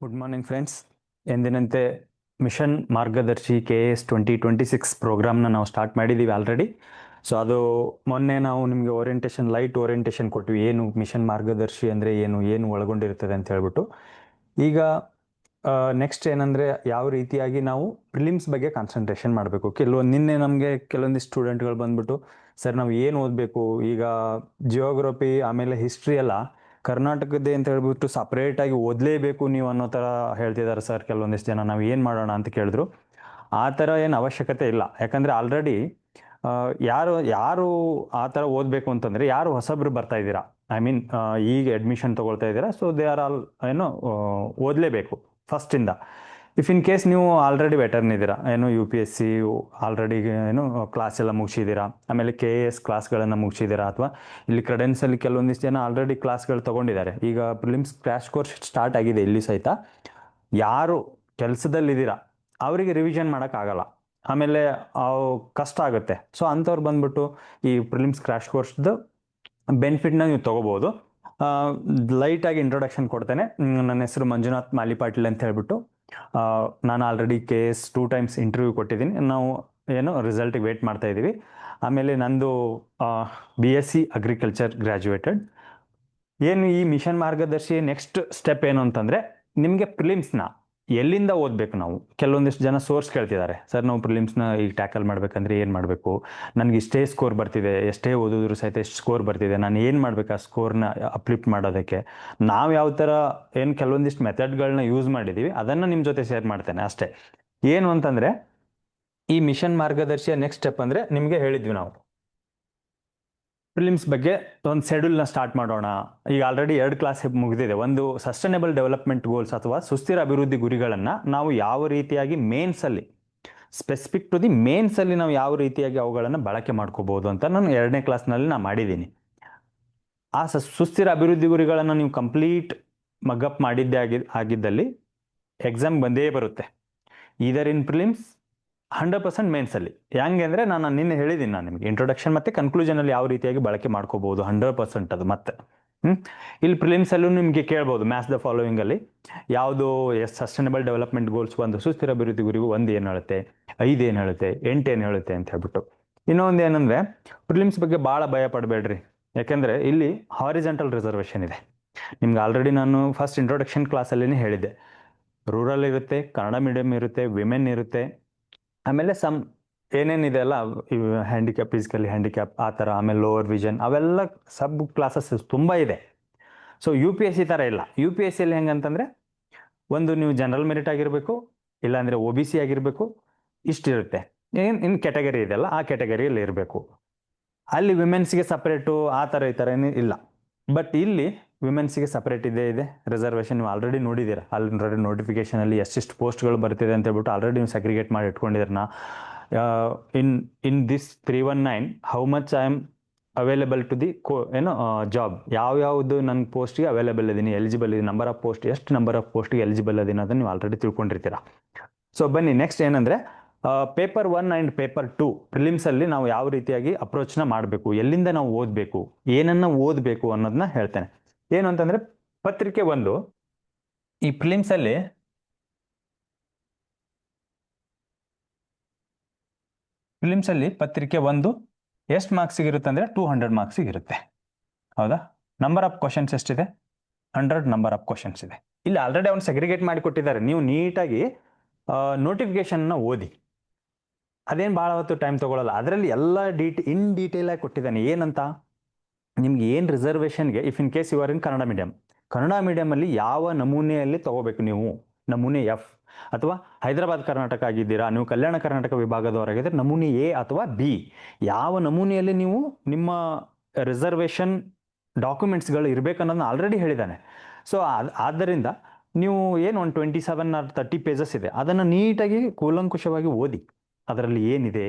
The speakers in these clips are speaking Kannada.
Good morning friends. ಎಂದಿನಂತೆ ಮಿಷನ್ ಮಾರ್ಗದರ್ಶಿ KS 2026 ಪ್ರೋಗ್ರಾಮ್ನ ನಾವು ಸ್ಟಾರ್ಟ್ ಮಾಡಿದ್ದೀವಿ ಆಲ್ರೆಡಿ. ಸೊ ಅದು ಮೊನ್ನೆ ನಾವು ನಿಮಗೆ ಲೈಟ್ ಓರಿಯೆಂಟೇಷನ್ ಕೊಟ್ವಿ, ಏನು ಮಿಷನ್ ಮಾರ್ಗದರ್ಶಿ ಅಂದರೆ ಏನು ಒಳಗೊಂಡಿರ್ತದೆ ಅಂತ ಹೇಳ್ಬಿಟ್ಟು. ಈಗ ನೆಕ್ಸ್ಟ್ ಏನಂದರೆ ಯಾವ ರೀತಿಯಾಗಿ ನಾವು ಪ್ರಿಲಿಮ್ಸ್ ಬಗ್ಗೆ ಕಾನ್ಸಂಟ್ರೇಷನ್ ಮಾಡಬೇಕು. ನಿನ್ನೆ ನಮಗೆ ಕೆಲವೊಂದಿಷ್ಟು ಸ್ಟೂಡೆಂಟ್ಗಳು ಬಂದ್ಬಿಟ್ಟು, ಸರ್ ನಾವು ಏನು ಓದಬೇಕು, ಈಗ ಜಿಯೋಗ್ರಫಿ ಆಮೇಲೆ ಹಿಸ್ಟ್ರಿ ಎಲ್ಲ ಕರ್ನಾಟಕದ್ದೇ ಅಂತ ಹೇಳ್ಬಿಟ್ಟು ಸಪ್ರೇಟಾಗಿ ಓದಲೇಬೇಕು ನೀವು ಅನ್ನೋ ಥರ ಹೇಳ್ತಿದ್ದಾರೆ ಸರ್ ಕೆಲವೊಂದಿಷ್ಟು ಜನ. ನಾವು ಏನು ಮಾಡೋಣ ಅಂತ ಕೇಳಿದ್ರು. ಆ ಥರ ಏನು ಅವಶ್ಯಕತೆ ಇಲ್ಲ, ಯಾಕಂದರೆ ಆಲ್ರೆಡಿ ಯಾರು ಆ ಥರ ಓದಬೇಕು ಅಂತಂದರೆ ಯಾರು ಹೊಸಬ್ರು ಬರ್ತಾ ಇದ್ದೀರಾ, ಐ ಮೀನ್ ಈಗ ಅಡ್ಮಿಷನ್ ತೊಗೊಳ್ತಾ ಇದ್ದೀರಾ, ಸೊ ದೇ ಆರ್ ಆಲ್ ಓದಲೇಬೇಕು ಫಸ್ಟಿಂದ. ಇಫ್ ಇನ್ ಕೇಸ್ ನೀವು ಆಲ್ರೆಡಿ ವೆಟರ್ನ್ ಇದ್ದೀರಾ, UPSC ಆಲ್ರೆಡಿ ಕ್ಲಾಸ್ ಎಲ್ಲ ಮುಗಿಸಿದ್ದೀರಾ, ಆಮೇಲೆ KS ಕ್ಲಾಸ್ಗಳನ್ನು ಮುಗಿಸಿದ್ದೀರಾ, ಅಥವಾ ಇಲ್ಲಿ ಕ್ರೆಡೆನ್ಸಲ್ಲಿ ಕೆಲವೊಂದಿಷ್ಟು ಜನ ಆಲ್ರೆಡಿ ಕ್ಲಾಸ್ಗಳು ತೊಗೊಂಡಿದ್ದಾರೆ. ಈಗ ಪ್ರಿಲಿಮ್ಸ್ ಕ್ರ್ಯಾಶ್ ಕೋರ್ಸ್ ಸ್ಟಾರ್ಟ್ ಆಗಿದೆ ಇಲ್ಲಿ ಸಹಿತ. ಯಾರು ಕೆಲಸದಲ್ಲಿದ್ದೀರಾ ಅವರಿಗೆ ರಿವಿಷನ್ ಮಾಡೋಕ್ಕಾಗಲ್ಲ, ಆಮೇಲೆ ಕಷ್ಟ ಆಗುತ್ತೆ. ಸೊ ಅಂಥವ್ರು ಬಂದ್ಬಿಟ್ಟು ಈ ಪ್ರಿಲಿಮ್ಸ್ ಕ್ರ್ಯಾಶ್ ಕೋರ್ಸ್ದು ಬೆನಿಫಿಟ್ನ ನೀವು ತೊಗೋಬೋದು. ಲೈಟಾಗಿ ಇಂಟ್ರೊಡಕ್ಷನ್ ಕೊಡ್ತೇನೆ. ನನ್ನ ಹೆಸರು ಮಂಜುನಾಥ್ ಮಾಲಿಪಾಟೀಲ್ ಅಂತ ಹೇಳ್ಬಿಟ್ಟು. ನಾನು ಆಲ್ರೆಡಿ KS 2 times ಇಂಟರ್ವ್ಯೂ ಕೊಟ್ಟಿದ್ದೀನಿ. ನಾವು ರಿಸಲ್ಟಿಗೆ ವೇಟ್ ಮಾಡ್ತಾ ಇದ್ದೀವಿ. ಆಮೇಲೆ ನಂದು BSc ಅಗ್ರಿಕಲ್ಚರ್ ಗ್ರ್ಯಾಜುಯೇಟೆಡ್. ಈ ಮಿಷನ್ ಮಾರ್ಗದರ್ಶಿ ನೆಕ್ಸ್ಟ್ ಸ್ಟೆಪ್ ಏನು ಅಂತಂದರೆ, ನಿಮಗೆ ಪ್ರಿಲಿಮ್ಸ್ನ ಎಲ್ಲಿಂದ ಓದಬೇಕು ನಾವು. ಕೆಲವೊಂದಿಷ್ಟು ಜನ ಸೋರ್ಸ್ ಕೇಳ್ತಿದ್ದಾರೆ, ಸರ್ ನಾವು ಪ್ರಿಲಿಮ್ಸ್ನ ಈಗ ಟ್ಯಾಕಲ್ ಮಾಡಬೇಕಂದ್ರೆ ಏನು ಮಾಡಬೇಕು, ನನಗೆ ಇಷ್ಟೇ ಸ್ಕೋರ್ ಬರ್ತಿದೆ, ಎಷ್ಟೇ ಓದಿದ್ರು ಸಹಿತ ಎಷ್ಟು ಸ್ಕೋರ್ ಬರ್ತಿದೆ, ನಾನು ಏನು ಮಾಡಬೇಕು ಆ ಸ್ಕೋರ್ನ ಅಪ್ಲಿಫ್ಟ್ ಮಾಡೋದಕ್ಕೆ. ನಾವು ಯಾವ ಥರ ಕೆಲವೊಂದಿಷ್ಟು ಮೆಥಡ್ಗಳನ್ನ ಯೂಸ್ ಮಾಡಿದ್ದೀವಿ ಅದನ್ನು ನಿಮ್ಮ ಜೊತೆ ಶೇರ್ ಮಾಡ್ತೇನೆ ಅಷ್ಟೇ. ಏನು ಅಂತಂದರೆ, ಈ ಮಿಷನ್ ಮಾರ್ಗದರ್ಶಿಯ ನೆಕ್ಸ್ಟ್ ಸ್ಟೆಪ್ ಅಂದರೆ ನಿಮಗೆ ಹೇಳಿದ್ವಿ ನಾವು ಪ್ರಿಲಿಮ್ಸ್ ಬಗ್ಗೆ ಒಂದು ಶೆಡ್ಯೂಲ್ನ ಸ್ಟಾರ್ಟ್ ಮಾಡೋಣ. ಈಗ ಆಲ್ರೆಡಿ 2 ಕ್ಲಾಸ್ ಮುಗಿದಿದೆ. ಒಂದು ಸಸ್ಟೈನಬಲ್ ಡೆವಲಪ್ಮೆಂಟ್ ಗೋಲ್ಸ್ ಅಥವಾ ಸುಸ್ಥಿರ ಅಭಿವೃದ್ಧಿ ಗುರಿಗಳನ್ನು ನಾವು ಯಾವ ರೀತಿಯಾಗಿ ಮೇನ್ಸಲ್ಲಿ, ಸ್ಪೆಸಿಫಿಕ್ ಟು ದಿ ಮೇನ್ಸಲ್ಲಿ ನಾವು ಯಾವ ರೀತಿಯಾಗಿ ಅವುಗಳನ್ನು ಬಳಕೆ ಮಾಡ್ಕೋಬೋದು ಅಂತ ನಾನು 2ನೇ ಕ್ಲಾಸ್ನಲ್ಲಿ ನಾನು ಮಾಡಿದ್ದೀನಿ. ಆ ಸುಸ್ಥಿರ ಅಭಿವೃದ್ಧಿ ಗುರಿಗಳನ್ನು ನೀವು ಕಂಪ್ಲೀಟ್ ಮಗ್ಅಪ್ ಮಾಡಿದ್ದೇ ಆಗಿದ್ದಲ್ಲಿ ಎಕ್ಸಾಮ್ ಬಂದೇ ಬರುತ್ತೆ, ಈದರ್ ಇನ್ ಪ್ರಿಲಿಮ್ಸ್ 100% ಮೇನ್ಸಲ್ಲಿ. ಹೆಂಗೆ ಅಂದರೆ ನಾನು ನಿನ್ನೆ ಹೇಳಿದ್ದೀನಿ, ನಾನು ನಿಮಗೆ ಇಂಟ್ರೊಡಕ್ಷನ್ ಮತ್ತು ಕನ್ಕ್ಲೂಷನಲ್ಲಿ ಯಾವ ರೀತಿಯಾಗಿ ಬಳಕೆ ಮಾಡ್ಕೋಬೋದು 100% ಅದು. ಮತ್ತೆ ಇಲ್ಲಿ ಪ್ರಿಲಿಮ್ಸಲ್ಲೂ ನಿಮಗೆ ಕೇಳ್ಬೋದು, ಮ್ಯಾಥ್ಸ್ ದ ಫಾಲೋವಿಂಗಲ್ಲಿ ಯಾವುದು ಸಸ್ಟೈನಬಲ್ ಡೆವಲಪ್ಮೆಂಟ್ ಗೋಲ್ಸ್ ಒಂದು, ಸುಸ್ಥಿರ ಅಭಿವೃದ್ಧಿ ಗುರಿಗೂ 1 ಏನು ಹೇಳುತ್ತೆ, 5 ಏನು ಹೇಳುತ್ತೆ, 8 ಏನು ಹೇಳುತ್ತೆ ಅಂತ ಹೇಳ್ಬಿಟ್ಟು. ಇನ್ನೊಂದು ಏನಂದರೆ, ಪ್ರಿಲಿಮ್ಸ್ ಬಗ್ಗೆ ಭಾಳ ಭಯ ಪಡಬೇಡ್ರಿ, ಯಾಕೆಂದರೆ ಇಲ್ಲಿ ಹಾರಿಜೆಂಟಲ್ ರಿಸರ್ವೇಷನ್ ಇದೆ. ನಿಮ್ಗೆ ಆಲ್ರೆಡಿ ನಾನು ಫಸ್ಟ್ ಇಂಟ್ರೊಡಕ್ಷನ್ ಕ್ಲಾಸಲ್ಲೇ ಹೇಳಿದ್ದೆ, ರೂರಲ್ ಇರುತ್ತೆ, ಕನ್ನಡ ಮೀಡಿಯಮ್ ಇರುತ್ತೆ, ವಿಮೆನ್ ಇರುತ್ತೆ, ಆಮೇಲೆ ಏನೇನಿದೆ ಅಲ್ಲ, ಹ್ಯಾಂಡಿಕ್ಯಾಪ್, ಫಿಸಿಕಲಿ ಹ್ಯಾಂಡಿಕ್ಯಾಪ್ ಆ ಥರ, ಆಮೇಲೆ ಲೋವರ್ ವಿಷನ್, ಅವೆಲ್ಲ ಸಬ್ ಕ್ಲಾಸಸ್ ತುಂಬ ಇದೆ. ಸೊ UPSC ಥರ ಇಲ್ಲ. UPSCಯಲ್ಲಿ ಹೆಂಗಂತಂದರೆ, ಒಂದು ನೀವು ಜನರಲ್ ಮೆರಿಟ್ ಆಗಿರಬೇಕು, ಇಲ್ಲಾಂದರೆ OBC ಆಗಿರಬೇಕು, ಇಷ್ಟಿರುತ್ತೆ. ಇನ್ನು ಕೆಟಗರಿ ಇದೆಯಲ್ಲ ಆ ಕೆಟಗರಿಯಲ್ಲಿ ಇರಬೇಕು. ಅಲ್ಲಿ ವಿಮೆನ್ಸ್ಗೆ ಸಪ್ರೇಟು ಆ ಥರ ಈ ಥರ ಏನು ಇಲ್ಲ. ಬಟ್ ಇಲ್ಲಿ ವಿಮೆನ್ಸ್ಗೆ ಸಪ್ರೇಟ್ ಇದೆ ರಿಸರ್ವೇಷನ್. ನೀವು ಆಲ್ರೆಡಿ ನೋಡಿದ್ದೀರಾ, ಆಲ್ರೆಡಿ ನೋಟಿಫಿಕೇಷನಲ್ಲಿ ಎಷ್ಟೆಷ್ಟು ಪೋಸ್ಟ್ಗಳು ಬರ್ತಿದೆ ಅಂತ ಹೇಳ್ಬಿಟ್ಟು ಆಲ್ರೆಡಿ ನೀವು ಸೆಗ್ರಿಗೇಟ್ ಮಾಡಿ ಇಟ್ಕೊಂಡಿದ್ದೀರ. In this 319 how much I am available to the job, ಯಾವ್ಯಾವುದು ನನ್ನ ಪೋಸ್ಟ್ಗೆ ಅವೈಲೇಬಲ್ ಇದ್ದೀನಿ, ಎಲಿಜಿಬಲ್ ಇದೆ, ನಂಬರ್ ಆಫ್ ಪೋಸ್ಟ್, ಎಷ್ಟು ನಂಬರ್ ಆಫ್ ಪೋಸ್ಟ್ಗೆ ಎಲಿಜಿಬಲ್ ಅದೀನಿ ಅದನ್ನು ನೀವು ಆಲ್ರೆಡಿ ತಿಳ್ಕೊಂಡಿರ್ತೀರ. ಸೊ ಬನ್ನಿ, ನೆಕ್ಸ್ಟ್ ಏನಂದರೆ, ಪೇಪರ್ 1 ಆ್ಯಂಡ್ ಪೇಪರ್ 2 ಪ್ರಿಲಿಮ್ಸಲ್ಲಿ ನಾವು ಯಾವ ರೀತಿಯಾಗಿ ಅಪ್ರೋಚ್ನ ಮಾಡಬೇಕು, ಎಲ್ಲಿಂದ ನಾವು ಓದಬೇಕು, ಏನನ್ನು ಓದಬೇಕು ಅನ್ನೋದನ್ನ ಹೇಳ್ತೇನೆ. ಏನು ಅಂತಂದರೆ, ಪತ್ರಿಕೆ 1 ಈ ಪ್ರಿಲಿಮ್ಸಲ್ಲಿ ಪತ್ರಿಕೆ 1 ಎಷ್ಟು ಮಾರ್ಕ್ಸಿಗೆ ಇರುತ್ತೆ ಅಂದರೆ 200 ಮಾರ್ಕ್ಸಿಗೆ ಇರುತ್ತೆ. ಹೌದಾ? ನಂಬರ್ ಆಫ್ ಕ್ವಶನ್ಸ್ ಎಷ್ಟಿದೆ? 100 ನಂಬರ್ ಆಫ್ ಕ್ವಶನ್ಸ್ ಇದೆ. ಇಲ್ಲಿ ಆಲ್ರೆಡಿ ಅವ್ನು ಸೆಗ್ರಿಗೇಟ್ ಮಾಡಿ ಕೊಟ್ಟಿದ್ದಾರೆ, ನೀವು ನೀಟಾಗಿ ನೋಟಿಫಿಕೇಶನ್ನ ಓದಿ. ಅದೇನು ಭಾಳ ಹೊತ್ತು ಟೈಮ್ ತೊಗೊಳ್ಳಲ್ಲ. ಅದರಲ್ಲಿ ಎಲ್ಲ ಇನ್ ಡೀಟೇಲಾಗಿ ಕೊಟ್ಟಿದ್ದಾನೆ. ಏನಂತ, ನಿಮ್ಗೆ ಏನು ರಿಸರ್ವೇಷನ್ಗೆ, if in case you are in Kannada ಮೀಡಿಯಮಲ್ಲಿ ಯಾವ ನಮೂನೆಯಲ್ಲಿ ತೊಗೋಬೇಕು ನೀವು, ನಮೂನೆ F, ಅಥವಾ ಹೈದರಾಬಾದ್ ಕರ್ನಾಟಕ ಆಗಿದ್ದೀರಾ, ನೀವು ಕಲ್ಯಾಣ ಕರ್ನಾಟಕ ವಿಭಾಗದವರಾಗಿದ್ದರೆ ನಮೂನೆ A ಅಥವಾ B, ಯಾವ ನಮೂನೆಯಲ್ಲಿ ನೀವು ನಿಮ್ಮ ರಿಸರ್ವೇಷನ್ ಡಾಕ್ಯುಮೆಂಟ್ಸ್ಗಳು ಇರಬೇಕನ್ನೋದನ್ನ ಆಲ್ರೆಡಿ ಹೇಳಿದ್ದಾನೆ. ಸೊ ಆದ್ದರಿಂದ ನೀವು ಏನು ಒಂದು 27 or 30 ಪೇಜಸ್ ಇದೆ, ಅದನ್ನು ನೀಟಾಗಿ ಕೂಲಂಕುಷವಾಗಿ ಓದಿ. ಅದರಲ್ಲಿ ಏನಿದೆ,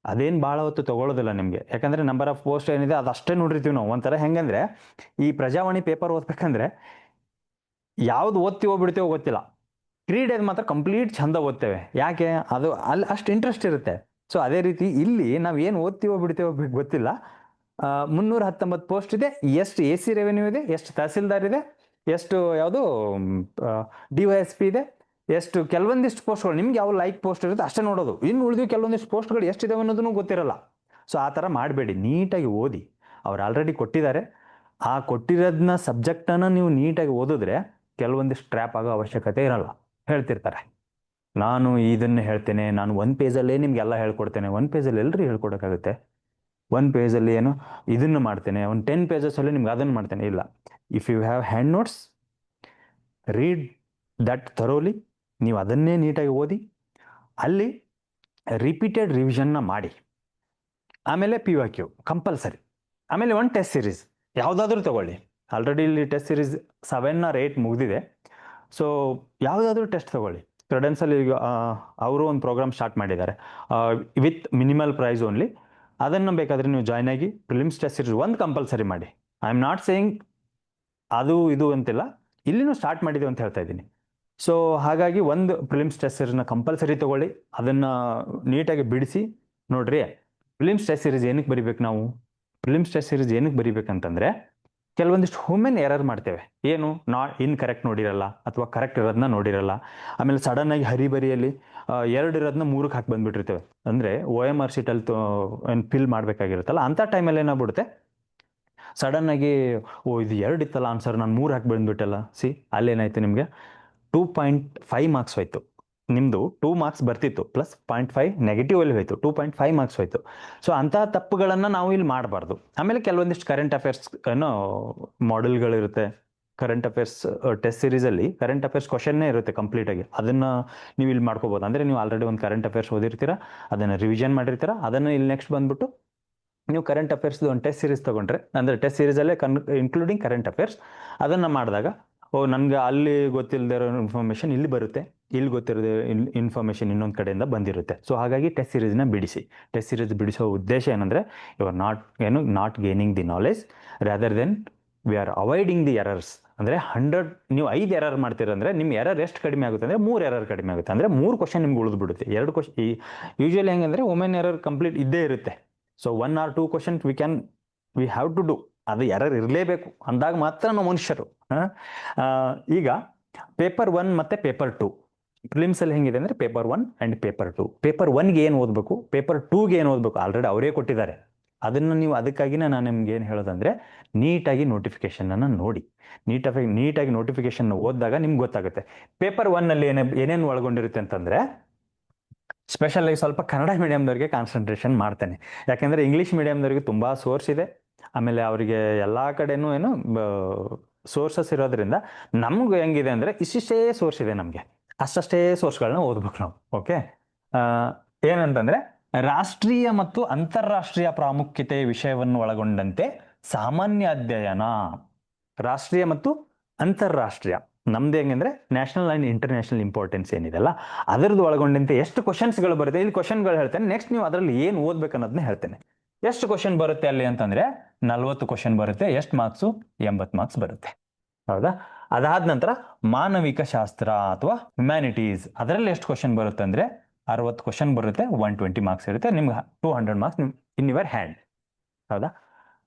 ಅದೇನು ಭಾಳ ಹೊತ್ತು ತೊಗೊಳ್ಳೋದಿಲ್ಲ ನಿಮಗೆ, ಯಾಕಂದರೆ ನಂಬರ್ ಆಫ್ ಪೋಸ್ಟ್ ಏನಿದೆ ಅದು ಅಷ್ಟೇ ನೋಡಿರ್ತೀವಿ ನಾವು. ಒಂಥರ ಹೆಂಗಂದರೆ, ಈ ಪ್ರಜಾವಾಣಿ ಪೇಪರ್ ಓದ್ಬೇಕಂದ್ರೆ ಯಾವುದು ಓದ್ತೀವೋ ಬಿಡ್ತೀವೋ ಗೊತ್ತಿಲ್ಲ, ಕ್ರೀಡೆದು ಮಾತ್ರ ಕಂಪ್ಲೀಟ್ ಚಂದ ಓದ್ತೇವೆ. ಯಾಕೆ, ಅದು ಅಲ್ಲಿ ಅಷ್ಟು ಇಂಟ್ರೆಸ್ಟ್ ಇರುತ್ತೆ. ಸೊ ಅದೇ ರೀತಿ ಇಲ್ಲಿ ನಾವು ಏನು ಓದ್ತೀವೋ ಬಿಡ್ತೀವೋ ಗೊತ್ತಿಲ್ಲ. 319 ಪೋಸ್ಟ್ ಇದೆ. ಎಷ್ಟು AC ರೆವೆನ್ಯೂ ಇದೆ, ಎಷ್ಟು ತಹಸೀಲ್ದಾರ್ ಇದೆ, ಎಷ್ಟು ಯಾವುದು ಡಿ ವೈ ಎಸ್ ಪಿ ಇದೆ, ಎಷ್ಟು ಕೆಲವೊಂದಿಷ್ಟು ಪೋಸ್ಟ್ಗಳು ನಿಮ್ಗೆ ಯಾವ ಲೈಕ್ ಪೋಸ್ಟ್ ಇರುತ್ತೆ ಅಷ್ಟೇ ನೋಡೋದು, ಇನ್ನು ಉಳಿದು ಕೆಲವೊಂದಿಷ್ಟು ಪೋಸ್ಟ್ಗಳು ಎಷ್ಟಿದಾವೆ ಅನ್ನೋದನ್ನು ಗೊತ್ತಿರಲ್ಲ. ಸೊ ಆ ಥರ ಮಾಡಬೇಡಿ, ನೀಟಾಗಿ ಓದಿ. ಅವ್ರು ಆಲ್ರೆಡಿ ಕೊಟ್ಟಿದ್ದಾರೆ, ಆ ಕೊಟ್ಟಿರೋದನ್ನ ಸಬ್ಜೆಕ್ಟನ್ನು ನೀವು ನೀಟಾಗಿ ಓದಿದ್ರೆ ಕೆಲವೊಂದಿಷ್ಟು ಟ್ರ್ಯಾಪ್ ಆಗೋ ಅವಶ್ಯಕತೆ ಇರಲ್ಲ. ಹೇಳ್ತಿರ್ತಾರೆ ನಾನು ಇದನ್ನು ಹೇಳ್ತೇನೆ, ನಾನು ಒಂದು ಪೇಜಲ್ಲೇ ನಿಮ್ಗೆಲ್ಲ ಹೇಳ್ಕೊಡ್ತೇನೆ. ಒಂದು ಪೇಜಲ್ಲಿ ಎಲ್ಲರೂ ಹೇಳ್ಕೊಡೋಕ್ಕಾಗುತ್ತೆ? ಒಂದು ಪೇಜಲ್ಲಿ ಏನು ಇದನ್ನು ಮಾಡ್ತೇನೆ, ಒಂದು 10 ಪೇಜಸಲ್ಲಿ ನಿಮ್ಗೆ ಅದನ್ನು ಮಾಡ್ತೇನೆ, ಇಲ್ಲ. If you have hand notes, read that thoroughly, ನೀವು ಅದನ್ನೇ ನೀಟಾಗಿ ಓದಿ, ಅಲ್ಲಿ ರಿಪೀಟೆಡ್ ರಿವಿಷನ್ನ ಮಾಡಿ. ಆಮೇಲೆ PYQ ಕಂಪಲ್ಸರಿ. ಆಮೇಲೆ ಒಂದು ಟೆಸ್ಟ್ ಸೀರೀಸ್ ಯಾವುದಾದ್ರೂ ತಗೊಳ್ಳಿ. ಆಲ್ರೆಡಿ ಇಲ್ಲಿ ಟೆಸ್ಟ್ ಸೀರೀಸ್ 7 or 8 ಮುಗಿದಿದೆ. ಸೊ ಯಾವುದಾದ್ರೂ ಟೆಸ್ಟ್ ತಗೊಳ್ಳಿ. ಕ್ರೆಡೆನ್ಸಲ್ಲಿ ಅವರು ಒಂದು ಪ್ರೋಗ್ರಾಮ್ ಸ್ಟಾರ್ಟ್ ಮಾಡಿದ್ದಾರೆ ವಿತ್ ಮಿನಿಮಲ್ ಪ್ರೈಸ್ ಓನ್ಲಿ. ಅದನ್ನು ಬೇಕಾದರೆ ನೀವು ಜಾಯ್ನ್ ಆಗಿ ಪ್ರಿಲಿಮ್ಸ್ ಟೆಸ್ಟ್ ಸೀರೀಸ್ ಒಂದು ಕಂಪಲ್ಸರಿ ಮಾಡಿ. ಐ ಆಮ್ ನಾಟ್ ಸೇಯಿಂಗ್ ಅದು ಇದು ಅಂತಿಲ್ಲ, ಇಲ್ಲಿನೂ ಸ್ಟಾರ್ಟ್ ಮಾಡಿದ್ದೀವಿ ಅಂತ ಹೇಳ್ತಾ ಇದ್ದೀನಿ. ಸೊ ಹಾಗಾಗಿ ಒಂದು ಪ್ರಿಲಿಮ್ಸ್ ಟೆಸ್ಟ್ ಸೀರೀಸ್ನ ಕಂಪಲ್ಸರಿ ತೊಗೊಳ್ಳಿ, ಅದನ್ನು ನೀಟಾಗಿ ಬಿಡಿಸಿ. ನೋಡ್ರಿ, ಪ್ರಿಲಿಮ್ಸ್ ಟೆಸ್ಟ್ ಸೀರೀಸ್ ಏನಕ್ಕೆ ಬರಿಬೇಕು ನಾವು? ಪ್ರಿಲಿಮ್ಸ್ ಟೆಸ್ಟ್ ಸೀರೀಸ್ ಏನಕ್ಕೆ ಬರಿಬೇಕಂತಂದರೆ ಕೆಲವೊಂದಿಷ್ಟು ಹ್ಯೂಮನ್ ಎರರ್ ಮಾಡ್ತೇವೆ. ಏನು, ಇನ್ಕರೆಕ್ಟ್ ನೋಡಿರಲ್ಲ ಅಥವಾ ಕರೆಕ್ಟ್ ಇರೋದನ್ನ ನೋಡಿರಲ್ಲ. ಆಮೇಲೆ ಸಡನ್ನಾಗಿ ಹರಿಬರಿಯಲ್ಲಿ 2 ಇರೋದನ್ನ 3ಕ್ಕೆ ಹಾಕಿ ಬಂದುಬಿಟ್ಟಿರ್ತೇವೆ. ಅಂದರೆ OMR ಶೀಟಲ್ಲಿ ಏನು ಫಿಲ್ ಮಾಡಬೇಕಾಗಿರುತ್ತಲ್ಲ, ಅಂಥ ಟೈಮಲ್ಲಿ ಏನಾಗ್ಬಿಡುತ್ತೆ, ಸಡನ್ನಾಗಿ ಇದು 2 ಇತ್ತಲ್ಲ ಆನ್ಸರ್, ನಾನು 3 ಹಾಕಿ ಬಂದುಬಿಟ್ಟಲ್ಲ. ಅಲ್ಲೇನಾಯ್ತು, ನಿಮಗೆ 2.5 ಮಾರ್ಕ್ಸ್ ಹೋಯ್ತು. ನಿಮ್ಮದು 2 ಮಾರ್ಕ್ಸ್ ಬರ್ತಿತ್ತು, ಪ್ಲಸ್ 0.5 ನೆಗೆಟಿವ್ ಅಲ್ಲಿ ಹೋಯ್ತು, 2.5 ಮಾರ್ಕ್ಸ್ ಹೋಯ್ತು. ಸೊ ಅಂತಹ ತಪ್ಪುಗಳನ್ನು ನಾವು ಇಲ್ಲಿ ಮಾಡಬಾರ್ದು. ಆಮೇಲೆ ಕೆಲವೊಂದಿಷ್ಟು ಕರೆಂಟ್ ಅಫೇರ್ಸ್ ಏನೋ ಮಾಡೆಲ್ಗಳಿರುತ್ತೆ. ಕರೆಂಟ್ ಅಫೇರ್ಸ್ ಟೆಸ್ಟ್ ಸೀರೀಸಲ್ಲಿ ಕರೆಂಟ್ ಅಫೇರ್ಸ್ ಕ್ವಶನ್ನೇ ಇರುತ್ತೆ ಕಂಪ್ಲೀಟಾಗಿ. ಅದನ್ನು ನೀವು ಇಲ್ಲಿ ಮಾಡ್ಕೋಬೋದು. ಅಂದರೆ ನೀವು ಆಲ್ರೆಡಿ ಒಂದು ಕರೆಂಟ್ ಅಫೇರ್ಸ್ ಓದಿರ್ತೀರಾ, ಅದನ್ನು ರಿವಿಷನ್ ಮಾಡಿರ್ತೀರಾ, ಅದನ್ನು ಇಲ್ಲಿ ನೆಕ್ಸ್ಟ್ ಬಂದುಬಿಟ್ಟು ನೀವು ಕರೆಂಟ್ ಅಫೇರ್ಸ್ದು ಒಂದು ಟೆಸ್ಟ್ ಸೀರೀಸ್ ತೊಗೊಂಡ್ರೆ, ಅಂದರೆ ಟೆಸ್ಟ್ ಸೀರೀಸಲ್ಲೇ ಇನ್ಕ್ಲೂಡಿಂಗ್ ಕರೆಂಟ್ ಅಫೇರ್ಸ್, ಅದನ್ನು ಮಾಡಿದಾಗ ನನಗೆ ಅಲ್ಲಿ ಗೊತ್ತಿಲ್ಲದೆ ಇರೋ ಇನ್ಫಾರ್ಮೇಷನ್ ಇಲ್ಲಿ ಬರುತ್ತೆ, ಇಲ್ಲಿ ಗೊತ್ತಿರೋದು ಇನ್ಫಾರ್ಮೇಷನ್ ಇನ್ನೊಂದು ಕಡೆಯಿಂದ ಬಂದಿರುತ್ತೆ. ಸೊ ಹಾಗಾಗಿ ಟೆಸ್ಟ್ ಸೀರೀಸ್ನ ಬಿಡಿಸಿ. ಟೆಸ್ಟ್ ಸೀರೀಸ್ ಬಿಡಿಸೋ ಉದ್ದೇಶ ಏನಂದರೆ, you are not gaining the knowledge, rather than we are avoiding the errors. ಅಂದರೆ 100 ನೀವು 5 ಎರರ್ ಮಾಡ್ತೀರಂದರೆ ನಿಮ್ಮ ಎರರ್ ಎಷ್ಟು ಕಡಿಮೆ ಆಗುತ್ತೆ ಅಂದರೆ 3 ಎರರ್ ಕಡಿಮೆ ಆಗುತ್ತೆ. ಅಂದರೆ 3 ಕ್ವಶನ್ ನಿಮ್ಗೆ ಉಳಿದ್ಬಿಡುತ್ತೆ. 2 ಕ್ವಶನ್ ಯೂಶುವಲಿ ಹೆಂಗಂದರೆ ವುಮೆನ್ ಎರರ್ ಕಂಪ್ಲೀಟ್ ಇದ್ದೇ ಇರುತ್ತೆ. So 1 or 2 question we have to do. ಅದು ಎರರ್ ಇರಲೇಬೇಕು, ಅಂದಾಗ ಮಾತ್ರ ನಾವು ಮನುಷ್ಯರು. ಈಗ ಪೇಪರ್ 1 ಮತ್ತು ಪೇಪರ್ 2 ಪ್ರಿಲಿಮ್ಸಲ್ಲಿ ಹೆಂಗಿದೆ ಅಂದರೆ ಪೇಪರ್ 1 ಆ್ಯಂಡ್ ಪೇಪರ್ 2. ಪೇಪರ್ 1ಗೆ ಏನು ಓದಬೇಕು, ಪೇಪರ್ 2ಗೆ ಏನು ಓದಬೇಕು ಆಲ್ರೆಡಿ ಅವರೇ ಕೊಟ್ಟಿದ್ದಾರೆ. ಅದನ್ನು ನೀವು, ಅದಕ್ಕಾಗಿನೇ ನಾನು ನಿಮ್ಗೆ ಏನು ಹೇಳೋದಂದರೆ, ನೀಟಾಗಿ ನೋಟಿಫಿಕೇಷನನ್ನು ನೋಡಿ. ನೀಟಾಗಿ ನೋಟಿಫಿಕೇಷನ್ ಓದಿದಾಗ ನಿಮ್ಗೆ ಗೊತ್ತಾಗುತ್ತೆ. ಪೇಪರ್ 1ನಲ್ಲಿ ಏನೇನು ಒಳಗೊಂಡಿರುತ್ತೆ ಅಂತಂದರೆ, ಸ್ಪೆಷಲಾಗಿ ಸ್ವಲ್ಪ ಕನ್ನಡ ಮೀಡಿಯಮ್ದವ್ರಿಗೆ ಕಾನ್ಸಂಟ್ರೇಷನ್ ಮಾಡ್ತೇನೆ. ಯಾಕೆಂದರೆ ಇಂಗ್ಲೀಷ್ ಮೀಡಿಯಮ್ದವ್ರಿಗೆ ತುಂಬ ಸೋರ್ಸ್ ಇದೆ. ಆಮೇಲೆ ಅವರಿಗೆ ಎಲ್ಲ ಕಡೆನೂ ಏನು ಸೋರ್ಸಸ್ ಇರೋದ್ರಿಂದ ನಮ್ಗೆ ಹೆಂಗಿದೆ ಅಂದರೆ ಇಷ್ಟಿಷ್ಟೇ ಸೋರ್ಸ್ ಇದೆ, ನಮಗೆ ಅಷ್ಟೇ ಸೋರ್ಸ್ಗಳನ್ನ ಓದ್ಬೇಕು ನಾವು. ಓಕೆ, ಏನಂತಂದರೆ ರಾಷ್ಟ್ರೀಯ ಮತ್ತು ಅಂತಾರಾಷ್ಟ್ರೀಯ ಪ್ರಾಮುಖ್ಯತೆ ವಿಷಯವನ್ನು ಒಳಗೊಂಡಂತೆ ಸಾಮಾನ್ಯ ಅಧ್ಯಯನ. ರಾಷ್ಟ್ರೀಯ ಮತ್ತು ಅಂತಾರಾಷ್ಟ್ರೀಯ ನಮ್ದು ಹೆಂಗಂದ್ರೆ ನ್ಯಾಷನಲ್ ಆ್ಯಂಡ್ ಇಂಟರ್ನ್ಯಾಷನಲ್ ಇಂಪಾರ್ಟೆನ್ಸ್ ಏನಿದೆಲ್ಲ ಅದರದ್ದು ಒಳಗೊಂಡಂತೆ ಎಷ್ಟು ಕ್ವಶನ್ಸ್ಗಳು ಬರುತ್ತೆ. ಇಲ್ಲಿ ಕ್ವಶನ್ಗಳು ಹೇಳ್ತೇನೆ, ನೆಕ್ಸ್ಟ್ ನೀವು ಅದರಲ್ಲಿ ಏನು ಓದ್ಬೇಕು ಅನ್ನೋದನ್ನ ಹೇಳ್ತೇನೆ. ಎಷ್ಟು ಕ್ವಶನ್ ಬರುತ್ತೆ ಅಲ್ಲಿ ಅಂತಂದ್ರೆ 40 ಕ್ವಶನ್ ಬರುತ್ತೆ. ಎಷ್ಟು ಮಾರ್ಕ್ಸು? 80 ಮಾರ್ಕ್ಸ್ ಬರುತ್ತೆ. ಹೌದಾ? ಅದಾದ ನಂತರ ಮಾನವಿಕ ಶಾಸ್ತ್ರ ಅಥವಾ ಹ್ಯುಮ್ಯಾನಿಟೀಸ್, ಅದರಲ್ಲಿ ಎಷ್ಟು ಕ್ವಶನ್ ಬರುತ್ತೆ ಅಂದ್ರೆ 60 ಕ್ವಶನ್ ಬರುತ್ತೆ. 120 ಮಾರ್ಕ್ಸ್ ಇರುತ್ತೆ. ನಿಮ್ಗೆ 200 ಮಾರ್ಕ್ಸ್ ಇನ್ ಯುವರ್ ಹ್ಯಾಂಡ್. ಹೌದಾ?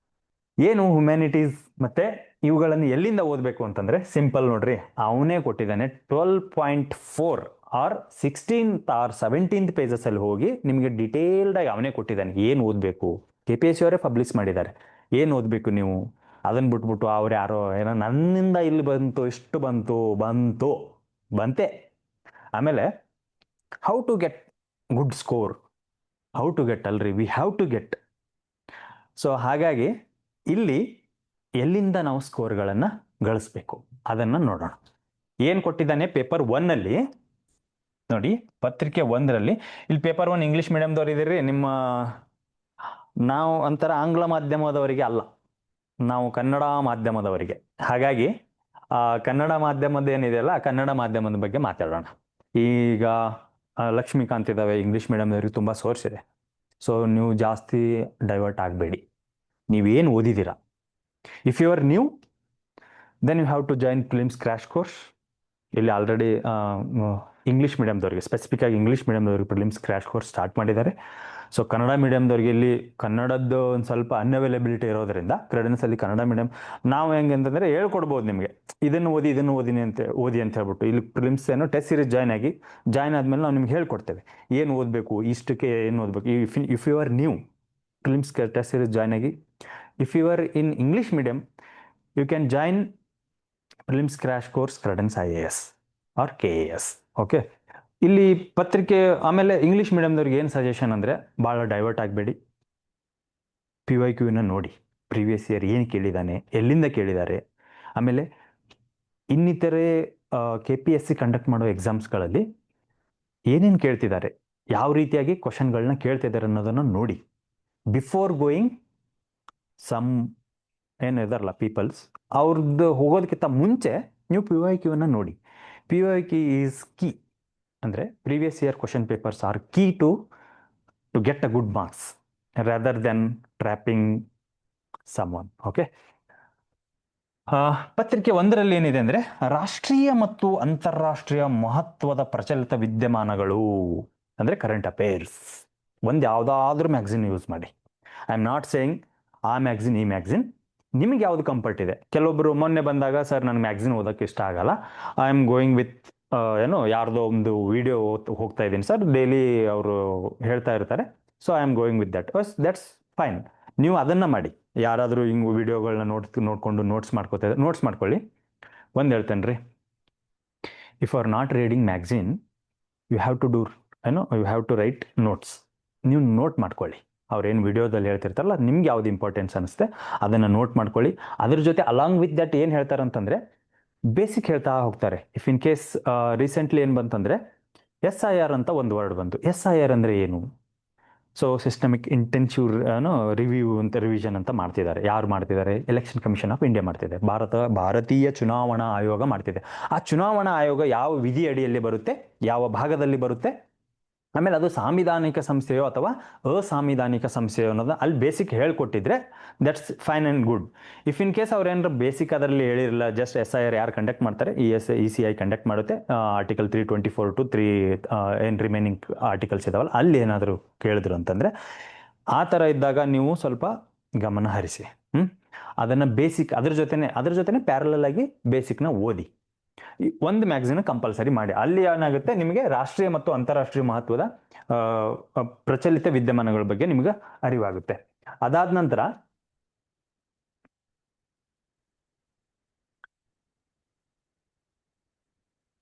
ಏನು ಹ್ಯುಮ್ಯಾನಿಟೀಸ್ ಮತ್ತೆ ಇವುಗಳನ್ನು ಎಲ್ಲಿಂದ ಓದಬೇಕು ಅಂತಂದ್ರೆ ಸಿಂಪಲ್ ನೋಡ್ರಿ, ಅವನೇ ಕೊಟ್ಟಿದ್ದಾನೆ 12.4 or 16th or 17th pages ಅಲ್ಲಿ ಹೋಗಿ ನಿಮಗೆ ಡಿಟೇಲ್ಡ್ ಆಗಿ ಅವನೇ ಕೊಟ್ಟಿದ್ದಾನೆ. ಏನು ಓದಬೇಕು, KPSC ಅವರೇ ಪಬ್ಲಿಷ್ ಮಾಡಿದ್ದಾರೆ. ಏನು ಓದಬೇಕು ನೀವು, ಅದನ್ನ ಬಿಟ್ಬಿಟ್ಟು ಅವ್ರು ಯಾರೋ ಏನೋ ನನ್ನಿಂದ ಇಲ್ಲಿ ಬಂತು, ಇಷ್ಟು ಬಂತೆ. ಆಮೇಲೆ how to get good score, how to get ಅಲ್ರಿ, we have to get. So ಹಾಗಾಗಿ ಇಲ್ಲಿ ಎಲ್ಲಿಂದ ನಾವು ಸ್ಕೋರ್ಗಳನ್ನು ಗಳಿಸ್ಬೇಕು ಅದನ್ನು ನೋಡೋಣ. ಏನು ಕೊಟ್ಟಿದ್ದಾನೆ ಪೇಪರ್ 1ನಲ್ಲಿ ನೋಡಿ, ಪತ್ರಿಕೆ 1ರಲ್ಲಿ ಇಲ್ಲಿ ಪೇಪರ್ 1 ಇಂಗ್ಲೀಷ್ ಮೀಡಿಯಮ್ದವ್ರು ಇದ್ದೀರಿ, ನಾವು ಒಂಥರ ಆಂಗ್ಲ ಮಾಧ್ಯಮದವರಿಗೆ ಅಲ್ಲ, ನಾವು ಕನ್ನಡ ಮಾಧ್ಯಮದವರಿಗೆ. ಹಾಗಾಗಿ ಕನ್ನಡ ಮಾಧ್ಯಮದ ಏನಿದೆಯಲ್ಲ, ಕನ್ನಡ ಮಾಧ್ಯಮದ ಬಗ್ಗೆ ಮಾತಾಡೋಣ. ಈಗ ಲಕ್ಷ್ಮೀಕಾಂತ್ ಇದ್ದಾವೆ, ಇಂಗ್ಲೀಷ್ ಮೀಡಿಯಮ್ದವ್ರಿಗೆ ತುಂಬ ಸೋರ್ಸ್ ಇದೆ. ಸೊ ನೀವು ಜಾಸ್ತಿ ಡೈವರ್ಟ್ ಆಗಬೇಡಿ. ನೀವೇನು ಓದಿದ್ದೀರಾ, if you are new then you have to join prelims crash course. ಇಲ್ಲಿ ಆಲ್ರೆಡಿ ಇಂಗ್ಲೀಷ್ ಮೀಡಿಯಮ್ದವ್ರಿಗೆ, ಸ್ಪೆಸಿಫಿಕ್ ಆಗಿ ಇಂಗ್ಲೀಷ್ ಮೀಡಿಯಮ್ದವ್ರಿಗೆ ಪ್ರಿಲಿಮ್ಸ್ ಕ್ರ್ಯಾಶ್ ಕೋರ್ಸ್ ಸ್ಟಾರ್ಟ್ ಮಾಡಿದ್ದಾರೆ. ಸೊ ಕನ್ನಡ ಮೀಡಿಯಮ್ದವ್ರಿಗೆ ಇಲ್ಲಿ ಕನ್ನಡದ್ದು ಒಂದು ಸ್ವಲ್ಪ ಅನ್ಅವೈಲಬಿಲಿಟಿ ಇರೋದ್ರಿಂದ ಕ್ರೆಡೆನ್ಸಲ್ಲಿ ಕನ್ನಡ ಮೀಡಿಯಮ್ ನಾವು ಹೆಂಗೆ ಅಂತಂದರೆ ಹೇಳ್ಕೊಡ್ಬೋದು ನಿಮಗೆ, ಇದನ್ನು ಓದಿ ಅಂತ ಹೇಳ್ಬಿಟ್ಟು. ಇಲ್ಲಿ ಪ್ರಿಲಿಮ್ಸ್ ಏನೋ ಟೆಸ್ಟ್ ಸೀರೀಸ್ ಜಾಯ್ನ್ ಆದಮೇಲೆ ನಾವು ನಿಮ್ಗೆ ಹೇಳ್ಕೊಡ್ತೇವೆ ಏನು ಓದಬೇಕು, ಇಷ್ಟಕ್ಕೆ ಏನು ಓದಬೇಕು. If you are new prelims test series join ಆಗಿ, if you are in English medium you can join prelims crash course Credence IAS or KAS. Okay, ಇಲ್ಲಿ ಪತ್ರಿಕೆ. ಆಮೇಲೆ ಇಂಗ್ಲೀಷ್ ಮೀಡಿಯಮ್ದವ್ರಿಗೆ ಏನು ಸಜೆಷನ್ ಅಂದರೆ, ಭಾಳ ಡೈವರ್ಟ್ ಆಗಬೇಡಿ, PYQನ ನೋಡಿ, ಪ್ರೀವಿಯಸ್ ಇಯರ್ ಏನು ಕೇಳಿದ್ದಾನೆ, ಎಲ್ಲಿಂದ ಕೇಳಿದ್ದಾರೆ. ಆಮೇಲೆ ಇನ್ನಿತರೆ KPSC ಕಂಡಕ್ಟ್ ಮಾಡೋ ಎಕ್ಸಾಮ್ಸ್ಗಳಲ್ಲಿ ಏನೇನು ಕೇಳ್ತಿದ್ದಾರೆ, ಯಾವ ರೀತಿಯಾಗಿ ಕ್ವಶನ್ಗಳನ್ನ ಕೇಳ್ತಿದ್ದಾರೆ ಅನ್ನೋದನ್ನು ನೋಡಿ. ಬಿಫೋರ್ ಗೋಯಿಂಗ್ ಸಮ್ ಏನಿದಾರಲ್ಲ ಪೀಪಲ್ಸ್, ಅವ್ರದ್ದು ಹೋಗೋದಕ್ಕಿಂತ ಮುಂಚೆ ನೀವು PYQನ ನೋಡಿ. PYQ is key. ಅಂದರೆ previous year question papers are key to get a good marks rather than trapping someone. Okay, ಪತ್ರಿಕೆ 1ರಲ್ಲಿ ಏನಿದೆ ಅಂದರೆ, ರಾಷ್ಟ್ರೀಯ ಮತ್ತು ಅಂತಾರಾಷ್ಟ್ರೀಯ ಮಹತ್ವದ ಪ್ರಚಲಿತ ವಿದ್ಯಮಾನಗಳು ಅಂದರೆ ಕರೆಂಟ್ ಅಫೇರ್ಸ್. ಒಂದು ಯಾವುದಾದ್ರೂ ಮ್ಯಾಗ್ಝಿನ್ ಯೂಸ್ ಮಾಡಿ. ಐ ಆಮ್ ನಾಟ್ ಸೇಯಿಂಗ್ ಆ ಮ್ಯಾಗ್ಝಿನ್ ಈ ಮ್ಯಾಗ್ಝಿನ್, ನಿಮಗೆ ಯಾವುದು ಕಂಫರ್ಟ್ ಇದೆ. ಕೆಲವೊಬ್ಬರು ಮೊನ್ನೆ ಬಂದಾಗ ಸರ್ ನನಗೆ ಮ್ಯಾಗ್ಝಿನ್ ಓದೋಕ್ಕೆ ಇಷ್ಟ ಆಗಲ್ಲ, ಐ ಆಮ್ ಗೋಯಿಂಗ್ ವಿತ್ ಯಾರ್ದೋ ಒಂದು ವಿಡಿಯೋ ಹೋಗ್ತಾ ಇದ್ದೀನಿ ಸರ್, ಡೈಲಿ ಅವರು ಹೇಳ್ತಾ ಇರ್ತಾರೆ, so I am going with that's fine. ನೀವು ಅದನ್ನು ಮಾಡಿ. ಯಾರಾದರೂ ಹಿಂಗೆ ವಿಡಿಯೋಗಳನ್ನ ನೋಡಿಕೊಂಡು ನೋಟ್ಸ್ ಮಾಡ್ಕೊಳ್ಳಿ. ಒಂದು ಹೇಳ್ತೇನೆ ರೀ, if you are not reading magazine you have to you have to write notes. ನೀವು ನೋಟ್ ಮಾಡ್ಕೊಳ್ಳಿ, ಅವ್ರೇನು ವಿಡಿಯೋದಲ್ಲಿ ಹೇಳ್ತಿರ್ತಾರಲ್ಲ, ನಿಮ್ಗೆ ಯಾವ್ದು ಇಂಪಾರ್ಟೆನ್ಸ್ ಅನಿಸುತ್ತೆ ಅದನ್ನು ನೋಟ್ ಮಾಡ್ಕೊಳ್ಳಿ. ಅದ್ರ ಜೊತೆ ಅಲಾಂಗ್ ವಿತ್ ದಟ್ ಏನು ಹೇಳ್ತಾರೆ ಅಂತಂದರೆ, ಬೇಸಿಕ್ ಹೇಳ್ತಾ ಹೋಗ್ತಾರೆ. ಇಫ್ ಇನ್ ಕೇಸ್ ರೀಸೆಂಟ್ಲಿ ಏನು ಬಂತಂದರೆ SIR ಅಂತ ಒಂದು ವರ್ಡ್ ಬಂತು. SIR ಅಂದರೆ ಏನು? ಸೊ ಸಿಸ್ಟಮಿಕ್ ಇಂಟೆನ್ಸಿವ್ ರಿವಿಷನ್ ಅಂತ ಮಾಡ್ತಿದ್ದಾರೆ. ಯಾರು ಮಾಡ್ತಿದ್ದಾರೆ? ಎಲೆಕ್ಷನ್ ಕಮಿಷನ್ ಆಫ್ ಇಂಡಿಯಾ ಮಾಡ್ತಿದೆ, ಭಾರತೀಯ ಚುನಾವಣಾ ಆಯೋಗ ಮಾಡ್ತಿದೆ. ಆ ಚುನಾವಣಾ ಆಯೋಗ ಯಾವ ವಿಧಿ ಅಡಿಯಲ್ಲಿ ಬರುತ್ತೆ, ಯಾವ ಭಾಗದಲ್ಲಿ ಬರುತ್ತೆ, ಆಮೇಲೆ ಅದು ಸಾಂವಿಧಾನಿಕ ಸಂಸ್ಥೆಯೋ ಅಥವಾ ಅಸಾಂವಿಧಾನಿಕ ಸಂಸ್ಥೆಯೋ ಅನ್ನೋದು ಅಲ್ಲಿ ಬೇಸಿಕ್ ಹೇಳ್ಕೊಟ್ಟಿದ್ರೆ that's fine and good. If in case ಅವ್ರು ಏನಾರು ಬೇಸಿಕ್ ಅದರಲ್ಲಿ ಹೇಳಿರಲ್ಲ, ಜಸ್ಟ್ SIR ಯಾರು ಕಂಡಕ್ಟ್ ಮಾಡ್ತಾರೆ, ECI ಕಂಡಕ್ಟ್ ಮಾಡುತ್ತೆ, ಆರ್ಟಿಕಲ್ 324 to 3 ಏನು ರಿಮೈನಿಂಗ್ ಆರ್ಟಿಕಲ್ಸ್ ಇದಾವಲ್ಲ, ಅಲ್ಲಿ ಏನಾದರೂ ಕೇಳಿದ್ರು ಅಂತಂದರೆ, ಆ ಥರ ಇದ್ದಾಗ ನೀವು ಸ್ವಲ್ಪ ಗಮನ ಹರಿಸಿ. ಅದನ್ನು ಬೇಸಿಕ್ ಅದ್ರ ಜೊತೆನೆ ಪ್ಯಾರಲಲ್ ಆಗಿ ಬೇಸಿಕ್ನ ಓದಿ. ಒಂದು ಮ್ಯಾಗ್ಝಿನ್ ಕಂಪಲ್ಸರಿ ಮಾಡಿ. ಅಲ್ಲಿ ಏನಾಗುತ್ತೆ, ನಿಮಗೆ ರಾಷ್ಟ್ರೀಯ ಮತ್ತು ಅಂತಾರಾಷ್ಟ್ರೀಯ ಮಹತ್ವದ ಪ್ರಚಲಿತ ವಿದ್ಯಮಾನಗಳ ಬಗ್ಗೆ ನಿಮಗೆ ಅರಿವಾಗುತ್ತೆ. ಅದಾದ ನಂತರ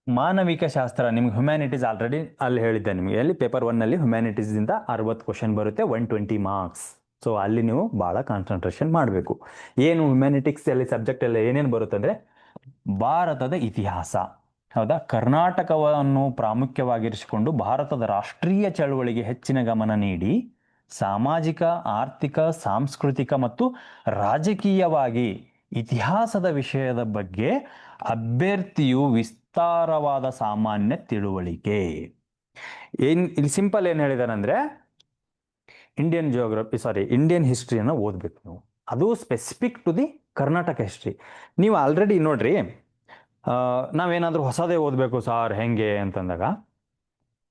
ಮಾನವಿಕ ಶಾಸ್ತ್ರ, ನಿಮ್ಗೆ ಹ್ಯುಮ್ಯಾನಿಟೀಸ್ ಆಲ್ರೆಡಿ ಅಲ್ಲಿ ಹೇಳಿದ್ದೆ ನಿಮಗೆ. ಅಲ್ಲಿ ಪೇಪರ್ 1ನಲ್ಲಿ ಹ್ಯುಮ್ಯಾನಿಟೀಸಿಂದ 60 ಕ್ವಶನ್ ಬರುತ್ತೆ, 120 ಮಾರ್ಕ್ಸ್. ಸೊ ಅಲ್ಲಿ ನೀವು ಭಾಳ ಕಾನ್ಸಂಟ್ರೇಷನ್ ಮಾಡಬೇಕು. ಏನು ಹ್ಯುಮ್ಯಾನಿಟಿಕ್ಸ್ ಅಲ್ಲಿ ಸಬ್ಜೆಕ್ಟ್ ಎಲ್ಲ ಏನೇನು ಬರುತ್ತೆ ಅಂದರೆ, ಭಾರತದ ಇತಿಹಾಸ, ಹೌದಾ, ಕರ್ನಾಟಕವನ್ನು ಪ್ರಾಮುಖ್ಯವಾಗಿರಿಸಿಕೊಂಡು ಭಾರತದ ರಾಷ್ಟ್ರೀಯ ಚಳವಳಿಗೆ ಹೆಚ್ಚಿನ ಗಮನ ನೀಡಿ ಸಾಮಾಜಿಕ, ಆರ್ಥಿಕ, ಸಾಂಸ್ಕೃತಿಕ ಮತ್ತು ರಾಜಕೀಯವಾಗಿ ಇತಿಹಾಸದ ವಿಷಯದ ಬಗ್ಗೆ ಅಭ್ಯರ್ಥಿಯು ವಿಸ್ತಾರವಾದ ಸಾಮಾನ್ಯ ತಿಳುವಳಿಕೆ. ಇಲ್ಲಿ ಸಿಂಪಲ್ ಏನು ಹೇಳಿದಾರೆ ಅಂದರೆ, ಇಂಡಿಯನ್ ಹಿಸ್ಟ್ರಿಯನ್ನು ಓದಬೇಕು ನೀವು. ಅದು specific to the Karnataka history. ನೀವು ಆಲ್ರೆಡಿ ನೋಡ್ರಿ, ನಾವೇನಾದರೂ ಹೊಸದೇ ಓದಬೇಕು ಸಾರ್ ಹೆಂಗೆ ಅಂತಂದಾಗ,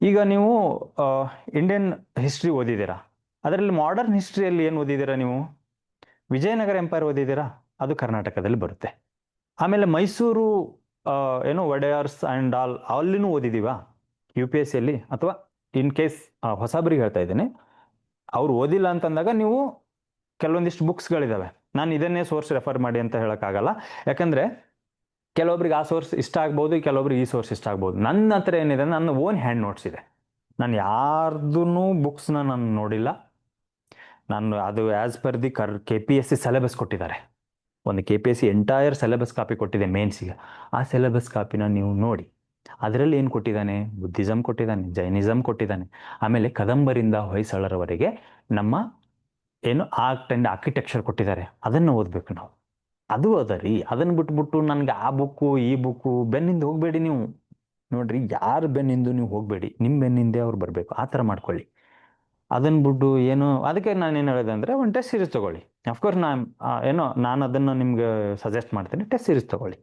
ಈಗ ನೀವು ಇಂಡಿಯನ್ ಹಿಸ್ಟ್ರಿ ಓದಿದ್ದೀರಾ, ಅದರಲ್ಲಿ ಮಾಡರ್ನ್ ಹಿಸ್ಟ್ರಿಯಲ್ಲಿ ಏನು ಓದಿದ್ದೀರಾ ನೀವು? ವಿಜಯನಗರ ಎಂಪೈರ್ ಓದಿದ್ದೀರಾ, ಅದು ಕರ್ನಾಟಕದಲ್ಲಿ ಬರುತ್ತೆ. ಆಮೇಲೆ ಮೈಸೂರು ಒಡೆಯರ್ಸ್ ಆ್ಯಂಡ್ ಅಲ್ಲಿನೂ ಓದಿದ್ದೀವಾ UPSCಯಲ್ಲಿ? ಅಥವಾ ಇನ್ ಕೇಸ್ ಹೊಸಬ್ರಿಗೆ ಹೇಳ್ತಾ ಇದ್ದೇನೆ, ಅವ್ರು ಓದಿಲ್ಲ ಅಂತಂದಾಗ ನೀವು ಕೆಲವೊಂದಿಷ್ಟು ಬುಕ್ಸ್ಗಳಿದ್ದಾವೆ, ನಾನು ಇದನ್ನೇ ಸೋರ್ಸ್ ರೆಫರ್ ಮಾಡಿ ಅಂತ ಹೇಳೋಕ್ಕಾಗಲ್ಲ. ಯಾಕಂದರೆ ಕೆಲವೊಬ್ರಿಗೆ ಆ ಸೋರ್ಸ್ ಇಷ್ಟ ಆಗ್ಬೋದು, ಕೆಲವೊಬ್ರಿಗೆ ಈ ಸೋರ್ಸ್ ಇಷ್ಟ ಆಗ್ಬೋದು. ನನ್ನ ಹತ್ರ ಏನಿದೆ, ನನ್ನ ಓನ್ ಹ್ಯಾಂಡ್ ನೋಟ್ಸ್ ಇದೆ. ನಾನು ಯಾರ್ದೂ ಬುಕ್ಸ್ನ ನಾನು ನೋಡಿಲ್ಲ. ನಾನು ಅದು as per the KPSC syllabus ಕೊಟ್ಟಿದ್ದಾರೆ, ಒಂದು KPSC ಎಂಟೈರ್ ಸಿಲೆಬಸ್ ಕಾಪಿ ಕೊಟ್ಟಿದೆ ಮೇನ್ಸಿಗೆ. ಆ ಸಿಲೆಬಸ್ ಕಾಪಿನ ನೀವು ನೋಡಿ, ಅದರಲ್ಲಿ ಏನು ಕೊಟ್ಟಿದ್ದಾನೆ? ಬುದ್ಧಿಸಮ್ ಕೊಟ್ಟಿದ್ದಾನೆ, ಜೈನಿಸಮ್ ಕೊಟ್ಟಿದ್ದಾನೆ, ಆಮೇಲೆ ಕದಂಬರಿಂದ ಹೊಯ್ಸಳರವರೆಗೆ ನಮ್ಮ ಆರ್ಟ್ ಆ್ಯಂಡ್ ಆರ್ಕಿಟೆಕ್ಚರ್ ಕೊಟ್ಟಿದ್ದಾರೆ. ಅದನ್ನು ಓದಬೇಕು ನಾವು. ಅದು ಅದ ರೀ. ಅದನ್ನು ಬಿಟ್ಬಿಟ್ಟು ನನಗೆ ಆ ಬುಕ್ಕು ಈ ಬುಕ್ಕು ಬೆನ್ನಿಂದ ಹೋಗಬೇಡಿ ನೀವು. ನೋಡ್ರಿ, ಯಾರು ಬೆನ್ನಿಂದು ನೀವು ಹೋಗಬೇಡಿ, ನಿಮ್ಮ ಬೆನ್ನಿಂದೆ ಅವ್ರು ಬರಬೇಕು, ಆ ಥರ ಮಾಡ್ಕೊಳ್ಳಿ. ಅದನ್ನು ಬಿಟ್ಟು ಅದಕ್ಕೆ ನಾನೇನು ಹೇಳಿದೆ ಅಂದರೆ, ಒಂದು ಟೆಸ್ಟ್ ಸೀರೀಸ್ ತೊಗೊಳ್ಳಿ. ಅಫ್ಕೋರ್ಸ್ ನಾನು ಅದನ್ನು ನಿಮ್ಗೆ ಸಜೆಸ್ಟ್ ಮಾಡ್ತೀನಿ, ಟೆಸ್ಟ್ ಸೀರೀಸ್ ತೊಗೊಳ್ಳಿ.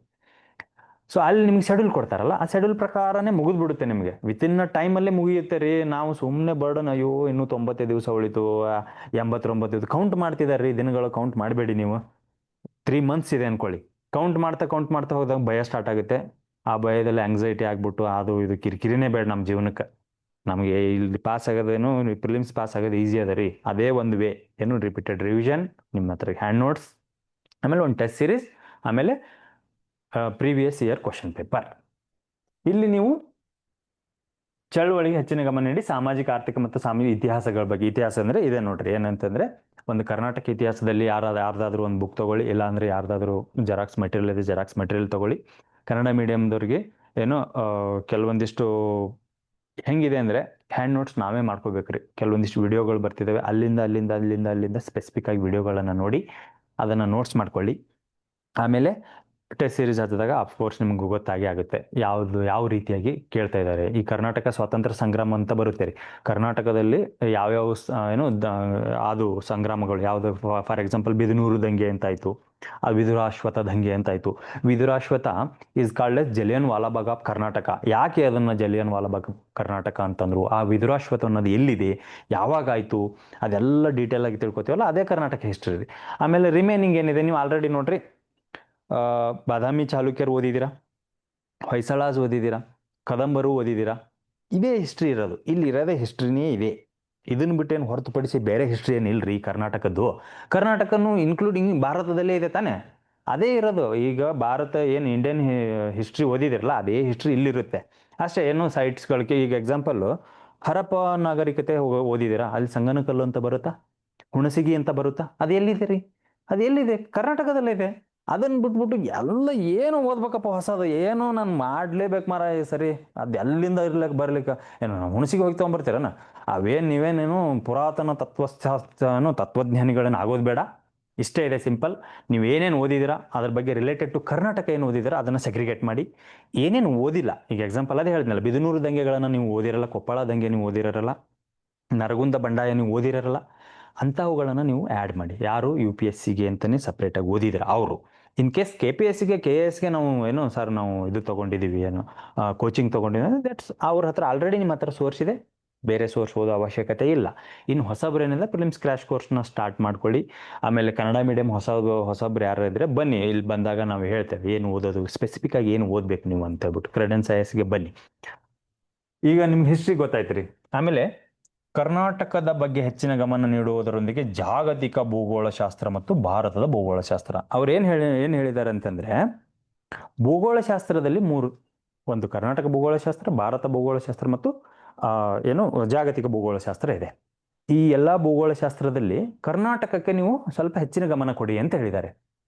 ಸೊ ಅಲ್ಲಿ ನಿಮ್ಗೆ ಶೆಡ್ಯೂಲ್ ಕೊಡ್ತಾರಲ್ಲ, ಆ ಶೆಡ್ಯೂಲ್ ಪ್ರಕಾರನೇ ಮುಗಿದ್ಬಿಡುತ್ತೆ ನಿಮಗೆ, ವಿತಿನ್ ಟೈಮಲ್ಲೇ ಮುಗಿಯುತ್ತೆ ರೀ. ನಾವು ಸುಮ್ಮನೆ ಬರ್ಡನ್, ಅಯ್ಯೋ ಇನ್ನೂ 90 ದಿವಸ ಉಳಿತು, 89 ದಿವಸ ಕೌಂಟ್ ಮಾಡ್ತಿದ್ದಾರೆ ರೀ ದಿನಗಳು. ಕೌಂಟ್ ಮಾಡಬೇಡಿ ನೀವು. 3 ಮಂತ್ಸ್ ಇದೆ ಅನ್ಕೊಳ್ಳಿ, ಕೌಂಟ್ ಮಾಡ್ತಾ ಹೋದಾಗ ಭಯ ಸ್ಟಾರ್ಟ್ ಆಗುತ್ತೆ. ಆ ಭಯದಲ್ಲಿ ಆಂಗ್ಸೈಟಿ ಆಗ್ಬಿಟ್ಟು ಅದು ಇದು ಕಿರಿಕಿರಿನೇ ಬೇಡ ನಮ್ಮ ಜೀವನಕ್ಕೆ. ನಮಗೆ ಇಲ್ಲಿ ಪಾಸ್ ಆಗೋದೇನು, ಪ್ರಿಲಿಮ್ಸ್ ಪಾಸ್ ಆಗೋದು ಈಸಿ ಅದ ರೀ. ಅದೇ ಒಂದು ವೇ, ಏನು ರಿಪೀಟೆಡ್ ರಿವಿಷನ್, ನಿಮ್ಮ ಹತ್ರ ಹ್ಯಾಂಡ್ ನೋಟ್ಸ್, ಆಮೇಲೆ ಒಂದು ಟೆಸ್ಟ್ ಸೀರೀಸ್, ಆಮೇಲೆ ಪ್ರೀವಿಯಸ್ ಇಯರ್ ಕ್ವಶನ್ ಪೇಪರ್. ಇಲ್ಲಿ ನೀವು ಚಳುವಳಿಗೆ ಹೆಚ್ಚಿನ ಗಮನ ನೀಡಿ ಸಾಮಾಜಿಕ, ಆರ್ಥಿಕ ಮತ್ತು ಸಾಮಾಜಿಕ ಇತಿಹಾಸಗಳ ಬಗ್ಗೆ. ಇತಿಹಾಸ ಅಂದರೆ ಇದೆ ನೋಡ್ರಿ, ಏನಂತಂದ್ರೆ ಒಂದು ಕರ್ನಾಟಕ ಇತಿಹಾಸದಲ್ಲಿ ಯಾರ್ದಾದ್ರೂ ಒಂದು ಬುಕ್ ತಗೊಳ್ಳಿ, ಇಲ್ಲ ಅಂದ್ರೆ ಯಾರ್ದಾದ್ರೂ ಜೆರಾಕ್ಸ್ ಮೆಟೀರಿಯಲ್ ಇದೆ, ಜೆರಾಕ್ಸ್ ಮೆಟೀರಿಯಲ್ ತಗೊಳ್ಳಿ. ಕನ್ನಡ ಮೀಡಿಯಮ್ದವ್ರಿಗೆ ಏನೋ ಕೆಲವೊಂದಿಷ್ಟು ಹೆಂಗಿದೆ ಅಂದರೆ ಹ್ಯಾಂಡ್ ನೋಟ್ಸ್ ನಾವೇ ಮಾಡ್ಕೋಬೇಕ್ರಿ. ಕೆಲವೊಂದಿಷ್ಟು ವಿಡಿಯೋಗಳು ಬರ್ತಿದ್ದಾವೆ, ಅಲ್ಲಿಂದ ಸ್ಪೆಸಿಫಿಕ್ ಆಗಿ ವಿಡಿಯೋಗಳನ್ನು ನೋಡಿ ಅದನ್ನು ನೋಟ್ಸ್ ಮಾಡ್ಕೊಳ್ಳಿ. ಆಮೇಲೆ ಟೆಸ್ಟ್ ಸೀರೀಸ್ ಹತ್ತಿದಾಗ ಅಫ್ಕೋರ್ಸ್ ನಿಮ್ಗೆ ಗೊತ್ತಾಗೇ ಆಗುತ್ತೆ ಯಾವ ರೀತಿಯಾಗಿ ಕೇಳ್ತಾ ಇದ್ದಾರೆ. ಈ ಕರ್ನಾಟಕ ಸ್ವಾತಂತ್ರ್ಯ ಸಂಗ್ರಾಮ ಅಂತ ಬರುತ್ತೆ ರೀ. ಕರ್ನಾಟಕದಲ್ಲಿ ಯಾವ್ಯಾವ ಅದು ಸಂಗ್ರಾಮಗಳು ಯಾವುದು, ಫಾರ್ ಎಕ್ಸಾಂಪಲ್ ಬಿದನೂರು ದಂಗೆ ಅಂತಾಯ್ತು, ಆ ವಿದುರಾಶ್ವತ ದಂಗೆ ಅಂತಾಯ್ತು. Vidurashwatha is called as Jallian Walabagh of Karnataka. ಯಾಕೆ ಅದನ್ನ ಜಲಿಯನ್ ವಾಲಾಬಾಗ್ ಕರ್ನಾಟಕ ಅಂತಂದ್ರು, ಆ ವಿದುರಾಶ್ವತ ಅನ್ನೋದು ಎಲ್ಲಿದೆ, ಯಾವಾಗ ಆಯ್ತು, ಅದೆಲ್ಲ ಡೀಟೇಲ್ ಆಗಿ ತಿಳ್ಕೊತೀವಲ್ಲ, ಅದೇ ಕರ್ನಾಟಕ ಹಿಸ್ಟ್ರಿ ರೀ. ಆಮೇಲೆ ರಿಮೈನಿಂಗ್ ಏನಿದೆ, ನೀವು ಆಲ್ರೆಡಿ ನೋಡ್ರಿ, ಬಾದಾಮಿ ಚಾಲುಕ್ಯರು ಓದಿದ್ದೀರಾ, ಹೊಯ್ಸಳಾಸ್ ಓದಿದ್ದೀರಾ, ಕದಂಬರು ಓದಿದ್ದೀರಾ. ಇದೇ ಹಿಸ್ಟ್ರಿ ಇರೋದು, ಇಲ್ಲಿ ಇರೋದೇ ಹಿಸ್ಟ್ರಿನೇ ಇದೆ. ಇದನ್ನು ಬಿಟ್ಟೇನು ಹೊರತುಪಡಿಸಿ ಬೇರೆ ಹಿಸ್ಟ್ರಿ ಏನು ಇಲ್ರಿ ಕರ್ನಾಟಕದ್ದು. ಕರ್ನಾಟಕನು ಇನ್ಕ್ಲೂಡಿಂಗ್ ಭಾರತದಲ್ಲೇ ಇದೆ ತಾನೆ, ಅದೇ ಇರೋದು. ಈಗ ಭಾರತ ಏನು ಇಂಡಿಯನ್ ಹಿಸ್ಟ್ರಿ ಓದಿದಿರಲ್ಲ, ಅದೇ ಹಿಸ್ಟ್ರಿ ಇಲ್ಲಿರುತ್ತೆ ಅಷ್ಟೇ. ಏನು ಸೈಟ್ಸ್ಗಳಿಗೆ, ಈಗ ಎಕ್ಸಾಂಪಲ್ಲು ಹರಪ್ಪ ನಾಗರಿಕತೆ ಓದಿದ್ದೀರಾ, ಅಲ್ಲಿ ಸಂಗನಕಲ್ಲು ಅಂತ ಬರುತ್ತಾ, ಹುಣಸಗಿ ಅಂತ ಬರುತ್ತಾ, ಅದು ಎಲ್ಲಿದೆ ರೀ, ಅದು ಎಲ್ಲಿದೆ, ಕರ್ನಾಟಕದಲ್ಲಿದೆ. ಅದನ್ನ ಬಿಟ್ಬಿಟ್ಟು ಎಲ್ಲ ಏನು ಓದ್ಬೇಕಪ್ಪ ಹೊಸದು, ಏನು ನಾನು ಮಾಡ್ಲೇಬೇಕು ಮಾರ ಸರಿ, ಅದು ಎಲ್ಲಿಂದ ಬರ್ಲಿಕ್ಕೆ ಏನು ಹುಣಸಿಗೆ ಹೋಗಿ ತೊಗೊಂಬರ್ತೀರನ. ನೀವೇನೇನು ಪುರಾತನ ತತ್ವಜ್ಞಾನಿಗಳನ್ನ ಆಗೋದು ಬೇಡ. ಇಷ್ಟೇ ಇದೆ ಸಿಂಪಲ್. ನೀವು ಏನೇನು ಓದಿದ್ದೀರಾ ಅದ್ರ ಬಗ್ಗೆ ರಿಲೇಟೆಡ್ ಟು ಕರ್ನಾಟಕ ಏನು ಓದಿದ್ದೀರಾ ಅದನ್ನು ಸೆಗ್ರಿಗೇಟ್ ಮಾಡಿ. ಏನೇನು ಓದಿಲ್ಲ, ಈಗ ಎಕ್ಸಾಂಪಲ್ ಅದೇ ಹೇಳಿದ್ನಲ್ಲ, ಬಿದನೂರು ದಂಗೆಗಳನ್ನು ನೀವು ಓದಿರಲ್ಲ, ಕೊಪ್ಪಳ ದಂಗೆ ನೀವು ಓದಿರಲ್ಲ, ನರಗುಂದ ಬಂಡಾಯ ನೀವು ಓದಿರಲ್ಲ, ಅಂಥವುಗಳನ್ನು ನೀವು ಆ್ಯಡ್ ಮಾಡಿ. ಯಾರು UPSCಗೆ ಅಂತಲೇ ಸಪ್ರೇಟಾಗಿ ಓದಿದ್ರೆ ಅವರು. ಇನ್ ಕೇಸ್ KPSCಗೆ KASಗೆ ನಾವು ಏನೋ ಸರ್ ನಾವು ಇದು ತೊಗೊಂಡಿದ್ದೀವಿ, ಏನೋ ಕೋಚಿಂಗ್ ತೊಗೊಂಡಿದ್ದೀವಿ, ದಟ್ಸ್ ಅವ್ರ ಹತ್ರ ಆಲ್ರೆಡಿ ನಿಮ್ಮ ಹತ್ರ ಸೋರ್ಸ್ ಇದೆ, ಬೇರೆ ಸೋರ್ಸ್ ಓದೋ ಅವಶ್ಯಕತೆ ಇಲ್ಲ. ಇನ್ನು ಹೊಸಬ್ರೇನಿಲ್ಲ, ಪ್ರಿಲಿಮ್ಸ್ ಕ್ರ್ಯಾಶ್ ಕೋರ್ಸ್ನ ಸ್ಟಾರ್ಟ್ ಮಾಡ್ಕೊಳ್ಳಿ. ಆಮೇಲೆ ಕನ್ನಡ ಮೀಡಿಯಂ ಹೊಸಬ್ರು ಯಾರು ಇದ್ರೆ ಬನ್ನಿ, ಇಲ್ಲಿ ಬಂದಾಗ ನಾವು ಹೇಳ್ತೇವೆ ಏನು ಓದೋದು, ಸ್ಪೆಸಿಫಿಕ್ ಆಗಿ ಏನು ಓದಬೇಕು ನೀವು ಅಂತ ಹೇಳ್ಬಿಟ್ಟು ಕ್ರೆಡೆನ್ಸ್ IASಗೆ ಬನ್ನಿ. ಈಗ ನಿಮ್ಗೆ ಹಿಸ್ಟ್ರಿ ಗೊತ್ತಾಯ್ತು ರೀ. ಆಮೇಲೆ ಕರ್ನಾಟಕದ ಬಗ್ಗೆ ಹೆಚ್ಚಿನ ಗಮನ ನೀಡುವುದರೊಂದಿಗೆ ಜಾಗತಿಕ ಭೂಗೋಳಶಾಸ್ತ್ರ ಮತ್ತು ಭಾರತದ ಭೂಗೋಳಶಾಸ್ತ್ರ. ಅವ್ರು ಏನು ಹೇಳಿದ್ದಾರೆ ಅಂತಂದ್ರೆ, ಭೂಗೋಳಶಾಸ್ತ್ರದಲ್ಲಿ 3, ಒಂದು ಕರ್ನಾಟಕ ಭೂಗೋಳಶಾಸ್ತ್ರ, ಭಾರತ ಭೂಗೋಳಶಾಸ್ತ್ರ ಮತ್ತು ಏನು ಜಾಗತಿಕ ಭೂಗೋಳಶಾಸ್ತ್ರ ಇದೆ. ಈ ಎಲ್ಲ ಭೂಗೋಳಶಾಸ್ತ್ರದಲ್ಲಿ ಕರ್ನಾಟಕಕ್ಕೆ ನೀವು ಸ್ವಲ್ಪ ಹೆಚ್ಚಿನ ಗಮನ ಕೊಡಿ ಅಂತ ಹೇಳಿದ್ದಾರೆ.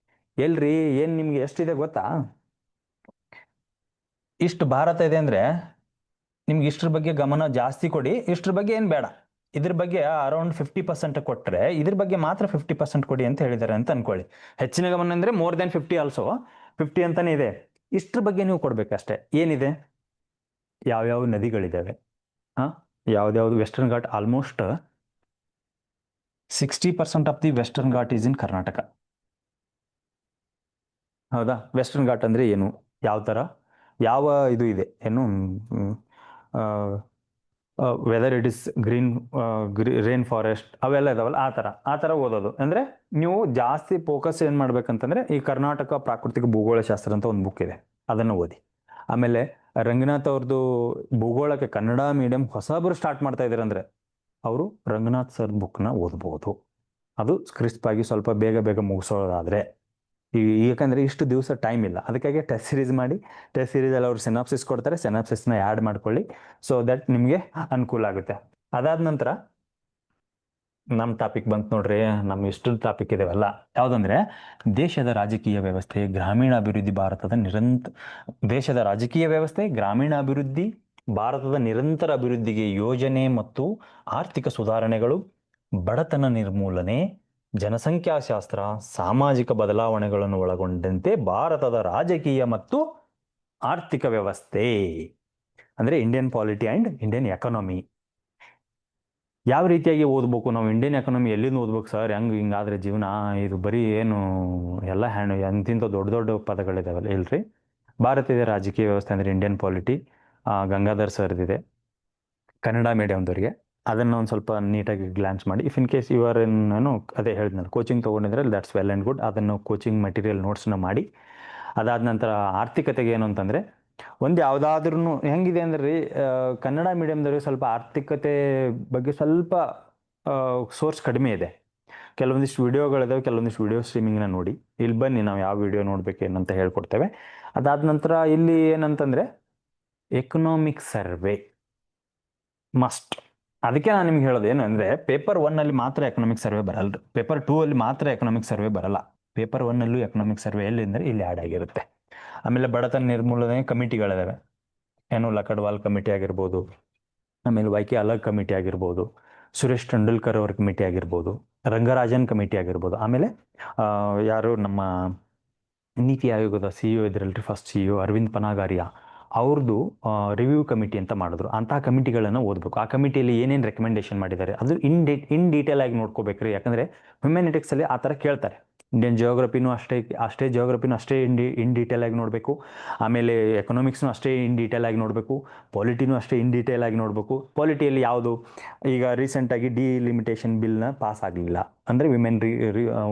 ಎಲ್ರಿ ಏನ್ ನಿಮ್ಗೆ ಎಷ್ಟಿದೆ ಗೊತ್ತಾ, ಇಷ್ಟು ಭಾರತ ಇದೆ ಅಂದ್ರೆ ನಿಮ್ಗೆ ಇಷ್ಟ್ರ ಬಗ್ಗೆ ಗಮನ ಜಾಸ್ತಿ ಕೊಡಿ, ಇಷ್ಟ್ರ ಬಗ್ಗೆ ಏನು ಬೇಡ. ಇದ್ರ ಬಗ್ಗೆ ಅರೌಂಡ್ 50% ಕೊಟ್ಟರೆ ಇದ್ರ ಬಗ್ಗೆ ಮಾತ್ರ 50% ಕೊಡಿ ಅಂತ ಹೇಳಿದ್ದಾರೆ ಅಂತ ಅನ್ಕೊಳ್ಳಿ. ಹೆಚ್ಚಿನ ಗಮನ ಅಂದ್ರೆ ಮೋರ್ ದೆನ್ 50, ಆಲ್ಸೋ 50 ಅಂತಾನೆ ಇದೆ. ಇಷ್ಟ್ರ ಬಗ್ಗೆ ನೀವು ಕೊಡ್ಬೇಕಷ್ಟೇ. ಏನಿದೆ, ಯಾವ್ಯಾವ ನದಿಗಳಿದ್ದಾವೆ, ಯಾವ್ದಾವ್ದು Western Ghat, almost 60% of the Western Ghat is in Karnataka. ಹೌದಾ, ವೆಸ್ಟರ್ನ್ ಘಾಟ್ ಅಂದ್ರೆ ಏನು, ಯಾವ ತರ, ಯಾವ ಇದು ಇದೆ, ಏನು whether it is green rain forest ಅವೆಲ್ಲ ಇದಾವಲ್ಲ, ಆ ಥರ ಓದೋದು. ಅಂದರೆ ನೀವು ಜಾಸ್ತಿ ಫೋಕಸ್ ಏನು ಮಾಡ್ಬೇಕಂತಂದ್ರೆ, ಈ ಕರ್ನಾಟಕ ಪ್ರಾಕೃತಿಕ ಭೂಗೋಳಶಾಸ್ತ್ರ ಅಂತ ಒಂದು ಬುಕ್ ಇದೆ, ಅದನ್ನು ಓದಿ. ಆಮೇಲೆ ರಂಗನಾಥ್ ಅವ್ರದ್ದು ಭೂಗೋಳಕ್ಕೆ ಕನ್ನಡ ಮೀಡಿಯಂ ಹೊಸಬರು ಸ್ಟಾರ್ಟ್ ಮಾಡ್ತಾ ಇದ್ದಾರೆ ಅಂದರೆ ಅವರು ರಂಗನಾಥ್ ಸರ್ ಬುಕ್ನ ಓದ್ಬೋದು. ಅದು ಕ್ರಿಸ್ಪ್ ಆಗಿ ಸ್ವಲ್ಪ ಬೇಗ ಮುಗಿಸೋದಾದ್ರೆ, ಯಾಕಂದರೆ ಇಷ್ಟು ದಿವಸ ಟೈಮ್ ಇಲ್ಲ, ಅದಕ್ಕಾಗಿ ಟೆಸ್ಟ್ ಸೀರೀಸ್ ಮಾಡಿ. ಟೆಸ್ಟ್ ಸೀರೀಸಲ್ಲಿ ಅವರು ಸಿನಾಪ್ಸಿಸ್ ಕೊಡ್ತಾರೆ, ಸಿನಾಪ್ಸಿಸ್ನ ಆ್ಯಡ್ ಮಾಡ್ಕೊಳ್ಳಿ, ಸೊ ದಟ್ ನಿಮಗೆ ಅನುಕೂಲ ಆಗುತ್ತೆ. ಅದಾದ ನಂತರ ನಮ್ಮ ಟಾಪಿಕ್ ಬಂತು ನೋಡ್ರಿ, ನಮ್ಮ ಇಷ್ಟು ಟಾಪಿಕ್ ಇದಾವಲ್ಲ, ಯಾವುದಂದ್ರೆ ದೇಶದ ರಾಜಕೀಯ ವ್ಯವಸ್ಥೆ, ಗ್ರಾಮೀಣಾಭಿವೃದ್ಧಿ, ದೇಶದ ರಾಜಕೀಯ ವ್ಯವಸ್ಥೆ, ಗ್ರಾಮೀಣಾಭಿವೃದ್ಧಿ, ಭಾರತದ ನಿರಂತರ ಅಭಿವೃದ್ಧಿಗೆ ಯೋಜನೆ ಮತ್ತು ಆರ್ಥಿಕ ಸುಧಾರಣೆಗಳು, ಬಡತನ ನಿರ್ಮೂಲನೆ, ಜನಸಂಖ್ಯಾಶಾಸ್ತ್ರ, ಸಾಮಾಜಿಕ ಬದಲಾವಣೆಗಳನ್ನು ಒಳಗೊಂಡಂತೆ ಭಾರತದ ರಾಜಕೀಯ ಮತ್ತು ಆರ್ಥಿಕ ವ್ಯವಸ್ಥೆ, ಅಂದರೆ Indian polity and Indian economy. ಯಾವ ರೀತಿಯಾಗಿ ಓದ್ಬೇಕು ನಾವು, ಇಂಡಿಯನ್ ಎಕಾನಮಿ ಎಲ್ಲಿಂದ ಓದ್ಬೇಕು ಸರ್, ಹಿಂಗಾದ್ರೆ ಜೀವನ ಇದು ಬರೀ ಏನು ಎಲ್ಲ ಅಂತಿಂತ ದೊಡ್ಡ ಪದಗಳಿದಾವಲ್ಲ, ಇಲ್ರಿ. ಭಾರತೀಯ ರಾಜಕೀಯ ವ್ಯವಸ್ಥೆ ಅಂದರೆ ಇಂಡಿಯನ್ ಪಾಲಿಟಿ, ಗಂಗಾಧರ್ ಸರ್ದಿದೆ. ಕನ್ನಡ ಮೀಡಿಯಮ್ದವ್ರಿಗೆ ಅದನ್ನು ಒಂದು ಸ್ವಲ್ಪ ನೀಟಾಗಿ ಗ್ಲಾನ್ಸ್ ಮಾಡಿ. ಇಫ್ ಇನ್ ಕೇಸ್ ಇವರ್ ಏನು ಅದೇ ಹೇಳಿದ್ನಲ್ಲ, ಕೋಚಿಂಗ್ ತೊಗೊಂಡಿದ್ರೆ ದಟ್ಸ್ ವೆಲ್ ಆ್ಯಂಡ್ ಗುಡ್. ಅದನ್ನು ಕೋಚಿಂಗ್ ಮೆಟೀರಿಯಲ್ ನೋಟ್ಸ್ನ ಮಾಡಿ. ಅದಾದ ನಂತರ ಆರ್ಥಿಕತೆಗೆ ಏನು ಅಂತಂದರೆ, ಒಂದು ಯಾವುದಾದ್ರೂ ಹೆಂಗಿದೆ ಅಂದರೆ ರೀ, ಕನ್ನಡ ಮೀಡಿಯಮ್ದವ್ರಿಗೆ ಸ್ವಲ್ಪ ಆರ್ಥಿಕತೆ ಬಗ್ಗೆ ಸ್ವಲ್ಪ ಸೋರ್ಸ್ ಕಡಿಮೆ ಇದೆ. ಕೆಲವೊಂದಿಷ್ಟು ವಿಡಿಯೋಗಳಿದಾವೆ, ಕೆಲವೊಂದಿಷ್ಟು ವಿಡಿಯೋ ಸ್ಟ್ರೀಮಿಂಗ್ನ ನೋಡಿ. ಇಲ್ಲಿ ಬನ್ನಿ, ನಾವು ಯಾವ ವಿಡಿಯೋ ನೋಡ್ಬೇಕೇನಂತ ಹೇಳ್ಕೊಡ್ತೇವೆ. ಅದಾದ ನಂತರ ಇಲ್ಲಿ ಏನಂತಂದರೆ ಎಕನಾಮಿಕ್ ಸರ್ವೆ ಮಸ್ಟ್. ಅದಕ್ಕೆ ನಾನು ನಿಮ್ಗೆ ಹೇಳೋದು ಏನು ಅಂದರೆ, ಪೇಪರ್ 1 ಮಾತ್ರ ಎಕನಾಮಿಕ್ ಸರ್ವೆ ಬರಲ್ಲ, ಪೇಪರ್ 2 ಮಾತ್ರ ಎಕನಾಮಿಕ್ ಸರ್ವೆ ಬರಲ್ಲ. ಪೇಪರ್ 1 ಎಕನಾಮಿಕ್ ಸರ್ವೆ ಎಲ್ಲಿ ಅಂದರೆ ಇಲ್ಲಿ ಆ್ಯಡ್ ಆಗಿರುತ್ತೆ. ಆಮೇಲೆ ಬಡತನ ನಿರ್ಮೂಲನೆ ಕಮಿಟಿಗಳಿದಾವೆ, ಏನು ಲಕಡ್ವಾಲ್ ಕಮಿಟಿ ಆಗಿರ್ಬೋದು, ಆಮೇಲೆ ವೈಕೆ ಅಲಗ್ ಕಮಿಟಿ ಆಗಿರ್ಬೋದು, ಸುರೇಶ್ ಟೆಂಡೂಲ್ಕರ್ ಅವ್ರ ಕಮಿಟಿ ಆಗಿರ್ಬೋದು, ರಂಗರಾಜನ್ ಕಮಿಟಿ ಆಗಿರ್ಬೋದು. ಆಮೇಲೆ ಯಾರು ನಮ್ಮ ನೀತಿ ಆಯೋಗದ CEO ಇದ್ರಲ್ರಿ, ಫಸ್ಟ್ CEO ಅರವಿಂದ್ ಪನಾಗಾರಿಯಾ ಅವ್ರದ್ದು ರಿವ್ಯೂ ಕಮಿಟಿ ಅಂತ ಮಾಡಿದ್ರು. ಅಂತಹ ಕಮಿಟಿಗಳನ್ನು ಓದಬೇಕು. ಆ ಕಮಿಟಿಯಲ್ಲಿ ಏನೇನು ರೆಕಮೆಂಡೇಶನ್ ಮಾಡಿದ್ದಾರೆ ಅದು ಇನ್ ಡೀಟೇಲ್ ಆಗಿ ನೋಡ್ಕೋಬೇಕ್ರಿ. ಯಾಕಂದರೆ ಹ್ಯುಮ್ಯಾನಿಟಿಕ್ಸಲ್ಲಿ ಆ ಥರ ಕೇಳ್ತಾರೆ. ಇಂಡಿಯನ್ ಜಿಯೋಗ್ರಫಿನೂ ಅಷ್ಟೇ ಜಿಯೋಗ್ರಫಿನೂ ಅಷ್ಟೇ ಇನ್ ಡೀಟೇಲ್ ಆಗಿ ನೋಡಬೇಕು. ಆಮೇಲೆ ಎಕನಾಮಿಕ್ಸ್ನೂ ಅಷ್ಟೇ ಇನ್ ಡೀಟೇಲ್ ಆಗಿ ನೋಡಬೇಕು. ಪಾಲಿಟಿನೂ ಅಷ್ಟೇ ಇನ್ ಡೀಟೇಲ್ ಆಗಿ ನೋಡಬೇಕು. ಪಾಲಿಟಿಯಲ್ಲಿ ಯಾವುದು, ಈಗ ರೀಸೆಂಟಾಗಿ ಡಿಲಿಮಿಟೇಷನ್ ಬಿಲ್ನ ಪಾಸ್ ಆಗಲಿಲ್ಲ ಅಂದರೆ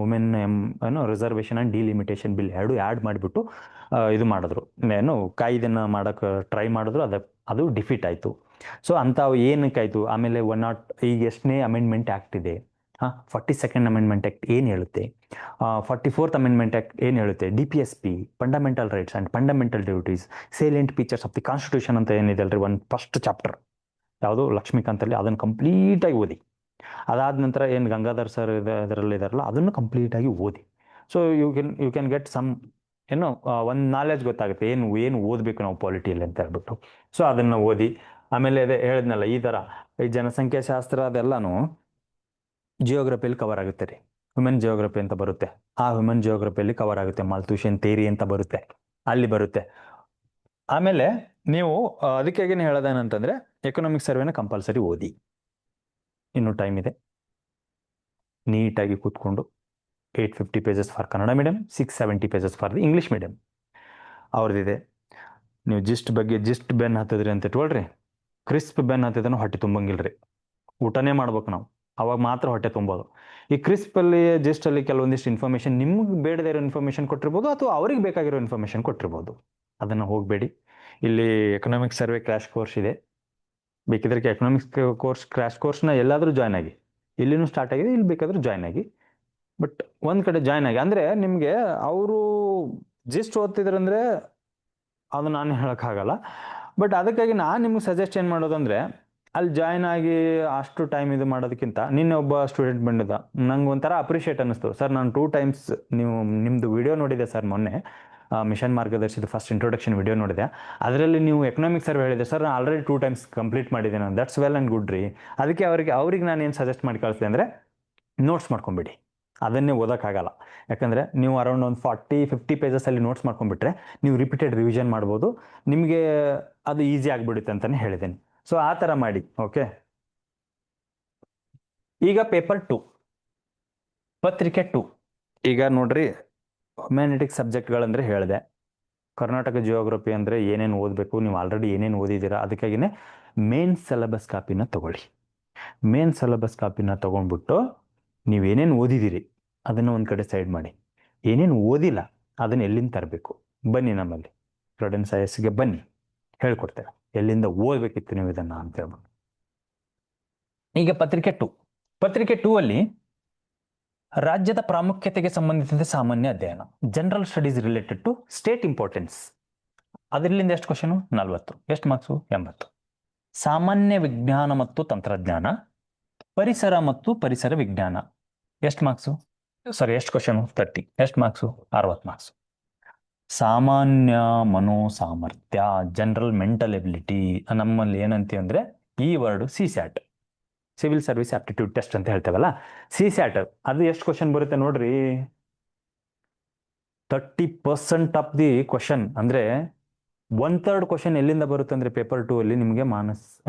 ವುಮೆನ್ ಏನು ರಿಸರ್ವೇಷನ್ ಆ್ಯಂಡ್ ಡಿಲಿಮಿಟೇಷನ್ ಬಿಲ್ ಎರಡು ಆ್ಯಡ್ ಮಾಡಿಬಿಟ್ಟು ಇದು ಮಾಡಿದ್ರು, ಏನು ಕಾಯ್ದೆನ ಮಾಡೋಕ್ಕೆ ಟ್ರೈ ಮಾಡಿದ್ರು. ಅದು ಡಿಫೀಟ್ ಆಯಿತು. ಸೊ ಅಂಥವು ಏನಕ್ಕಾಯಿತು. ಆಮೇಲೆ ಈಗ ಎಷ್ಟನೇ ಅಮೆಂಡ್ಮೆಂಟ್ ಆ್ಯಕ್ಟ್ ಇದೆ, 42nd ಅಮೆಂಡ್ಮೆಂಟ್ ಆ್ಯಕ್ಟ್ ಏನು ಹೇಳುತ್ತೆ, 44th ಅಮೆಂಡ್ಮೆಂಟ್ ಆ್ಯಕ್ಟ್ ಏನು ಹೇಳುತ್ತೆ, DPSP fundamental rights and fundamental duties, salient features of the constitution ಅಂತ ಏನಿದೆ ಅಲ್ರಿ, ಒಂದು ಫಸ್ಟ್ ಚಾಪ್ಟರ್ ಯಾವುದು ಲಕ್ಷ್ಮೀಕಾಂತಲ್ಲಿ, ಅದನ್ನು ಕಂಪ್ಲೀಟಾಗಿ ಓದಿ. ಅದಾದ ನಂತರ ಏನು ಗಂಗಾಧರ್ ಸರ್ ಇದರಲ್ಲಿ ಇದಾರಲ್ಲ ಅದನ್ನು ಕಂಪ್ಲೀಟಾಗಿ ಓದಿ. So you can get some ಏನೋ ಒಂದು ನಾಲೆಜ್ ಗೊತ್ತಾಗುತ್ತೆ, ಏನು ಓದಬೇಕು ನಾವು ಪಾಲಿಟಿಯಲ್ಲಿ ಅಂತ ಹೇಳ್ಬಿಟ್ಟು. ಸೊ ಅದನ್ನು ಓದಿ. ಆಮೇಲೆ ಅದೇ ಹೇಳಿದ್ನಲ್ಲ, ಈ ಥರ ಈ ಜನಸಂಖ್ಯಾ ಶಾಸ್ತ್ರ ಅದೆಲ್ಲನೂ ಜಿಯೋಗ್ರಫಿಯಲ್ಲಿ ಕವರ್ ಆಗುತ್ತೆ ರೀ. ಹ್ಯೂಮನ್ ಜಿಯೋಗ್ರಫಿ ಅಂತ ಬರುತ್ತೆ, ಆ ಹ್ಯೂಮನ್ ಜಿಯೋಗ್ರಫಿಯಲ್ಲಿ ಕವರ್ ಆಗುತ್ತೆ. ಮಾಲ್ಥೂಷಿಯನ್ ಥಿಯರಿ ಅಂತ ಬರುತ್ತೆ, ಅಲ್ಲಿ ಬರುತ್ತೆ. ಆಮೇಲೆ ನೀವು ಅದಕ್ಕೇನು ಹೇಳೋದೇನಂತಂದರೆ, ಎಕನಾಮಿಕ್ ಸರ್ವೆನ ಕಂಪಲ್ಸರಿ ಓದಿ. ಇನ್ನೂ ಟೈಮ್ ಇದೆ. ನೀಟಾಗಿ ಕೂತ್ಕೊಂಡು 850 pages for Kannada medium, 670 pages for the English medium ಅವ್ರದ್ದಿದೆ. ನೀವು ಜಿಸ್ಟ್ ಬೆನ್ ಹತ್ತಿದ್ರಿ ಅಂತ ಇಟ್ಕೊಳ್ರಿ, ಕ್ರಿಸ್ಪ್ ಬೆನ್ ಹತ್ತಿದನು ಹೊಟ್ಟೆ ತುಂಬಂಗಿಲ್ರಿ. ಊಟನೇ ಮಾಡ್ಬೇಕು ನಾವು, ಅವಾಗ ಮಾತ್ರ ಹೊಟ್ಟೆ ತುಂಬೋದು. ಈ ಕ್ರಿಸ್ಪಲ್ಲಿ ಜಿಸ್ಟಲ್ಲಿ ಕೆಲವೊಂದಿಷ್ಟು ಇನ್ಫಾರ್ಮೇಷನ್ ನಿಮ್ಗೆ ಬೇಡದೇ ಇರೋ ಇನ್ಫಾರ್ಮೇಷನ್ ಕೊಟ್ಟಿರ್ಬೋದು, ಅಥವಾ ಅವ್ರಿಗೆ ಬೇಕಾಗಿರೋ ಇನ್ಫಾರ್ಮೇಷನ್ ಕೊಟ್ಟಿರ್ಬೋದು. ಅದನ್ನು ಹೋಗಬೇಡಿ. ಇಲ್ಲಿ ಎಕನಾಮಿಕ್ ಸರ್ವೆ ಕ್ರ್ಯಾಶ್ ಕೋರ್ಸ್ ಇದೆ, ಬೇಕಿದ್ರೆ ಎಕನಾಮಿಕ್ಸ್ ಕ್ರ್ಯಾಶ್ ಕೋರ್ಸ್ನ ಎಲ್ಲಾದರೂ ಜಾಯ್ನ್ ಆಗಿ. ಇಲ್ಲಿನೂ ಸ್ಟಾರ್ಟ್ ಆಗಿದೆ, ಇಲ್ಲಿ ಬೇಕಾದರೂ ಜಾಯ್ನ್ ಆಗಿ. ಬಟ್ ಒಂದು ಕಡೆ ಜಾಯ್ನ್ ಆಗಿ ಅಂದರೆ ನಿಮಗೆ ಅವರು ಜಿಸ್ಟ್ ಓದ್ತಿದ್ರಂದರೆ ಅದು ನಾನು ಹೇಳೋಕ್ಕಾಗಲ್ಲ. ಬಟ್ ಅದಕ್ಕಾಗಿ ನಾನು ನಿಮ್ಗೆ ಸಜೆಸ್ಟ್ ಏನು ಮಾಡೋದಂದರೆ, ಅಲ್ಲಿ ಜಾಯ್ನ್ ಆಗಿ ಅಷ್ಟು ಟೈಮ್ ಇದು ಮಾಡೋದಕ್ಕಿಂತ, ನಿನ್ನೆ ಒಬ್ಬ ಸ್ಟೂಡೆಂಟ್ ಬಂದಿದ್ದ, ನಂಗೆ ಒಂಥರ ಅಪ್ರಿಷಿಯೇಟ್ ಅನ್ನಿಸ್ತು. ಸರ್, ನಾನು 2 times ನಿಮ್ಮದು ವಿಡಿಯೋ ನೋಡಿದೆ ಸರ್, ಮೊನ್ನೆ ಮಿಷನ್ ಮಾರ್ಗದರ್ಶಿದ ಫಸ್ಟ್ ಇಂಟ್ರೊಡಕ್ಷನ್ ವಿಡಿಯೋ ನೋಡಿದೆ. ಅದರಲ್ಲಿ ನೀವು ಎಕನಾಮಿಕ್ ಸರ್ವೆ ಹೇಳಿದೆ ಸರ್, ನಾನು ಆಲ್ರೆಡಿ 2 times ಕಂಪ್ಲೀಟ್ ಮಾಡಿದ್ದೇನೆ. ದಟ್ಸ್ ವೆಲ್ ಆ್ಯಂಡ್ ಗುಡ್ ರೀ. ಅದಕ್ಕೆ ಅವ್ರಿಗೆ ನಾನು ಏನು ಸಜೆಸ್ಟ್ ಮಾಡಿ ಕಳಿಸಿದೆ ಅಂದರೆ, ನೋಟ್ಸ್ ಮಾಡ್ಕೊಂಬಿಡಿ. ಅದನ್ನೇ ಓದೋಕ್ಕಾಗಲ್ಲ. ಯಾಕಂದರೆ ನೀವು ಅರೌಂಡ್ ಒಂದು 40-50 ಪೇಜಸಲ್ಲಿ ನೋಟ್ಸ್ ಮಾಡ್ಕೊಂಡ್ಬಿಟ್ರೆ ನೀವು ರಿಪೀಟೆಡ್ ರಿವಿಷನ್ ಮಾಡ್ಬೋದು, ನಿಮಗೆ ಅದು ಈಸಿ ಆಗಿಬಿಡುತ್ತೆ ಅಂತಲೇ ಹೇಳಿದ್ದೀನಿ. ಸೊ ಆ ಥರ ಮಾಡಿ. ಓಕೆ, ಈಗ ಪೇಪರ್ 2, ಪತ್ರಿಕೆ 2. ಈಗ ನೋಡ್ರಿ, ಹ್ಯುಮ್ಯಾನಿಟಿಕ್ಸ್ ಸಬ್ಜೆಕ್ಟ್ಗಳಂದರೆ ಹೇಳಿದೆ. ಕರ್ನಾಟಕ ಜಿಯೋಗ್ರಫಿ ಅಂದರೆ ಏನೇನು ಓದಬೇಕು, ನೀವು ಆಲ್ರೆಡಿ ಏನೇನು ಓದಿದ್ದೀರಾ. ಅದಕ್ಕಾಗಿಯೇ ಮೇನ್ ಸಿಲೆಬಸ್ ಕಾಪಿನ ತೊಗೊಳ್ಳಿ. ಮೇನ್ ಸಿಲೆಬಸ್ ಕಾಪಿನ ತೊಗೊಂಡ್ಬಿಟ್ಟು ನೀವೇನೇನು ಓದಿದ್ದೀರಿ ಅದನ್ನು ಒಂದು ಕಡೆ ಸೈಡ್ ಮಾಡಿ. ಏನೇನು ಓದಿಲ್ಲ ಅದನ್ನು ಎಲ್ಲಿಂದ ತರಬೇಕು, ಬನ್ನಿ ನಮ್ಮಲ್ಲಿ ಕ್ರೆಡೆನ್ಸ್ IASಗೆ ಬನ್ನಿ, ಹೇಳ್ಕೊಡ್ತೇವೆ ಎಲ್ಲಿಂದ ಓದಬೇಕಿತ್ತು ನೀವು ಇದನ್ನು ಅಂತ ಹೇಳ್ಬಿಟ್ಟು. ಈಗ ಪತ್ರಿಕೆ 2 ಅಲ್ಲಿ ರಾಜ್ಯದ ಪ್ರಾಮುಖ್ಯತೆಗೆ ಸಂಬಂಧಿಸಿದ ಸಾಮಾನ್ಯ ಅಧ್ಯಯನ, general studies related to state importance. ಅದರಿಂದ ಎಷ್ಟು ಕ್ವಶನು? 40. ಎಷ್ಟು ಮಾರ್ಕ್ಸು? 80. ಸಾಮಾನ್ಯ ವಿಜ್ಞಾನ ಮತ್ತು ತಂತ್ರಜ್ಞಾನ, ಪರಿಸರ ಮತ್ತು ಪರಿಸರ ವಿಜ್ಞಾನ, ಎಷ್ಟು ಮಾರ್ಕ್ಸು? ಎಷ್ಟು ಕ್ವಶನು? 30. ಎಷ್ಟು ಮಾರ್ಕ್ಸು? 60 ಮಾರ್ಕ್ಸು. ಸಾಮಾನ್ಯ ಮನೋಸಾಮರ್ಥ್ಯ, ಜನರಲ್ ಮೆಂಟಲ್ ಎಬಿಲಿಟಿ, ನಮ್ಮಲ್ಲಿ ಏನಂತೀವಿ ಅಂದರೆ ಈ word CSAT, civil service aptitude test ಅಂತ ಹೇಳ್ತೇವಲ್ಲ, CSAT. ಅದು ಎಷ್ಟು ಕ್ವಶನ್ ಬರುತ್ತೆ ನೋಡ್ರಿ, 30% ಆಫ್ ದಿ ಕ್ವಶನ್ ಅಂದರೆ 1/3 ಕ್ವಶನ್ ಎಲ್ಲಿಂದ ಬರುತ್ತೆ ಅಂದರೆ ಪೇಪರ್ 2 ಅಲ್ಲಿ ನಿಮಗೆ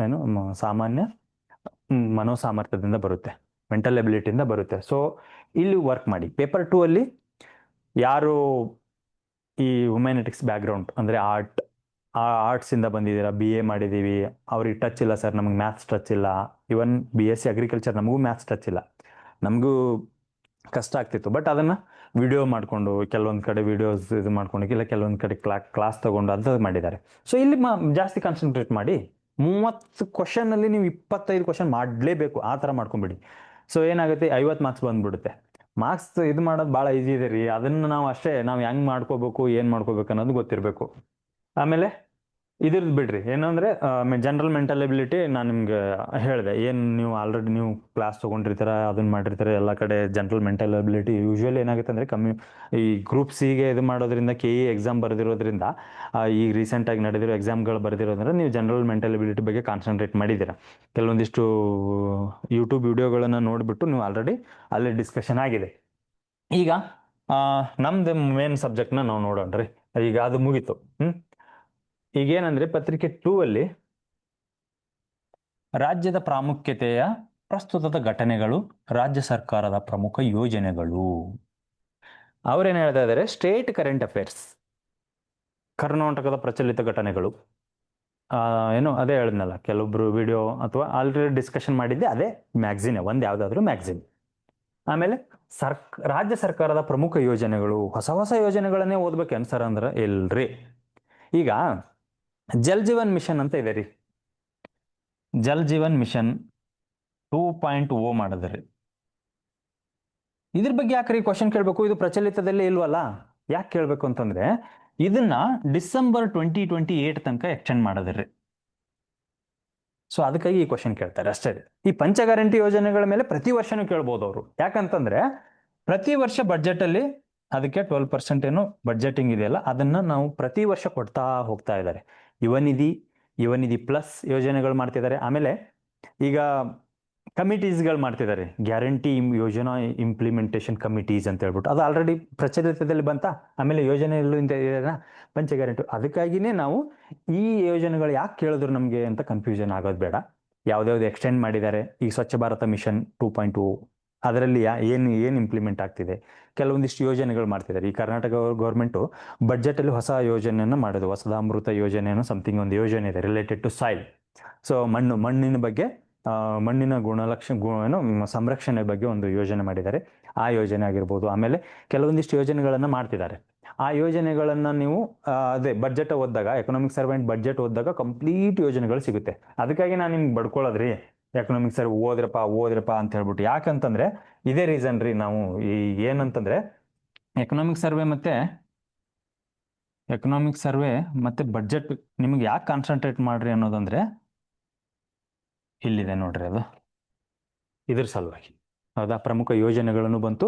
ಸಾಮಾನ್ಯ ಮನೋಸಾಮರ್ಥ್ಯದಿಂದ ಬರುತ್ತೆ, ಮೆಂಟಲ್ ಎಬಿಲಿಟಿಯಿಂದ ಬರುತ್ತೆ. ಸೊ ಇಲ್ಲಿ ವರ್ಕ್ ಮಾಡಿ. ಪೇಪರ್ 2 ಅಲ್ಲಿ ಯಾರು ಈ ಹ್ಯುಮ್ಯಾನಿಟಿಕ್ಸ್ ಬ್ಯಾಕ್ಗ್ರೌಂಡ್ ಅಂದರೆ ಆರ್ಟ್ಸಿಂದ ಬಂದಿದ್ದೀರಾ, BA ಮಾಡಿದ್ದೀವಿ, ಅವ್ರಿಗೆ ಟಚ್ ಇಲ್ಲ ಸರ್, ನಮಗೆ ಮ್ಯಾಥ್ಸ್ ಟಚ್ ಇಲ್ಲ, ಇವನ್ BSc ಅಗ್ರಿಕಲ್ಚರ್ ನಮಗೂ ಮ್ಯಾಥ್ಸ್ ಟಚ್ ಇಲ್ಲ, ನಮಗೂ ಕಷ್ಟ ಆಗ್ತಿತ್ತು. ಬಟ್ ಅದನ್ನು ವಿಡಿಯೋ ಮಾಡಿಕೊಂಡು ಕೆಲವೊಂದು ಕಡೆ ವಿಡಿಯೋಸ್ ಇದು ಮಾಡ್ಕೊಂಡು ಇಲ್ಲ ಕೆಲವೊಂದು ಕಡೆ ಕ್ಲಾಸ್ ತೊಗೊಂಡು ಅದು ಮಾಡಿದ್ದಾರೆ. ಸೊ ಇಲ್ಲಿ ಜಾಸ್ತಿ ಕಾನ್ಸಂಟ್ರೇಟ್ ಮಾಡಿ 30 ಕ್ವಶನಲ್ಲಿ ನೀವು 25 ಕ್ವಶನ್ ಮಾಡಲೇಬೇಕು, ಆ ಥರ ಮಾಡ್ಕೊಂಬಿಡಿ. ಸೊ ಏನಾಗುತ್ತೆ, 50 ಮಾರ್ಕ್ಸ್ ಬಂದ್ಬಿಡುತ್ತೆ. ಮಾರ್ಕ್ಸ್ ಇದು ಮಾಡೋದು ಭಾಳ ಈಸಿ ಇದೆ ರೀ. ಅದನ್ನು ನಾವು ಅಷ್ಟೇ ನಾವು ಹೆಂಗೆ ಮಾಡ್ಕೋಬೇಕು ಏನು ಮಾಡ್ಕೋಬೇಕು ಅನ್ನೋದು ಗೊತ್ತಿರಬೇಕು. ಆಮೇಲೆ ಇದ್ರದ್ದು ಬಿಡ್ರಿ, ಏನಂದರೆ ಜನರಲ್ ಮೆಂಟಲ್ ಎಬಿಲಿಟಿ ನಾನು ನಿಮ್ಗೆ ಹೇಳಿದೆ. ಏನು ನೀವು ಆಲ್ರೆಡಿ ನೀವು ಕ್ಲಾಸ್ ತೊಗೊಂಡಿರ್ತೀರ, ಅದನ್ನು ಮಾಡಿರ್ತಾರೆ ಎಲ್ಲ ಕಡೆ. ಜನರಲ್ ಮೆಂಟಲ್ ಎಬಿಲಿಟಿ ಯೂಶ್ವಲಿ ಏನಾಗುತ್ತೆ ಅಂದರೆ ಈ ಗ್ರೂಪ್ ಸಿಗೆ ಇದು ಮಾಡೋದ್ರಿಂದ KE ಎಕ್ಸಾಮ್ ಬರೆದಿರೋದ್ರಿಂದ, ಈಗ ರೀಸೆಂಟಾಗಿ ನಡೆದಿರೋ ಎಕ್ಸಾಮ್ಗಳು ಬರೆದಿರೋದ್ರಿಂದ ನೀವು ಜನರಲ್ ಮೆಂಟಲ್ ಎಬಿಲಿಟಿ ಬಗ್ಗೆ ಕಾನ್ಸಂಟ್ರೇಟ್ ಮಾಡಿದ್ದೀರ. ಕೆಲವೊಂದಿಷ್ಟು ಯೂಟ್ಯೂಬ್ ವಿಡಿಯೋಗಳನ್ನು ನೋಡಿಬಿಟ್ಟು ನೀವು ಆಲ್ರೆಡಿ ಅಲ್ಲಿ ಡಿಸ್ಕಷನ್ ಆಗಿದೆ. ಈಗ ನಮ್ದು ಮೇನ್ ಸಬ್ಜೆಕ್ಟ್ನ ನಾವು ನೋಡೋಣ್ರಿ. ಈಗ ಅದು ಮುಗೀತು. ಈಗೇನಂದ್ರೆ ಪತ್ರಿಕೆ 2 ಅಲ್ಲಿ ರಾಜ್ಯದ ಪ್ರಾಮುಖ್ಯತೆಯ ಪ್ರಸ್ತುತದ ಘಟನೆಗಳು, ರಾಜ್ಯ ಸರ್ಕಾರದ ಪ್ರಮುಖ ಯೋಜನೆಗಳು. ಅವ್ರೇನು ಹೇಳ್ತಾ ಇದ್ದಾರೆ, ಸ್ಟೇಟ್ ಕರೆಂಟ್ ಅಫೇರ್ಸ್, ಕರ್ನಾಟಕದ ಪ್ರಚಲಿತ ಘಟನೆಗಳು. ಏನು ಅದೇ ಹೇಳಿದ್ನಲ್ಲ, ಕೆಲವೊಬ್ರು ವಿಡಿಯೋ ಅಥವಾ ಆಲ್ರೆಡಿ ಡಿಸ್ಕಷನ್ ಮಾಡಿದ್ದೆ ಅದೇ ಮ್ಯಾಗ್ಝಿನ್, ಒಂದು ಯಾವುದಾದ್ರೂ ಮ್ಯಾಗ್ಝಿನ್. ಆಮೇಲೆ ರಾಜ್ಯ ಸರ್ಕಾರದ ಪ್ರಮುಖ ಯೋಜನೆಗಳು, ಹೊಸ ಹೊಸ ಯೋಜನೆಗಳನ್ನೇ ಓದ್ಬೇಕು ಅನ್ಸರ್ ಅಂದ್ರೆ ಇಲ್ರಿ. ಈಗ ಜಲ್ ಜೀವನ್ ಮಿಷನ್ ಅಂತ ಇದೆ ರೀ, ಜಲ್ ಜೀವನ್ ಮಿಷನ್ 2.0 ಮಾಡಿದ್ರಿ. ಇದ್ರ ಬಗ್ಗೆ ಯಾಕ್ರಿ ಕ್ವಶನ್ ಕೇಳಬೇಕು? ಇದು ಪ್ರಚಲಿತದಲ್ಲೇ ಇಲ್ವಲ್ಲ. ಯಾಕೆ ಕೇಳಬೇಕು ಅಂತಂದ್ರೆ, ಇದನ್ನ ಡಿಸೆಂಬರ್ 2028 ತನಕ ಎಕ್ಸ್ಟೆಂಡ್ ಮಾಡಿದ್ರಿ. ಸೊ ಅದಕ್ಕಾಗಿ ಈ ಕ್ವಶನ್ ಕೇಳ್ತಾರೆ ಅಷ್ಟೇ. ಈ ಪಂಚ ಗ್ಯಾರಂಟಿ ಯೋಜನೆಗಳ ಮೇಲೆ ಪ್ರತಿ ವರ್ಷನೂ ಕೇಳ್ಬೋದು ಅವರು. ಯಾಕಂತಂದ್ರೆ ಪ್ರತಿ ವರ್ಷ ಬಡ್ಜೆಟ್ ಅಲ್ಲಿ ಅದಕ್ಕೆ 12% ಏನು ಬಡ್ಜೆಟಿಂಗ್ ಇದೆಯಲ್ಲ, ಅದನ್ನ ನಾವು ಪ್ರತಿ ವರ್ಷ ಕೊಡ್ತಾ ಹೋಗ್ತಾ ಇದ್ದಾರೆ. ಯುವ ನಿಧಿ ಪ್ಲಸ್ ಯೋಜನೆಗಳು ಮಾಡ್ತಿದ್ದಾರೆ. ಆಮೇಲೆ ಈಗ ಕಮಿಟೀಸ್ಗಳು ಮಾಡ್ತಿದ್ದಾರೆ, ಗ್ಯಾರಂಟಿ ಯೋಜನಾ ಇಂಪ್ಲಿಮೆಂಟೇಷನ್ ಕಮಿಟೀಸ್ ಅಂತ ಹೇಳ್ಬಿಟ್ಟು. ಅದು ಆಲ್ರೆಡಿ ಪ್ರಚಲಿತದಲ್ಲಿ ಬಂತ. ಆಮೇಲೆ ಯೋಜನೆಯಲ್ಲೂ ಪಂಚ ಗ್ಯಾರಂಟಿ. ಅದಕ್ಕಾಗಿನೇ ನಾವು ಈ ಯೋಜನೆಗಳು ಯಾಕೆ ಕೇಳಿದ್ರು ನಮಗೆ ಅಂತ ಕನ್ಫ್ಯೂಷನ್ ಆಗೋದು ಬೇಡ. ಯಾವ್ದಾವ್ದು ಎಕ್ಸ್ಟೆಂಡ್ ಮಾಡಿದ್ದಾರೆ. ಈಗ ಸ್ವಚ್ಛ ಭಾರತ ಮಿಷನ್ 2.0 ಅದರಲ್ಲಿ ಏನು ಇಂಪ್ಲಿಮೆಂಟ್ ಆಗ್ತಿದೆ, ಕೆಲವೊಂದಿಷ್ಟು ಯೋಜನೆಗಳು ಮಾಡ್ತಿದ್ದಾರೆ. ಈ ಕರ್ನಾಟಕ ಗೌರ್ಮೆಂಟು ಬಡ್ಜೆಟಲ್ಲಿ ಹೊಸ ಯೋಜನೆಯನ್ನು ಮಾಡೋದು, ಹೊಸದಾಮೃತ ಯೋಜನೆಯನ್ನು ಸಮಥಿಂಗ್ ಒಂದು ಯೋಜನೆ ಇದೆ ರಿಲೇಟೆಡ್ ಟು ಸಾಯಿಲ್. ಸೊ ಮಣ್ಣಿನ ಬಗ್ಗೆ, ಮಣ್ಣಿನ ಸಂರಕ್ಷಣೆ ಬಗ್ಗೆ ಒಂದು ಯೋಜನೆ ಮಾಡಿದ್ದಾರೆ. ಆ ಯೋಜನೆ ಆಗಿರ್ಬೋದು. ಆಮೇಲೆ ಕೆಲವೊಂದಿಷ್ಟು ಯೋಜನೆಗಳನ್ನು ಮಾಡ್ತಿದ್ದಾರೆ. ಆ ಯೋಜನೆಗಳನ್ನು ನೀವು ಅದೇ ಬಡ್ಜೆಟ್ ಓದಿದಾಗ, ಎಕನಾಮಿಕ್ ಸರ್ವೆಂಟ್ ಬಡ್ಜೆಟ್ ಓದಿದಾಗ ಕಂಪ್ಲೀಟ್ ಯೋಜನೆಗಳು ಸಿಗುತ್ತೆ. ಅದಕ್ಕಾಗಿ ನಾನು ನಿಮ್ಗೆ ಬಡ್ಕೊಳ್ಳೋದ್ರಿ, ಎಕನಾಮಿಕ್ ಸರ್ವೆ ಓದ್ರಪ್ಪ ಅಂತ ಹೇಳ್ಬಿಟ್ಟು. ಯಾಕಂತಂದ್ರೆ ಇದೇ ರೀಸನ್ ರೀ. ನಾವು ಏನಂತಂದ್ರೆ ಎಕನಾಮಿಕ್ ಸರ್ವೆ ಮತ್ತೆ ಬಡ್ಜೆಟ್ ನಿಮ್ಗೆ ಯಾಕೆ ಕಾನ್ಸಂಟ್ರೇಟ್ ಮಾಡ್ರಿ ಅನ್ನೋದಂದ್ರೆ ಇಲ್ಲಿದೆ ನೋಡ್ರಿ, ಅದು ಇದ್ರ ಸಲುವಾಗಿ. ಹೌದಾ? ಪ್ರಮುಖ ಯೋಜನೆಗಳನ್ನು ಬಂತು,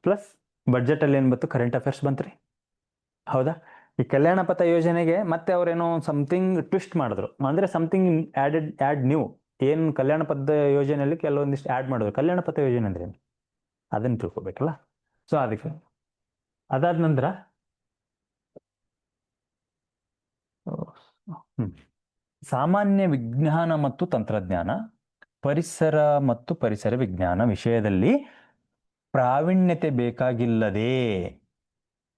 ಪ್ಲಸ್ ಬಡ್ಜೆಟ್ ಅಲ್ಲಿ ಏನ್ ಬಂತು, ಕರೆಂಟ್ ಅಫೇರ್ಸ್ ಬಂತ್ರಿ. ಹೌದಾ? ಈ ಕಲ್ಯಾಣ ಪಥ ಯೋಜನೆಗೆ ಮತ್ತೆ ಅವ್ರೇನೋ ಸಮಥಿಂಗ್ ಟ್ವಿಸ್ಟ್ ಮಾಡಿದ್ರು, ಅಂದ್ರೆ ಸಮಥಿಂಗ್ ಆಡ್ ನ್ಯೂ. ಏನು ಕಲ್ಯಾಣ ಪಥ ಯೋಜನೆಯಲ್ಲಿ ಕೆಲವೊಂದಿಷ್ಟು ಆಡ್ ಮಾಡಿದ್ರು. ಕಲ್ಯಾಣ ಪಥ ಯೋಜನೆ ಅಂದ್ರೆ ಅದನ್ನ ತಿಳ್ಕೊಬೇಕಲ್ಲ. ಸೊ ಅದಕ್ಕೆ ಅದಾದ ನಂತರ ಸಾಮಾನ್ಯ ವಿಜ್ಞಾನ ಮತ್ತು ತಂತ್ರಜ್ಞಾನ, ಪರಿಸರ ಮತ್ತು ಪರಿಸರ ವಿಜ್ಞಾನ ವಿಷಯದಲ್ಲಿ ಪ್ರಾವೀಣ್ಯತೆ ಬೇಕಾಗಿಲ್ಲದೆ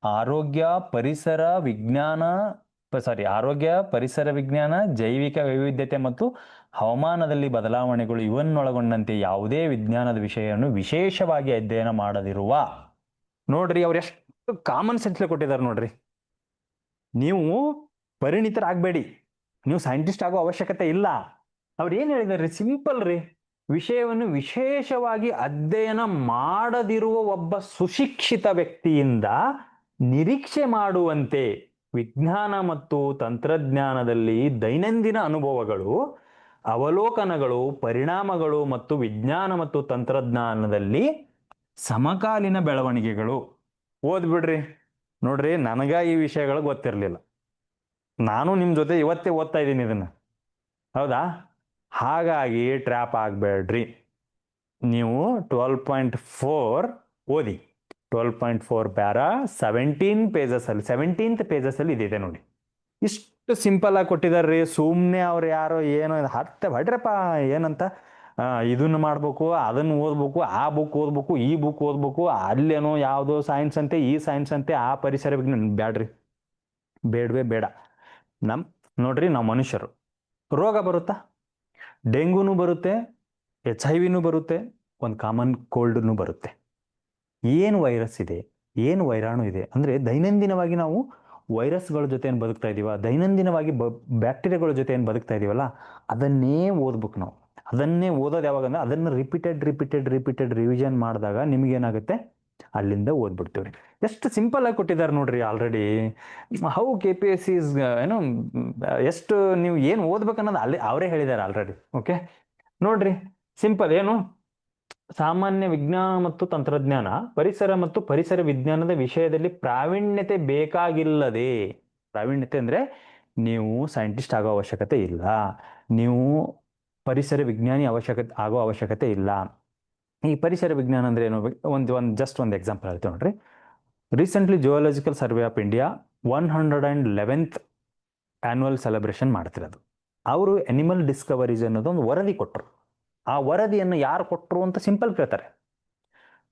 ಆರೋಗ್ಯ ಪರಿಸರ ವಿಜ್ಞಾನ, ಜೈವಿಕ ವೈವಿಧ್ಯತೆ ಮತ್ತು ಹವಾಮಾನದಲ್ಲಿ ಬದಲಾವಣೆಗಳು ಇವನ್ನೊಳಗೊಂಡಂತೆ ಯಾವುದೇ ವಿಜ್ಞಾನದ ವಿಷಯವನ್ನು ವಿಶೇಷವಾಗಿ ಅಧ್ಯಯನ ಮಾಡದಿರುವ. ನೋಡ್ರಿ, ಅವ್ರು ಎಷ್ಟು ಕಾಮನ್ ಸೆನ್ಸ್ಲೆ ಕೊಟ್ಟಿದ್ದಾರೆ ನೋಡ್ರಿ. ನೀವು ಪರಿಣಿತರಾಗಬೇಡಿ, ನೀವು ಸೈಂಟಿಸ್ಟ್ ಆಗೋ ಅವಶ್ಯಕತೆ ಇಲ್ಲ. ಅವ್ರು ಏನ್ ಹೇಳಿದಾರೆ, ಸಿಂಪಲ್ ರೀ. ವಿಷಯವನ್ನು ವಿಶೇಷವಾಗಿ ಅಧ್ಯಯನ ಮಾಡದಿರುವ ಒಬ್ಬ ಸುಶಿಕ್ಷಿತ ವ್ಯಕ್ತಿಯಿಂದ ನಿರೀಕ್ಷೆ ಮಾಡುವಂತೆ ವಿಜ್ಞಾನ ಮತ್ತು ತಂತ್ರಜ್ಞಾನದಲ್ಲಿ ದೈನಂದಿನ ಅನುಭವಗಳು, ಅವಲೋಕನಗಳು, ಪರಿಣಾಮಗಳು ಮತ್ತು ವಿಜ್ಞಾನ ಮತ್ತು ತಂತ್ರಜ್ಞಾನದಲ್ಲಿ ಸಮಕಾಲೀನ ಬೆಳವಣಿಗೆಗಳು. ಓದ್ಬಿಡ್ರಿ. ನೋಡ್ರಿ, ನನಗ ಈ ವಿಷಯಗಳು ಗೊತ್ತಿರಲಿಲ್ಲ. ನಾನು ನಿಮ್ ಜೊತೆ ಇವತ್ತೇ ಓದ್ತಾ ಇದ್ದೀನಿ ಇದನ್ನ. ಹೌದಾ? ಹಾಗಾಗಿ ಟ್ರ್ಯಾಪ್ ಆಗಬೇಡ್ರಿ. ನೀವು 12.4 ಓದಿ. 12.4 ಪ್ಯಾರಾ 17th ಪೇಜಸ್ ಅಲ್ಲಿ ಇದಿದೆ ನೋಡಿ. ಇಷ್ಟು ಸಿಂಪಲ್ ಆಗಿ ಕೊಟ್ಟಿದಾರ್ರಿ. ಸುಮ್ಮನೆ ಅವ್ರು ಯಾರೋ ಏನೋ ಹೊಡ್ರಪ್ಪ ಏನಂತ ಇದನ್ನ ಮಾಡ್ಬೇಕು, ಅದನ್ನ ಓದ್ಬೇಕು, ಆ ಬುಕ್ ಓದ್ಬೇಕು, ಈ ಬುಕ್ ಓದ್ಬೇಕು, ಅಲ್ಲೇನೋ ಯಾವುದೋ ಸೈನ್ಸ್ ಅಂತೆ, ಈ ಸೈನ್ಸ್ ಅಂತೆ, ಆ ಪರಿಸರ ವಿಜ್ಞಾನ ಬ್ಯಾಡ್ರಿ. ಬೇಡವೇ ಬೇಡ. ನೋಡ್ರಿ, ನಾವು ಮನುಷ್ಯರು, ರೋಗ ಬರುತ್ತಾ? ಡೆಂಗೂನು ಬರುತ್ತೆ, HIV ಬರುತ್ತೆ, ಒಂದು ಕಾಮನ್ ಕೋಲ್ಡ್ನು ಬರುತ್ತೆ. ಏನು ವೈರಸ್ ಇದೆ, ಏನು ವೈರಾಣು ಇದೆ ಅಂದರೆ ದೈನಂದಿನವಾಗಿ ನಾವು ವೈರಸ್ಗಳ ಜೊತೆ ಏನು ಬದುಕ್ತಾ ಇದೀವ, ದೈನಂದಿನವಾಗಿ ಬ್ಯಾಕ್ಟೀರಿಯಾಗಳ ಜೊತೆ ಏನು ಬದುಕ್ತಾ ಇದೀವಲ್ಲ, ಅದನ್ನೇ ಓದ್ಬೇಕು ನಾವು. ಅದನ್ನೇ ಓದೋದು ಯಾವಾಗಂದ್ರೆ ಅದನ್ನು ರಿಪೀಟೆಡ್ ರಿವಿಷನ್ ಮಾಡಿದಾಗ ನಿಮಗೇನಾಗುತ್ತೆ, ಅಲ್ಲಿಂದ ಓದ್ಬಿಡ್ತೀವ್ರಿ. ಎಷ್ಟು ಸಿಂಪಲ್ ಆಗಿ ಕೊಟ್ಟಿದ್ದಾರೆ ನೋಡ್ರಿ ಆಲ್ರೆಡಿ. ಹೌ KPSC ಇಸ್ ಏನೋ ಎಷ್ಟು ನೀವು ಏನು ಓದ್ಬೇಕನ್ನೋದು ಅಲ್ಲಿ ಅವರೇ ಹೇಳಿದ್ದಾರೆ ಆಲ್ರೆಡಿ. ಓಕೆ, ನೋಡ್ರಿ ಸಿಂಪಲ್. ಏನು ಸಾಮಾನ್ಯ ವಿಜ್ಞಾನ ಮತ್ತು ತಂತ್ರಜ್ಞಾನ, ಪರಿಸರ ಮತ್ತು ಪರಿಸರ ವಿಜ್ಞಾನದ ವಿಷಯದಲ್ಲಿ ಪ್ರಾವೀಣ್ಯತೆ ಬೇಕಾಗಿಲ್ಲದೆ. ಪ್ರಾವೀಣ್ಯತೆ ಅಂದ್ರೆ ನೀವು ಸೈಂಟಿಸ್ಟ್ ಆಗೋ ಅವಶ್ಯಕತೆ ಇಲ್ಲ, ನೀವು ಪರಿಸರ ವಿಜ್ಞಾನಿ ಆಗೋ ಅವಶ್ಯಕತೆ ಇಲ್ಲ. ಈ ಪರಿಸರ ವಿಜ್ಞಾನ ಅಂದ್ರೆ ಏನು? ಜಸ್ಟ್ ಒಂದು ಎಕ್ಸಾಂಪಲ್ ಹೇಳ್ತೀವಿ ನೋಡ್ರಿ. Recently geological survey of India 111th annual celebration ಮಾಡ್ತಿರೋದು. ಅವರು ಅನಿಮಲ್ ಡಿಸ್ಕವರೀಸ್ ಅನ್ನೋದು ಒಂದು ವರದಿ ಕೊಟ್ಟರು. ಆ ವರದಿಯನ್ನು ಯಾರು ಕೊಟ್ಟರು ಅಂತ ಸಿಂಪಲ್ ಕೇಳ್ತಾರೆ.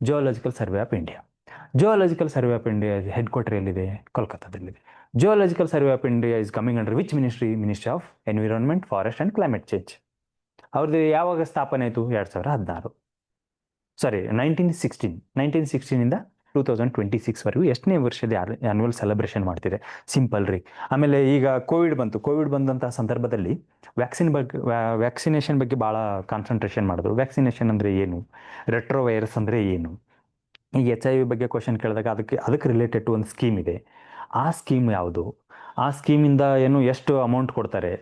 Geological survey of India. Geological survey of India head quarter ಎಲ್ಲಿದೆ? ಕೋಲ್ಕತ್ತಾದಲ್ಲಿದೆ. Geological survey of India is coming under which ministry? Ministry of environment, forest and climate change. ಅವ್ರದ್ದು ಯಾವಾಗ ಸ್ಥಾಪನೆ ಆಯಿತು? 2016. ಸಾರಿ, 1916ಇಂದ 2026ವರೆಗೂ ಎಷ್ಟನೇ ವರ್ಷದ ಆನ್ಯುವಲ್ ಸೆಲೆಬ್ರೇಷನ್ ಮಾಡ್ತಿದೆ. ಸಿಂಪಲ್ ರೀ. ಆಮೇಲೆ ಈಗ ಕೋವಿಡ್ ಬಂದಂತಹ ಸಂದರ್ಭದಲ್ಲಿ ವ್ಯಾಕ್ಸಿನೇಷನ್ ಬಗ್ಗೆ ಭಾಳ ಕಾನ್ಸಂಟ್ರೇಷನ್ ಮಾಡಿದ್ರು. ವ್ಯಾಕ್ಸಿನೇಷನ್ ಅಂದರೆ ಏನು, ರೆಟ್ರೋ ವೈರಸ್ ಅಂದರೆ ಏನು, ಈಗ HIV ಬಗ್ಗೆ ಕ್ವಶನ್ ಕೇಳಿದಾಗ ಅದಕ್ಕೆ ರಿಲೇಟೆಡ್ ಒಂದು ಸ್ಕೀಮ್ ಇದೆ. ಆ ಸ್ಕೀಮ್ ಯಾವುದು, ಆ ಸ್ಕೀಮಿಂದ ಏನು ಎಷ್ಟು ಅಮೌಂಟ್ ಕೊಡ್ತಾರೆ,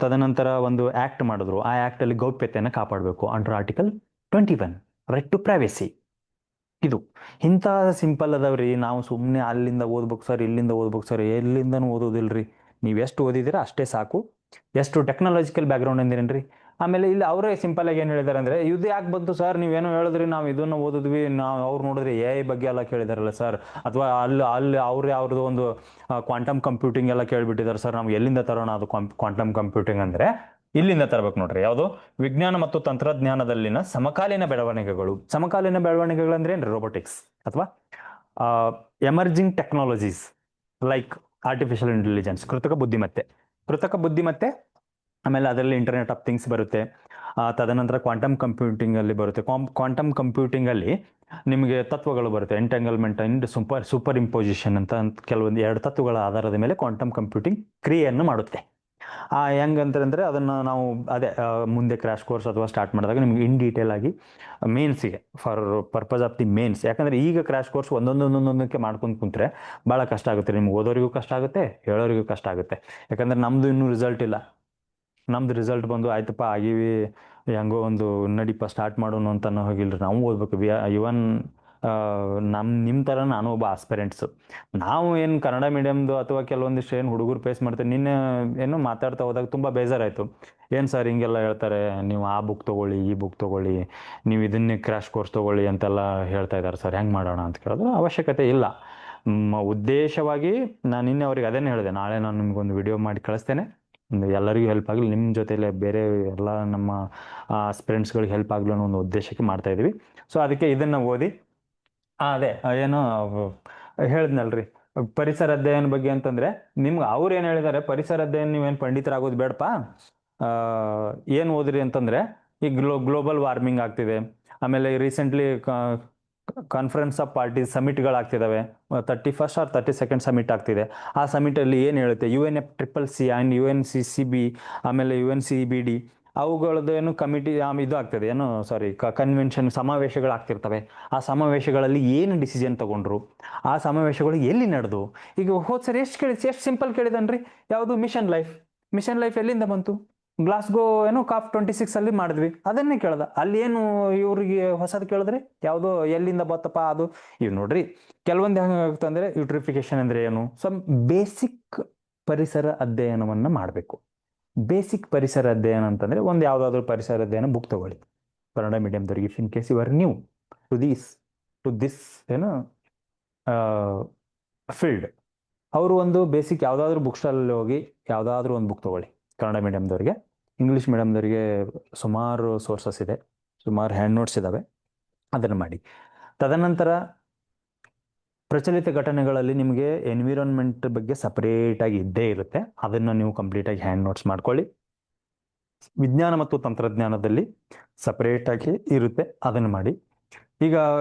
ತದನಂತರ ಒಂದು ಆ್ಯಕ್ಟ್ ಮಾಡಿದ್ರು. ಆ ಆ್ಯಕ್ಟಲ್ಲಿ ಗೌಪ್ಯತೆಯನ್ನು ಕಾಪಾಡಬೇಕು under article 21, right to privacy. ಇದು ಇಂಥ ಸಿಂಪಲ್ ಅದಾವ್ರಿ. ನಾವು ಸುಮ್ಮನೆ ಅಲ್ಲಿಂದ ಓದ್ಬೇಕು ಸರ್, ಇಲ್ಲಿಂದ ಓದ್ಬೇಕು ಸರ್, ಎಲ್ಲಿಂದನೂ ಓದೋದಿಲ್ರಿ. ನೀವು ಎಷ್ಟು ಓದಿದ್ದೀರಾ ಅಷ್ಟೇ ಸಾಕು. ಎಷ್ಟು ಟೆಕ್ನಾಲಜಿಕಲ್ ಬ್ಯಾಕ್ಗ್ರೌಂಡ್ ಅಂದಿರೇನ್ರಿ. ಆಮೇಲೆ ಇಲ್ಲಿ ಅವರೇ ಸಿಂಪಲ್ ಆಗಿ ಏನು ಹೇಳಿದಾರೆ ಅಂದರೆ, ಇದು ಯಾಕೆ ಬಂತು ಸರ್, ನೀವೇನೋ ಹೇಳಿದ್ರಿ, ನಾವು ಇದನ್ನು ಓದಿದ್ವಿ, ನಾವು ಅವ್ರು ನೋಡಿದ್ರೆ AI ಬಗ್ಗೆ ಎಲ್ಲ ಕೇಳಿದಾರಲ್ಲ ಸರ್, ಅಥವಾ ಅಲ್ಲಿ ಅವ್ರದ್ದು ಒಂದು ಕ್ವಾಂಟಮ್ ಕಂಪ್ಯೂಟಿಂಗ್ ಎಲ್ಲ ಕೇಳಿಬಿಟ್ಟಿದ್ದಾರೆ ಸರ್, ನಾವು ಎಲ್ಲಿಂದ ತರೋಣ ಅದು ಕ್ವಾಂಟಮ್ ಕಂಪ್ಯೂಟಿಂಗ್ ಅಂದರೆ? ಇಲ್ಲಿಂದ ತರಬೇಕು ನೋಡ್ರಿ. ಯಾವುದು? ವಿಜ್ಞಾನ ಮತ್ತು ತಂತ್ರಜ್ಞಾನದಲ್ಲಿನ ಸಮಕಾಲೀನ ಬೆಳವಣಿಗೆಗಳು. ಸಮಕಾಲೀನ ಬೆಳವಣಿಗೆಗಳು ಅಂದ್ರೆ ಏನ್ರಿ? ರೋಬೋಟಿಕ್ಸ್ ಅಥವಾ emerging technologies like artificial intelligence, ಕೃತಕ ಬುದ್ಧಿಮತ್ತೆ. ಆಮೇಲೆ ಅದರಲ್ಲಿ ಇಂಟರ್ನೆಟ್ ಆಫ್ ಥಿಂಗ್ಸ್ ಬರುತ್ತೆ. ತದನಂತರ ಕ್ವಾಂಟಮ್ ಕಂಪ್ಯೂಟಿಂಗ್ ಅಲ್ಲಿ ಬರುತ್ತೆ. ಕ್ವಾಂಟಮ್ ಕಂಪ್ಯೂಟಿಂಗ್ ಅಲ್ಲಿ ನಿಮಗೆ ತತ್ವಗಳು ಬರುತ್ತೆ. ಎಂಟಂಗಲ್ಮೆಂಟ್ ಅಂಡ್ ಸೂಪರ್ ಇಂಪೋಸಿಷನ್ ಅಂತ ಕೆಲವೊಂದು 2 ತತ್ವಗಳ ಆಧಾರದ ಮೇಲೆ ಕ್ವಾಂಟಮ್ ಕಂಪ್ಯೂಟಿಂಗ್ ಕ್ರಿಯೆಯನ್ನು ಮಾಡುತ್ತೆ. ಹೆಂಗಂತಂದರೆ ಅದನ್ನು ನಾವು ಮುಂದೆ ಕ್ರ್ಯಾಶ್ ಕೋರ್ಸ್ ಅಥವಾ ಸ್ಟಾರ್ಟ್ ಮಾಡಿದಾಗ ನಿಮ್ಗೆ ಇನ್ ಡೀಟೇಲ್ ಆಗಿ ಮೇನ್ಸಿಗೆ for purpose of the mains. ಯಾಕಂದರೆ ಈಗ ಕ್ರ್ಯಾಶ್ ಕೋರ್ಸ್ ಒಂದೊಂದಕ್ಕೆ ಮಾಡ್ಕೊಂಡು ಕುಂತ್ರೆ ಭಾಳ ಕಷ್ಟ ಆಗುತ್ತೆ. ನಿಮ್ಗೆ ಓದೋರಿಗೂ ಕಷ್ಟ ಆಗುತ್ತೆ, ಹೇಳೋರಿಗೂ ಕಷ್ಟ ಆಗುತ್ತೆ. ಯಾಕಂದರೆ ನಮ್ಮದು ಇನ್ನೂ ರಿಸಲ್ಟ್ ಇಲ್ಲ. ನಮ್ದು ರಿಸಲ್ಟ್ ಬಂದು ಆಯ್ತಪ್ಪ ಆಗೀವಿ, ಹೆಂಗೋ ಒಂದು ನಡಿಪ ಸ್ಟಾರ್ಟ್ ಮಾಡೋಣ ಅಂತ ಹೋಗಿಲ್ರಿ. ನಾವು ಓದ್ಬೇಕು. ಇವನ್ ನಿಮ್ಮ ಥರ ನಾನು ಒಬ್ಬ ಆಸ್ಪೆರೆಂಟ್ಸು. ನಾವು ಏನು ಕನ್ನಡ ಮೀಡಿಯಮ್ದು ಅಥವಾ ಕೆಲವೊಂದಿಷ್ಟು ಏನು ಹುಡುಗರು ಫೇಸ್ ಮಾಡ್ತಾರೆ. ನಿನ್ನೆ ಏನು ಮಾತಾಡ್ತಾ ಹೋದಾಗ ತುಂಬ ಬೇಜಾರಾಯಿತು. ಏನು ಸರ್ ಹಿಂಗೆಲ್ಲ ಹೇಳ್ತಾರೆ, ನೀವು ಆ ಬುಕ್ ತೊಗೊಳ್ಳಿ, ಈ ಬುಕ್ ತೊಗೊಳ್ಳಿ, ನೀವು ಇದನ್ನೇ ಕ್ರ್ಯಾಶ್ ಕೋರ್ಸ್ ತೊಗೊಳ್ಳಿ ಅಂತೆಲ್ಲ ಹೇಳ್ತಾ ಇದ್ದಾರೆ ಸರ್, ಹೆಂಗೆ ಮಾಡೋಣ ಅಂತ ಕೇಳಿದ್ರೆ ಅವಶ್ಯಕತೆ ಇಲ್ಲ. ಉದ್ದೇಶವಾಗಿ ನಾನು ನಿನ್ನೆ ಅವ್ರಿಗೆ ಅದನ್ನೇ ಹೇಳಿದೆ, ನಾಳೆ ನಾನು ನಿಮ್ಗೊಂದು ವಿಡಿಯೋ ಮಾಡಿ ಕಳಿಸ್ತೇನೆ, ಎಲ್ಲರಿಗೂ ಹೆಲ್ಪ್ ಆಗಲಿ, ನಿಮ್ಮ ಜೊತೆಲೆ ಬೇರೆ ಎಲ್ಲ ನಮ್ಮ ಸ್ಟೂಡೆಂಟ್ಸ್ಗಳಿಗೆ ಹೆಲ್ಪ್ ಆಗಲಿ ಅನ್ನೋ ಒಂದು ಉದ್ದೇಶಕ್ಕೆ ಮಾಡ್ತಾ ಇದ್ದೀವಿ. ಸೊ ಅದಕ್ಕೆ ಇದನ್ನು ಓದಿ. ಅದೇ ಏನು ಹೇಳಿದ್ನಲ್ರಿ, ಪರಿಸರ ಅಧ್ಯಯನ ಬಗ್ಗೆ ಅಂತಂದ್ರೆ ನಿಮ್ಗೆ ಅವ್ರು ಏನು ಹೇಳಿದ್ದಾರೆ, ಪರಿಸರ ಅಧ್ಯಯನ ನೀವೇನು ಪಂಡಿತರಾಗೋದು ಬೇಡಪ್ಪ, ಏನು ಓದ್ರಿ ಅಂತಂದ್ರೆ ಈಗ ಗ್ಲೋಬಲ್ ವಾರ್ಮಿಂಗ್ ಆಗ್ತಿದೆ. ಆಮೇಲೆ ರೀಸೆಂಟ್ಲಿ ಕಾನ್ಫರೆನ್ಸ್ ಆಫ್ ಪಾರ್ಟೀಸ್ ಸಮಿಟ್ಗಳಾಗ್ತಿದ್ದಾವೆ. 31st or 32nd ಸಮಿಟ್ ಆಗ್ತಿದೆ. ಆ ಸಮಿಟಲ್ಲಿ ಏನು ಹೇಳುತ್ತೆ, UNFCCC ಆ್ಯಂಡ್ UNCCB ಆಮೇಲೆ UNCBD ಅವುಗಳದ್ದು ಏನು ಕಮಿಟಿ ಇದು ಆಗ್ತದೆ, ಏನು ಕನ್ವೆನ್ಷನ್ ಸಮಾವೇಶಗಳಾಗ್ತಿರ್ತವೆ. ಆ ಸಮಾವೇಶಗಳಲ್ಲಿ ಏನು ಡಿಸಿಷನ್ ತಗೊಂಡ್ರು, ಆ ಸಮಾವೇಶಗಳು ಎಲ್ಲಿ ನಡೆದು. ಈಗ ಹೋದ್ ಸರಿ ಎಷ್ಟು ಸಿಂಪಲ್ ಕೇಳಿದನ್ರಿ, ಯಾವುದು ಮಿಷನ್ ಲೈಫ್ ಎಲ್ಲಿಂದ ಬಂತು? ಗ್ಲಾಸ್ಗೋ ಏನು COP26 ಅಲ್ಲಿ ಮಾಡಿದ್ವಿ, ಅದನ್ನೇ ಕೇಳ್ದ. ಅಲ್ಲಿ ಏನು ಇವ್ರಿಗೆ ಹೊಸದು ಕೇಳಿದ್ರೆ ಯಾವುದೋ ಎಲ್ಲಿಂದ ಬತ್ತಪ್ಪ ಅದು. ಇವ್ ನೋಡ್ರಿ, ಕೆಲವೊಂದು ಹೆಂಗಾಗುತ್ತೆ ಅಂದ್ರೆ, ಯೂಟ್ರಿಫಿಕೇಶನ್ ಅಂದ್ರೆ ಏನು, ಬೇಸಿಕ್ ಪರಿಸರ ಅಧ್ಯಯನವನ್ನ ಮಾಡಬೇಕು. ಬೇಸಿಕ್ ಪರಿಸರ ಅಧ್ಯಯನ ಅಂತಂದ್ರೆ ಒಂದು ಯಾವುದಾದ್ರೂ ಪರಿಸರ ಅಧ್ಯಯನ ಬುಕ್ ತಗೊಳ್ಳಿ, ಕನ್ನಡ ಮೀಡಿಯಂದವ್ರಿಗೆ. In case you are new to this ಏನು ಫೀಲ್ಡ್, ಅವರು ಒಂದು ಬೇಸಿಕ್ ಯಾವುದಾದ್ರೂ ಬುಕ್ ಸ್ಟಾಲಲ್ಲಿ ಹೋಗಿ ಯಾವುದಾದ್ರೂ ಒಂದು ಬುಕ್ ತಗೊಳ್ಳಿ. ಕನ್ನಡ ಮೀಡಿಯಂದವ್ರಿಗೆ, ಇಂಗ್ಲೀಷ್ ಮೀಡಿಯಂದವರಿಗೆ ಸುಮಾರು ಸೋರ್ಸಸ್ ಇದೆ, ಸುಮಾರು ಹ್ಯಾಂಡ್ ನೋಟ್ಸ್ ಇದ್ದಾವೆ, ಅದನ್ನು ಮಾಡಿ. ತದನಂತರ ಪ್ರಚಲಿತ ಘಟನೆಗಳಲ್ಲಿ ನಿಮಗೆ ಎನ್ವಿರಾನ್ಮೆಂಟ್ ಬಗ್ಗೆ ಸಪರೇಟಾಗಿ ಇದ್ದೇ ಇರುತ್ತೆ, ಅದನ್ನು ನೀವು ಕಂಪ್ಲೀಟಾಗಿ ಹ್ಯಾಂಡ್ ನೋಟ್ಸ್ ಮಾಡ್ಕೊಳ್ಳಿ. ವಿಜ್ಞಾನ ಮತ್ತು ತಂತ್ರಜ್ಞಾನದಲ್ಲಿ ಸಪರೇಟಾಗಿ ಇರುತ್ತೆ, ಅದನ್ನು ಮಾಡಿ. ಈಗ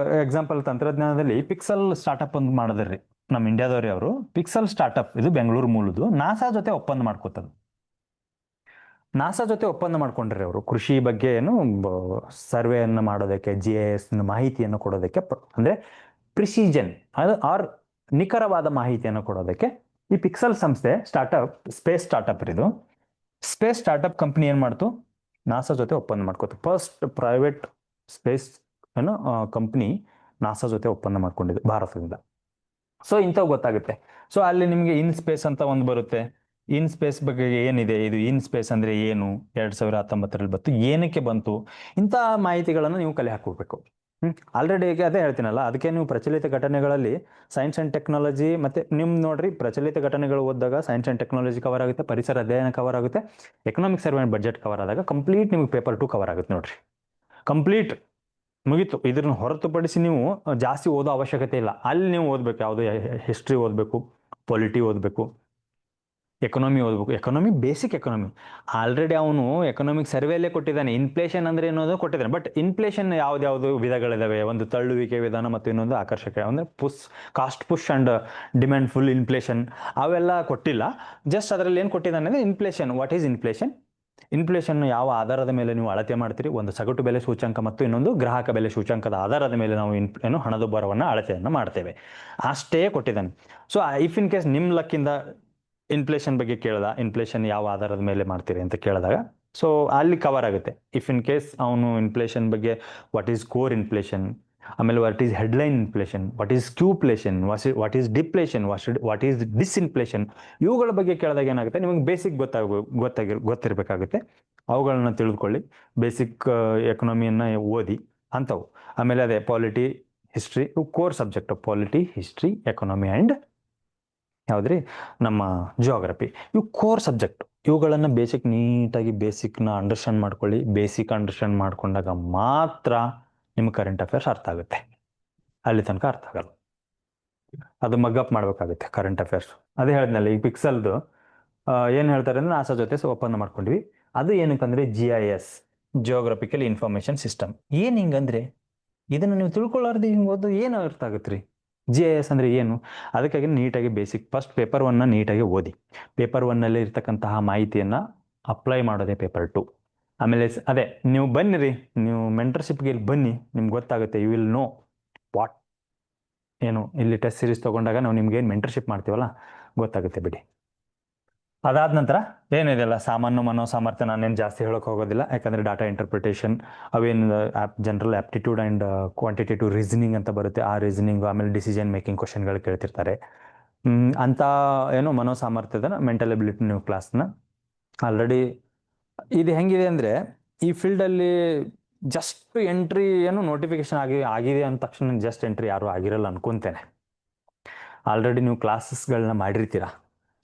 ಎಕ್ಸಾಂಪಲ್ ತಂತ್ರಜ್ಞಾನದಲ್ಲಿ ಪಿಕ್ಸೆಲ್ ಸ್ಟಾರ್ಟಪ್ ಒಂದು ಮಾಡಿದ್ರಿ ನಮ್ಮ ಇಂಡಿಯಾದವ್ರಿ. ಅವರು ಪಿಕ್ಸೆಲ್ ಸ್ಟಾರ್ಟಪ್ ಇದು ಬೆಂಗಳೂರು ಮೂಲದ್ದು, ನಾಸಾ ಜೊತೆ ಒಪ್ಪಂದ ಮಾಡ್ಕೋತದ. ನಾಸಾ ಜೊತೆ ಒಪ್ಪಂದ ಮಾಡ್ಕೊಂಡ್ರಿ ಅವರು ಕೃಷಿ ಬಗ್ಗೆ ಏನು ಸರ್ವೆಯನ್ನು ಮಾಡೋದಕ್ಕೆ, GIS ಮಾಹಿತಿಯನ್ನು ಕೊಡೋದಕ್ಕೆ, ಅಂದ್ರೆ ಪ್ರಿಸಿಷನ್ ಅದು ಆರ್ ನಿಖರವಾದ ಮಾಹಿತಿಯನ್ನು ಕೊಡೋದಕ್ಕೆ ಈ ಪಿಕ್ಸೆಲ್ ಸಂಸ್ಥೆ ಸ್ಟಾರ್ಟಪ್, ಸ್ಪೇಸ್ ಸ್ಟಾರ್ಟಪ್ ಇದು. ಸ್ಪೇಸ್ ಸ್ಟಾರ್ಟಪ್ ಕಂಪ್ನಿ ಏನ್ ಮಾಡ್ತು, ನಾಸಾ ಜೊತೆ ಒಪ್ಪಂದ ಮಾಡ್ಕೋತು. ಫಸ್ಟ್ ಪ್ರೈವೇಟ್ ಸ್ಪೇಸ್ ಏನೋ ಕಂಪ್ನಿ ನಾಸಾ ಜೊತೆ ಒಪ್ಪಂದ ಮಾಡ್ಕೊಂಡಿದ್ದು ಭಾರತದಿಂದ. ಸೊ ಇಂಥವು ಗೊತ್ತಾಗುತ್ತೆ. ಸೊ ಅಲ್ಲಿ ನಿಮಗೆ ಇನ್ ಸ್ಪೇಸ್ ಅಂತ ಒಂದು ಬರುತ್ತೆ. ಇನ್ ಸ್ಪೇಸ್ ಬಗ್ಗೆ ಏನಿದೆ, ಇದು ಇನ್ ಸ್ಪೇಸ್ ಅಂದ್ರೆ ಏನು, 2019ರಲ್ಲಿ ಬಂತು, ಏನಕ್ಕೆ ಬಂತು, ಇಂಥ ಮಾಹಿತಿಗಳನ್ನು ನೀವು ಕಲೆ ಹಾಕೋಬೇಕು. ಆಲ್ರೆಡಿ ಅದೇ ಹೇಳ್ತೀನಲ್ಲ, ಅದಕ್ಕೆ ನೀವು ಪ್ರಚಲಿತ ಘಟನೆಗಳಲ್ಲಿ ಸೈನ್ಸ್ ಅಂಡ್ ಟೆಕ್ನಾಲಜಿ ಮತ್ತೆ ನಿಮ್ ನೋಡ್ರಿ, ಪ್ರಚಲಿತ ಘಟನೆಗಳು ಓದಿದಾಗ ಸೈನ್ಸ್ ಅಂಡ್ ಟೆಕ್ನಾಲಜಿ ಕವರ್ ಆಗುತ್ತೆ, ಪರಿಸರ ಅಧ್ಯಯನ ಕವರ್ ಆಗುತ್ತೆ, economic survey and budget cover ಆದಾಗ ಕಂಪ್ಲೀಟ್ ನಿಮ್ಗೆ ಪೇಪರ್ 2 ಕವರ್ ಆಗುತ್ತೆ ನೋಡ್ರಿ. ಕಂಪ್ಲೀಟ್ ಮುಗೀತು. ಇದನ್ನ ಹೊರತುಪಡಿಸಿ ನೀವು ಜಾಸ್ತಿ ಓದೋ ಅವಶ್ಯಕತೆ ಇಲ್ಲ. ಅಲ್ಲಿ ನೀವು ಓದ್ಬೇಕು, ಯಾವುದು ಹಿಸ್ಟ್ರಿ ಓದಬೇಕು, ಪೊಲಿಟಿ ಓದಬೇಕು, ಎಕನಾಮಿ ಓದಬೇಕು. ಎಕನಾಮಿ ಬೇಸಿಕ್ ಎಕನಾಮಿ ಆಲ್ರೆಡಿ ಅವನು ಎಕನಾಮಿಕ್ ಸರ್ವೆಯಲ್ಲೇ ಕೊಟ್ಟಿದ್ದಾನೆ. ಇನ್ಫ್ಲೇಷನ್ ಅಂದ್ರೆ ಏನೋದು ಕೊಟ್ಟಿದ್ದಾನೆ. ಬಟ್ ಇನ್ಫ್ಲೇಷನ್ ಯಾವ್ದು ವಿಧಗಳಿದಾವೆ, ಒಂದು ತಳ್ಳುವಿಕೆ ವಿಧಾನ ಮತ್ತು ಇನ್ನೊಂದು ಆಕರ್ಷಕ, ಅಂದ್ರೆ cost push and demand full inflation, ಅವೆಲ್ಲ ಕೊಟ್ಟಿಲ್ಲ. ಜಸ್ಟ್ ಅದರಲ್ಲಿ ಏನು ಕೊಟ್ಟಿದ್ದಾನೆ ಅಂದ್ರೆ inflation, what is inflation, inflation ಯಾವ ಆಧಾರದ ಮೇಲೆ ನೀವು ಅಳತೆ ಮಾಡ್ತೀರಿ, ಒಂದು ಸಗಟು ಬೆಲೆ ಸೂಚ್ಯಂಕ ಮತ್ತು ಇನ್ನೊಂದು ಗ್ರಾಹಕ ಬೆಲೆ ಸೂಚ್ಯಂಕದ ಆಧಾರದ ಮೇಲೆ ನಾವು ಏನು ಹಣದುಬ್ಬರವನ್ನು ಅಳತೆಯನ್ನು ಮಾಡ್ತೇವೆ, ಅಷ್ಟೇ ಕೊಟ್ಟಿದ್ದಾನೆ. ಸೊ ಇಫ್ ಇನ್ ಕೇಸ್ ನಿಮ್ಮ ಲಕ್ಕಿಂದ ಇನ್ಫ್ಲೇಷನ್ ಬಗ್ಗೆ ಕೇಳ್ದ, ಇನ್ಫ್ಲೇಷನ್ ಯಾವ ಆಧಾರದ ಮೇಲೆ ಮಾಡ್ತೀರಿ ಅಂತ ಕೇಳಿದಾಗ ಸೊ ಅಲ್ಲಿ ಕವರ್ ಆಗುತ್ತೆ. ಇಫ್ ಇನ್ ಕೇಸ್ ಅವನು ಇನ್ಫ್ಲೇಷನ್ ಬಗ್ಗೆ ವಾಟ್ ಈಸ್ ಕೋರ್ ಇನ್ಫ್ಲೇಷನ್, ಆಮೇಲೆ what is headline inflation, what is ಕ್ಯೂಪ್ಲೇಷನ್, what is deflation, what is disinflation, ಇವುಗಳ ಬಗ್ಗೆ ಕೇಳಿದಾಗ ಏನಾಗುತ್ತೆ, ನಿಮಗೆ ಬೇಸಿಕ್ ಗೊತ್ತಿರಬೇಕಾಗುತ್ತೆ. ಅವುಗಳನ್ನ ತಿಳಿದುಕೊಳ್ಳಿ, ಬೇಸಿಕ್ ಎಕನಾಮಿಯನ್ನು ಓದಿ ಅಂಥವು. ಆಮೇಲೆ ಅದೇ polity, history, core subject polity, history, economy and ಯಾವುದ್ರಿ ನಮ್ಮ ಜಿಯೋಗ್ರಫಿ, ಇವು ಕೋರ್ ಸಬ್ಜೆಕ್ಟ್. ಇವುಗಳನ್ನು ನೀಟಾಗಿ ಬೇಸಿಕ್ನ ಅಂಡರ್ಸ್ಟ್ಯಾಂಡ್ ಮಾಡ್ಕೊಳ್ಳಿ. ಬೇಸಿಕ್ ಅಂಡರ್ಸ್ಟ್ಯಾಂಡ್ ಮಾಡ್ಕೊಂಡಾಗ ಮಾತ್ರ ನಿಮ್ಗೆ ಕರೆಂಟ್ ಅಫೇರ್ಸ್ ಅರ್ಥ ಆಗುತ್ತೆ. ಅಲ್ಲಿ ತನಕ ಅರ್ಥ ಆಗಲ್ಲ, ಅದು ಮಗ್ಗಪ್ ಮಾಡ್ಬೇಕಾಗುತ್ತೆ ಕರೆಂಟ್ ಅಫೇರ್ಸ್. ಅದೇ ಹೇಳಿದ್ನಲ್ಲ, ಈ ಪಿಕ್ಸೆಲ್ದು ಏನು ಹೇಳ್ತಾರೆ ಅಂದ್ರೆ ನಾಸಾ ಜೊತೆ ಒಪ್ಪಂದ ಮಾಡ್ಕೊಂಡ್ವಿ. ಅದು ಏನಕ್ಕಂದ್ರೆ GIS, ಜಿಯೋಗ್ರಫಿಕಲ್ ಇನ್ಫಾರ್ಮೇಶನ್ ಸಿಸ್ಟಮ್. ಏನ್ ಹಿಂಗಂದ್ರೆ ಇದನ್ನು ನೀವು ತಿಳ್ಕೊಳ್ಳಾರ್ದು ಹಿಂಗೆ ಓದು ಏನು ಅರ್ಥ ಆಗುತ್ತೆ ರೀ. GIS ಅಂದ್ರೆ ಏನು, ಅದಕ್ಕಾಗಿ ನೀಟಾಗಿ ಬೇಸಿಕ್ ಫಸ್ಟ್ ಪೇಪರ್ 1ನ ನೀಟಾಗಿ ಓದಿ. ಪೇಪರ್ 1ನಲ್ಲಿ ಇರ್ತಕ್ಕಂತಹ ಮಾಹಿತಿಯನ್ನು ಅಪ್ಲೈ ಮಾಡೋದೇ ಪೇಪರ್ 2. ಆಮೇಲೆ ಅದೇ ನೀವು ಬನ್ನಿರಿ, ನೀವು ಮೆಂಟರ್ಶಿಪ್ಗೆ ಇಲ್ಲಿ ಬನ್ನಿ, ನಿಮ್ಗೆ ಗೊತ್ತಾಗುತ್ತೆ. ಯು ವಿಲ್ ನೋ ವಾಟ್ ಏನು ಇಲ್ಲಿ ಟೆಸ್ಟ್ ಸೀರೀಸ್ ತೊಗೊಂಡಾಗ ನಾವು ನಿಮ್ಗೆ ಏನು ಮೆಂಟರ್ಶಿಪ್ ಮಾಡ್ತೀವಲ್ಲ ಗೊತ್ತಾಗುತ್ತೆ ಬಿಡಿ. ಅದಾದ ನಂತರ ಏನಿದೆಯಲ್ಲ ಸಾಮಾನ್ಯ ಮನೋ ಸಾಮರ್ಥ್ಯ, ನಾನೇನು ಜಾಸ್ತಿ ಹೇಳೋಕೆ ಹೋಗೋದಿಲ್ಲ, ಯಾಕಂದರೆ ಡಾಟಾ ಇಂಟರ್ಪ್ರಿಟೇಷನ್, ಅವೇನು general aptitude and quantitative reasoning ಅಂತ ಬರುತ್ತೆ, ಆ ರೀಸನಿಂಗು, ಆಮೇಲೆ ಡಿಸಿಷನ್ ಮೇಕಿಂಗ್ ಕ್ವಶನ್ಗಳು ಕೇಳ್ತಿರ್ತಾರೆ. ಅಂತ ಏನು ಮನೋ ಸಾಮರ್ಥ್ಯದ ಮೆಂಟಲ್ ಎಬಿಲಿಟಿ ನೀವು ಕ್ಲಾಸ್ನ ಆಲ್ರೆಡಿ. ಇದು ಹೆಂಗಿದೆ ಅಂದರೆ ಈ ಫೀಲ್ಡಲ್ಲಿ ಜಸ್ಟ್ ಎಂಟ್ರಿ ಏನು ನೋಟಿಫಿಕೇಶನ್ ಆಗಿದೆ ಅಂದ ತಕ್ಷಣ ಜಸ್ಟ್ ಎಂಟ್ರಿ ಯಾರು ಆಗಿರಲ್ಲ ಅನ್ಕೊಂತೇನೆ. ಆಲ್ರೆಡಿ ನೀವು ಕ್ಲಾಸಸ್ಗಳನ್ನ ಮಾಡಿರ್ತೀರ.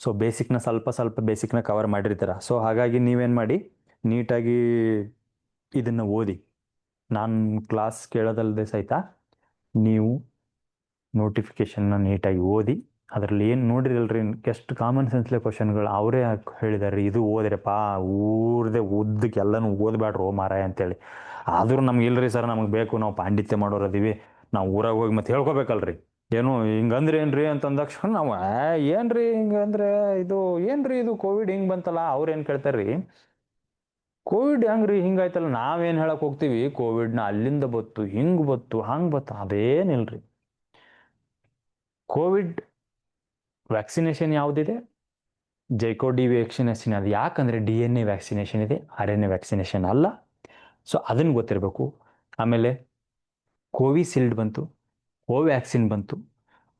ಸೊ ಬೇಸಿಕ್ನ ಸ್ವಲ್ಪ ಬೇಸಿಕ್ನ ಕವರ್ ಮಾಡಿರ್ತೀರ. ಸೊ ಹಾಗಾಗಿ ನೀವೇನು ಮಾಡಿ, ನೀಟಾಗಿ ಇದನ್ನು ಓದಿ. ನಾನು ಕ್ಲಾಸ್ ಕೇಳೋದಲ್ಲದೆ ಸಹಿತ ನೀವು ನೋಟಿಫಿಕೇಶನ್ನ ನೀಟಾಗಿ ಓದಿ. ಅದರಲ್ಲಿ ಏನು ನೋಡಿರಲ್ರಿ, ಎಷ್ಟು ಕಾಮನ್ ಸೆನ್ಸ್ಲೆ ಕ್ವಶನ್ಗಳು ಅವರೇ ಹೇಳಿದಾರೆ, ಇದು ಓದ್ರಪ್ಪ ಊರ್ದೆ ಉದ್ದಕ್ಕೆ ಎಲ್ಲನೂ ಓದ್ಬೇಡ್ರು ಮಾರಾಯ ಅಂತೇಳಿ. ಆದರೂ ನಮ್ಗೆ ಇಲ್ರಿ ಸರ್, ನಮಗೆ ಬೇಕು, ನಾವು ಪಾಂಡಿತ್ಯ ಮಾಡೋರದೀವಿ, ನಾವು ಊರಾಗ ಹೋಗಿ ಮತ್ತೆ ಹೇಳ್ಕೊಬೇಕಲ್ರಿ. ಏನು ಹಿಂಗಂದ್ರೆ ಏನ್ರಿ ಅಂತಂದಕ್ಷಣ ನಾವು ಏನ್ರಿ ಹಿಂಗಂದ್ರೆ ಇದು ಏನ್ರಿ ಇದು ಕೋವಿಡ್ ಹಿಂಗೆ ಬಂತಲ್ಲ, ಅವ್ರೇನು ಕೇಳ್ತಾರ್ರಿ, ಕೋವಿಡ್ ಹೆಂಗ್ರಿ ಹಿಂಗಾಯ್ತಲ್ಲ, ನಾವೇನು ಹೇಳಕ್ ಹೋಗ್ತೀವಿ, ಕೋವಿಡ್ನ ಅಲ್ಲಿಂದ ಬತ್ತು, ಹಿಂಗೆ ಬತ್ತು, ಹಂಗೆ ಬತ್ತು. ಅದೇನಿಲ್ರಿ. ಕೋವಿಡ್ ವ್ಯಾಕ್ಸಿನೇಷನ್ ಯಾವುದಿದೆ, ಜೈಕೋಡಿ ವ್ಯಾಕ್ಸಿನೇಷನ್. ಅದು ಯಾಕಂದರೆ DNA ವ್ಯಾಕ್ಸಿನೇಷನ್ ಇದೆ, RNA ವ್ಯಾಕ್ಸಿನೇಷನ್ ಅಲ್ಲ. ಸೊ ಅದನ್ನು ಗೊತ್ತಿರಬೇಕು. ಆಮೇಲೆ ಕೋವಿಶೀಲ್ಡ್ ಬಂತು, ಕೋವ್ಯಾಕ್ಸಿನ್ ಬಂತು.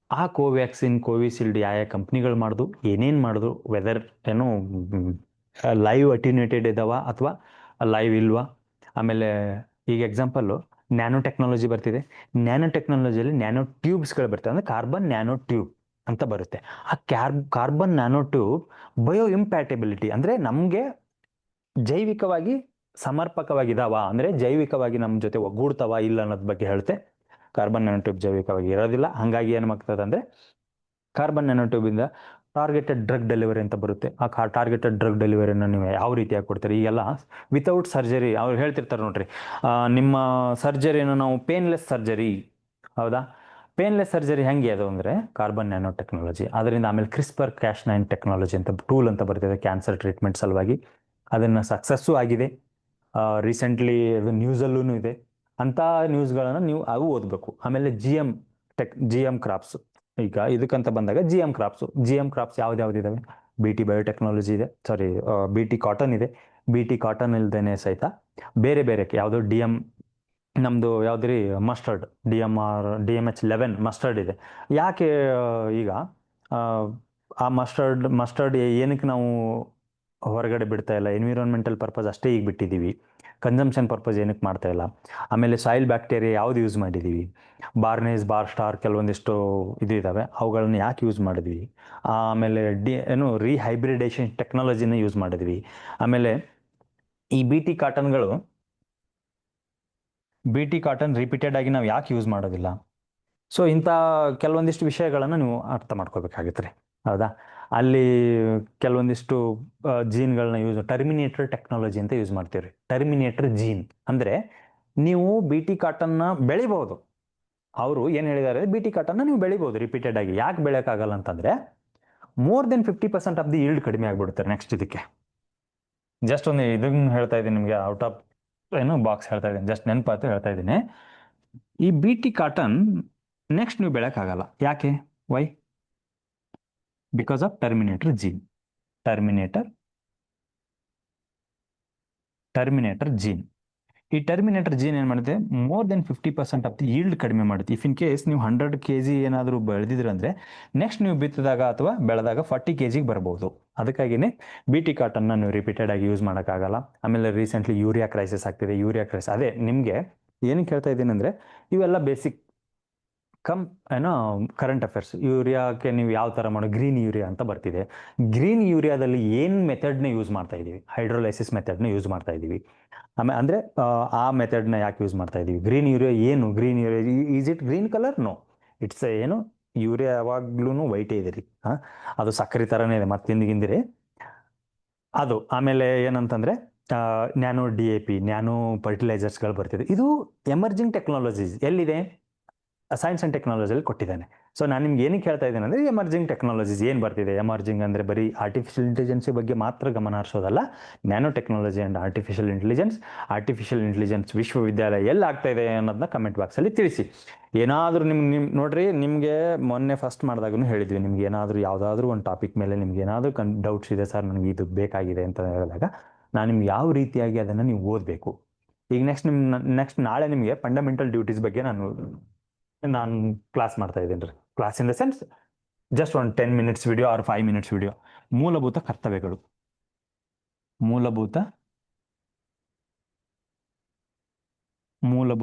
ಆ ಕೋವಿಶೀಲ್ಡ್ ಯಾವ ಕಂಪ್ನಿಗಳು ಮಾಡಿದು, ಏನೇನು ಮಾಡಿದ್ರು, ವೆದರ್ ಏನು ಲೈವ್ ಅಟ್ಯೂನೇಟೆಡ್ ಇದಾವ ಅಥವಾ ಲೈವ್ ಇಲ್ವಾ. ಆಮೇಲೆ ಈಗ ಎಕ್ಸಾಂಪಲ್ಲು ನ್ಯಾನೋ ಟೆಕ್ನಾಲಜಿ ಬರ್ತಿದೆ. ನ್ಯಾನೋ ಟೆಕ್ನಾಲಜಿಯಲ್ಲಿ ನ್ಯಾನೋ ಟ್ಯೂಬ್ಸ್ಗಳು ಬರ್ತವೆ, ಅಂದರೆ ಕಾರ್ಬನ್ ನ್ಯಾನೋ ಟ್ಯೂಬ್ ಅಂತ ಬರುತ್ತೆ. ಆ ಕಾರ್ಬನ್ ನ್ಯಾನೋ ಟ್ಯೂಬ್ ಬಯೋ ಇಂಪ್ಯಾಟಬಿಲಿಟಿ ಅಂದರೆ ನಮಗೆ ಜೈವಿಕವಾಗಿ ಸಮರ್ಪಕವಾಗಿದಾವ, ಅಂದರೆ ಜೈವಿಕವಾಗಿ ನಮ್ಮ ಜೊತೆ ಒಗ್ಗೂಡ್ತಾವ ಇಲ್ಲ ಅನ್ನೋದ್ರ ಬಗ್ಗೆ ಹೇಳುತ್ತೆ. ಕಾರ್ಬನ್ ನ್ಯಾನೋಟ್ಯೂಬ್ ಜೈವಿಕವಾಗಿ ಇರೋದಿಲ್ಲ. ಹಾಗಾಗಿ ಏನಾಗ್ತದೆ ಅಂದರೆ ಕಾರ್ಬನ್ ನ್ಯಾನೋಟ್ಯೂಬಿಂದ ಟಾರ್ಗೆಟೆಡ್ ಡ್ರಗ್ ಡೆಲಿವರಿ ಅಂತ ಬರುತ್ತೆ. ಆ ಟಾರ್ಗೆಟೆಡ್ ಡ್ರಗ್ ಡೆಲಿವರಿನ ನೀವು ಯಾವ ರೀತಿಯಾಗಿ ಕೊಡ್ತೀರಿ? ಈಗೆಲ್ಲ ವಿತೌಟ್ ಸರ್ಜರಿ ಅವ್ರು ಹೇಳ್ತಿರ್ತಾರೆ ನೋಡ್ರಿ, ನಿಮ್ಮ ಸರ್ಜರಿನ ನಾವು ಪೇನ್ಲೆಸ್ ಸರ್ಜರಿ, ಹೌದಾ? ಪೇನ್ಲೆಸ್ ಸರ್ಜರಿ ಹೆಂಗೆ ಅದು ಅಂದರೆ ಕಾರ್ಬನ್ ನ್ಯಾನೋ ಟೆಕ್ನಾಲಜಿ. ಅದರಿಂದ ಆಮೇಲೆ ಕ್ರಿಸ್ಪರ್ ಕ್ಯಾಸ್9 ಟೆಕ್ನಾಲಜಿ ಅಂತ ಟೂಲ್ ಅಂತ ಬರ್ತಿದೆ ಕ್ಯಾನ್ಸರ್ ಟ್ರೀಟ್ಮೆಂಟ್ ಸಲುವಾಗಿ. ಅದನ್ನು ಸಕ್ಸಸ್ಸು ಆಗಿದೆ. ರೀಸೆಂಟ್ಲಿ ಅದು ನ್ಯೂಸಲ್ಲೂ ಇದೆ. ಅಂಥ ನ್ಯೂಸ್ಗಳನ್ನು ನೀವು ಅವು ಓದಬೇಕು. ಆಮೇಲೆ ಜಿ ಎಮ್ ಕ್ರಾಪ್ಸ್, ಈಗ ಇದಕ್ಕಂತ ಬಂದಾಗ ಜಿ ಎಮ್ ಕ್ರಾಪ್ಸ್ ಯಾವ್ದಾವ್ದಿದ್ದಾವೆ? ಬಿ ಟಿ ಬಯೋಟೆಕ್ನಾಲಜಿ ಇದೆ, ಸಾರಿ ಬಿ ಟಿ ಕಾಟನ್ ಇದೆ. ಬಿ ಟಿ ಕಾಟನ್ ಇಲ್ದೇನೆ ಸಹಿತ ಬೇರೆ ಬೇರೆ ಯಾವುದೋ ನಮ್ಮದು ಯಾವುದ್ರಿ ಮಸ್ಟರ್ಡ್ DMH11 ಮಸ್ಟರ್ಡ್ ಇದೆ. ಯಾಕೆ ಈಗ ಆ ಮಸ್ಟರ್ಡ್ ಏನಕ್ಕೆ ನಾವು ಹೊರಗಡೆ ಬಿಡ್ತಾ ಇಲ್ಲ? ಎನ್ವಿರಾನ್ಮೆಂಟಲ್ ಪರ್ಪಸ್ ಅಷ್ಟೇ ಈಗ ಬಿಟ್ಟಿದ್ದೀವಿ, ಕನ್ಸಂಪ್ಷನ್ ಪರ್ಪಸ್ ಏನಕ್ಕೆ ಮಾಡ್ತಾ ಇಲ್ಲ? ಆಮೇಲೆ ಸಾಯಿಲ್ ಬ್ಯಾಕ್ಟೀರಿಯಾ ಯಾವ್ದು ಯೂಸ್ ಮಾಡಿದ್ದೀವಿ? ಬಾರ್ನೇಸ್, ಬಾರ್ ಸ್ಟಾರ್, ಕೆಲವೊಂದಿಷ್ಟು ಇದು ಇದ್ದಾವೆ, ಅವುಗಳನ್ನ ಯಾಕೆ ಯೂಸ್ ಮಾಡಿದ್ವಿ? ಆಮೇಲೆ ರೀಹೈಬ್ರಿಡೇಷನ್ ಟೆಕ್ನಾಲಜಿನ ಯೂಸ್ ಮಾಡಿದ್ವಿ. ಆಮೇಲೆ ಈ ಬಿ ಟಿ ಕಾಟನ್ ರಿಪೀಟೆಡ್ ಆಗಿ ನಾವು ಯಾಕೆ ಯೂಸ್ ಮಾಡೋದಿಲ್ಲ? ಸೊ ಇಂಥ ಕೆಲವೊಂದಿಷ್ಟು ವಿಷಯಗಳನ್ನು ನೀವು ಅರ್ಥ ಮಾಡ್ಕೋಬೇಕಾಗುತ್ತೆ ರೀ, ಹೌದಾ? ಅಲ್ಲಿ ಕೆಲವೊಂದಿಷ್ಟು ಜೀನ್ಗಳನ್ನ ಟರ್ಮಿನೇಟರ್ ಟೆಕ್ನಾಲಜಿ ಅಂತ ಯೂಸ್ ಮಾಡ್ತೀವಿ. ಟರ್ಮಿನೇಟರ್ ಜೀನ್ ಅಂದರೆ ನೀವು ಬಿ ಟಿ ಕಾಟನ್ನ ಬೆಳಿಬಹುದು. ಅವರು ಏನು ಹೇಳಿದ್ದಾರೆ, ಬಿ ಟಿ ಕಾಟನ್ನ ನೀವು ಬೆಳಿಬಹುದು ರಿಪೀಟೆಡ್ ಆಗಿ. ಯಾಕೆ ಬೆಳೆಯೋಕ್ಕಾಗಲ್ಲ ಅಂತಂದರೆ more than 50% of the yield ಕಡಿಮೆ ಆಗಿಬಿಡುತ್ತೆ ನೆಕ್ಸ್ಟ್ ಇದಕ್ಕೆ. ಜಸ್ಟ್ ಒಂದು ಇದನ್ನು ಹೇಳ್ತಾ ಇದ್ದೀನಿ ನಿಮಗೆ, ಔಟ್ ಆಫ್ ಬಾಕ್ಸ್ ಹೇಳ್ತಾ ಇದ್ದೀನಿ, ಜಸ್ಟ್ ನೆನಪಾತು ಹೇಳ್ತಾ ಇದ್ದೀನಿ. ಈ ಬಿ ಟಿ ಕಾಟನ್ ನೆಕ್ಸ್ಟ್ ನೀವು ಬೆಳೆಯೋಕ್ಕಾಗಲ್ಲ. ಯಾಕೆ? Why? Because of terminator gene. Terminator gene. ಈ ಟರ್ಮಿನೇಟರ್ ಜೀನ್ ಏನು ಮಾಡುತ್ತೆ? More than 50% of the yield ಕಡಿಮೆ ಮಾಡುತ್ತೆ. ಇಫ್ ಇನ್ ಕೇಸ್ ನೀವು 100 kg ಏನಾದರೂ ಬೆಳೆದಿದ್ರೆ ಅಂದರೆ ನೆಕ್ಸ್ಟ್ ನೀವು ಬಿತ್ತಿದಾಗ ಅಥವಾ ಬೆಳೆದಾಗ 40 kg ಬರ್ಬೋದು. ಅದಕ್ಕಾಗಿಯೇ ಬಿ ಟಿ ಕಾಟನ್ನ ನೀವು ರಿಪೀಟೆಡ್ ಆಗಿ ಯೂಸ್ ಮಾಡೋಕ್ಕಾಗಲ್ಲ. ಆಮೇಲೆ ರೀಸೆಂಟ್ಲಿ ಯೂರಿಯಾ ಕ್ರೈಸಿಸ್ ಆಗ್ತಿದೆ. ಅದೇ ನಿಮಗೆ ಏನಕ್ಕೆ ಹೇಳ್ತಾ ಇದ್ದೀನಿ ಅಂದರೆ ಇವೆಲ್ಲ ಬೇಸಿಕ್ ಕರೆಂಟ್ ಅಫೇರ್ಸ್. ಯೂರಿಯಾಕ್ಕೆ ನೀವು ಯಾವ ಥರ ಮಾಡೋ, ಗ್ರೀನ್ ಯೂರಿಯಾ ಅಂತ ಬರ್ತಿದೆ. ಗ್ರೀನ್ ಯೂರಿಯಾದಲ್ಲಿ ಏನು ಮೆಥಡ್ನ ಯೂಸ್ ಮಾಡ್ತಾ ಇದ್ದೀವಿ? ಹೈಡ್ರೋಲೈಸಿಸ್ ಮೆಥಡ್ನ ಯೂಸ್ ಮಾಡ್ತಾ ಇದ್ದೀವಿ. ಆಮೇಲೆ ಅಂದರೆ ಆ ಮೆಥಡ್ನ ಯಾಕೆ ಯೂಸ್ ಮಾಡ್ತಾ ಇದ್ದೀವಿ? ಗ್ರೀನ್ ಯೂರಿಯಾ ಏನು? Green urea is it green colour? No, it's urea ಯಾವಾಗ್ಲೂ ವೈಟೇ ಇದೆ ರೀ. ಅದು ಸಕ್ಕರೆ ಥರನೇ ಇದೆ, ಮತ್ತಿಂದಿಗಿಂದಿರಿ ಅದು. ಆಮೇಲೆ ಏನಂತಂದರೆ ನ್ಯಾನೋ DAP, ನ್ಯಾನೋ ಫರ್ಟಿಲೈಸರ್ಸ್ಗಳು ಬರ್ತಿದೆ. ಇದು ಎಮರ್ಜಿಂಗ್ ಟೆಕ್ನಾಲಜೀಸ್ ಎಲ್ಲಿದೆ? ಸೈನ್ಸ್ ಆ್ಯಂಡ್ ಟೆಕ್ನಾಲಜಿಯಲ್ಲಿ ಕೊಟ್ಟಿದ್ದಾನೆ. ಸೊ ನಾನು ನಿಮ್ಗೆ ಏನಕ್ಕೆ ಹೇಳ್ತಾ ಇದ್ದೇನೆ ಅಂದರೆ ಎಮರ್ಜಿಂಗ್ ಟೆಕ್ನಾಲಜೀಸ್ ಏನು ಬರ್ತಿದೆ. ಎಮರ್ಜಿಂಗ್ ಅಂದರೆ ಬರೀ ಆರ್ಟಿಫಿಷಿಯಲ್ ಇಂಟೆಲಿಜೆನ್ಸಿ ಬಗ್ಗೆ ಮಾತ್ರ ಗಮನ ಹರಿಸೋದಲ್ಲ. Nano technology and artificial intelligence ವಿಶ್ವವಿದ್ಯಾಲಯ ಎಲ್ಲಿ ಆಗ್ತಾ ಇದೆ ಅನ್ನೋದನ್ನ ಕಮೆಂಟ್ ಬಾಕ್ಸಲ್ಲಿ ತಿಳಿಸಿ. ಏನಾದರೂ ನಿಮ್ಗೆ ನೋಡ್ರಿ, ನಿಮಗೆ ಮೊನ್ನೆ ಫಸ್ಟ್ ಮಾಡಿದಾಗೂ ಹೇಳಿದ್ವಿ, ನಿಮ್ಗೆ ಏನಾದರೂ ಯಾವುದಾದ್ರೂ ಒಂದು ಟಾಪಿಕ್ ಮೇಲೆ ನಿಮ್ಗೆ ಏನಾದರೂ ಡೌಟ್ಸ್ ಇದೆ ಸರ್, ನನಗೆ ಇದು ಬೇಕಾಗಿದೆ ಅಂತ ಹೇಳಿದಾಗ ನಾನು ನಿಮ್ಗೆ ಯಾವ ರೀತಿಯಾಗಿ ಅದನ್ನು ನೀವು ಓದಬೇಕು. ಈಗ ನೆಕ್ಸ್ಟ್ ನಾಳೆ ನಿಮಗೆ ಫಂಡಮೆಂಟಲ್ ಡ್ಯೂಟೀಸ್ ಬಗ್ಗೆ ನಾನು ಕ್ಲಾಸ್ ಮಾಡ್ತಾ ಇದ್ದೀನಿ ರೀ. Class in the sense just ಒಂದು 10 minutes video or 5 minutes video. ಮೂಲಭೂತ ಕರ್ತವ್ಯಗಳು.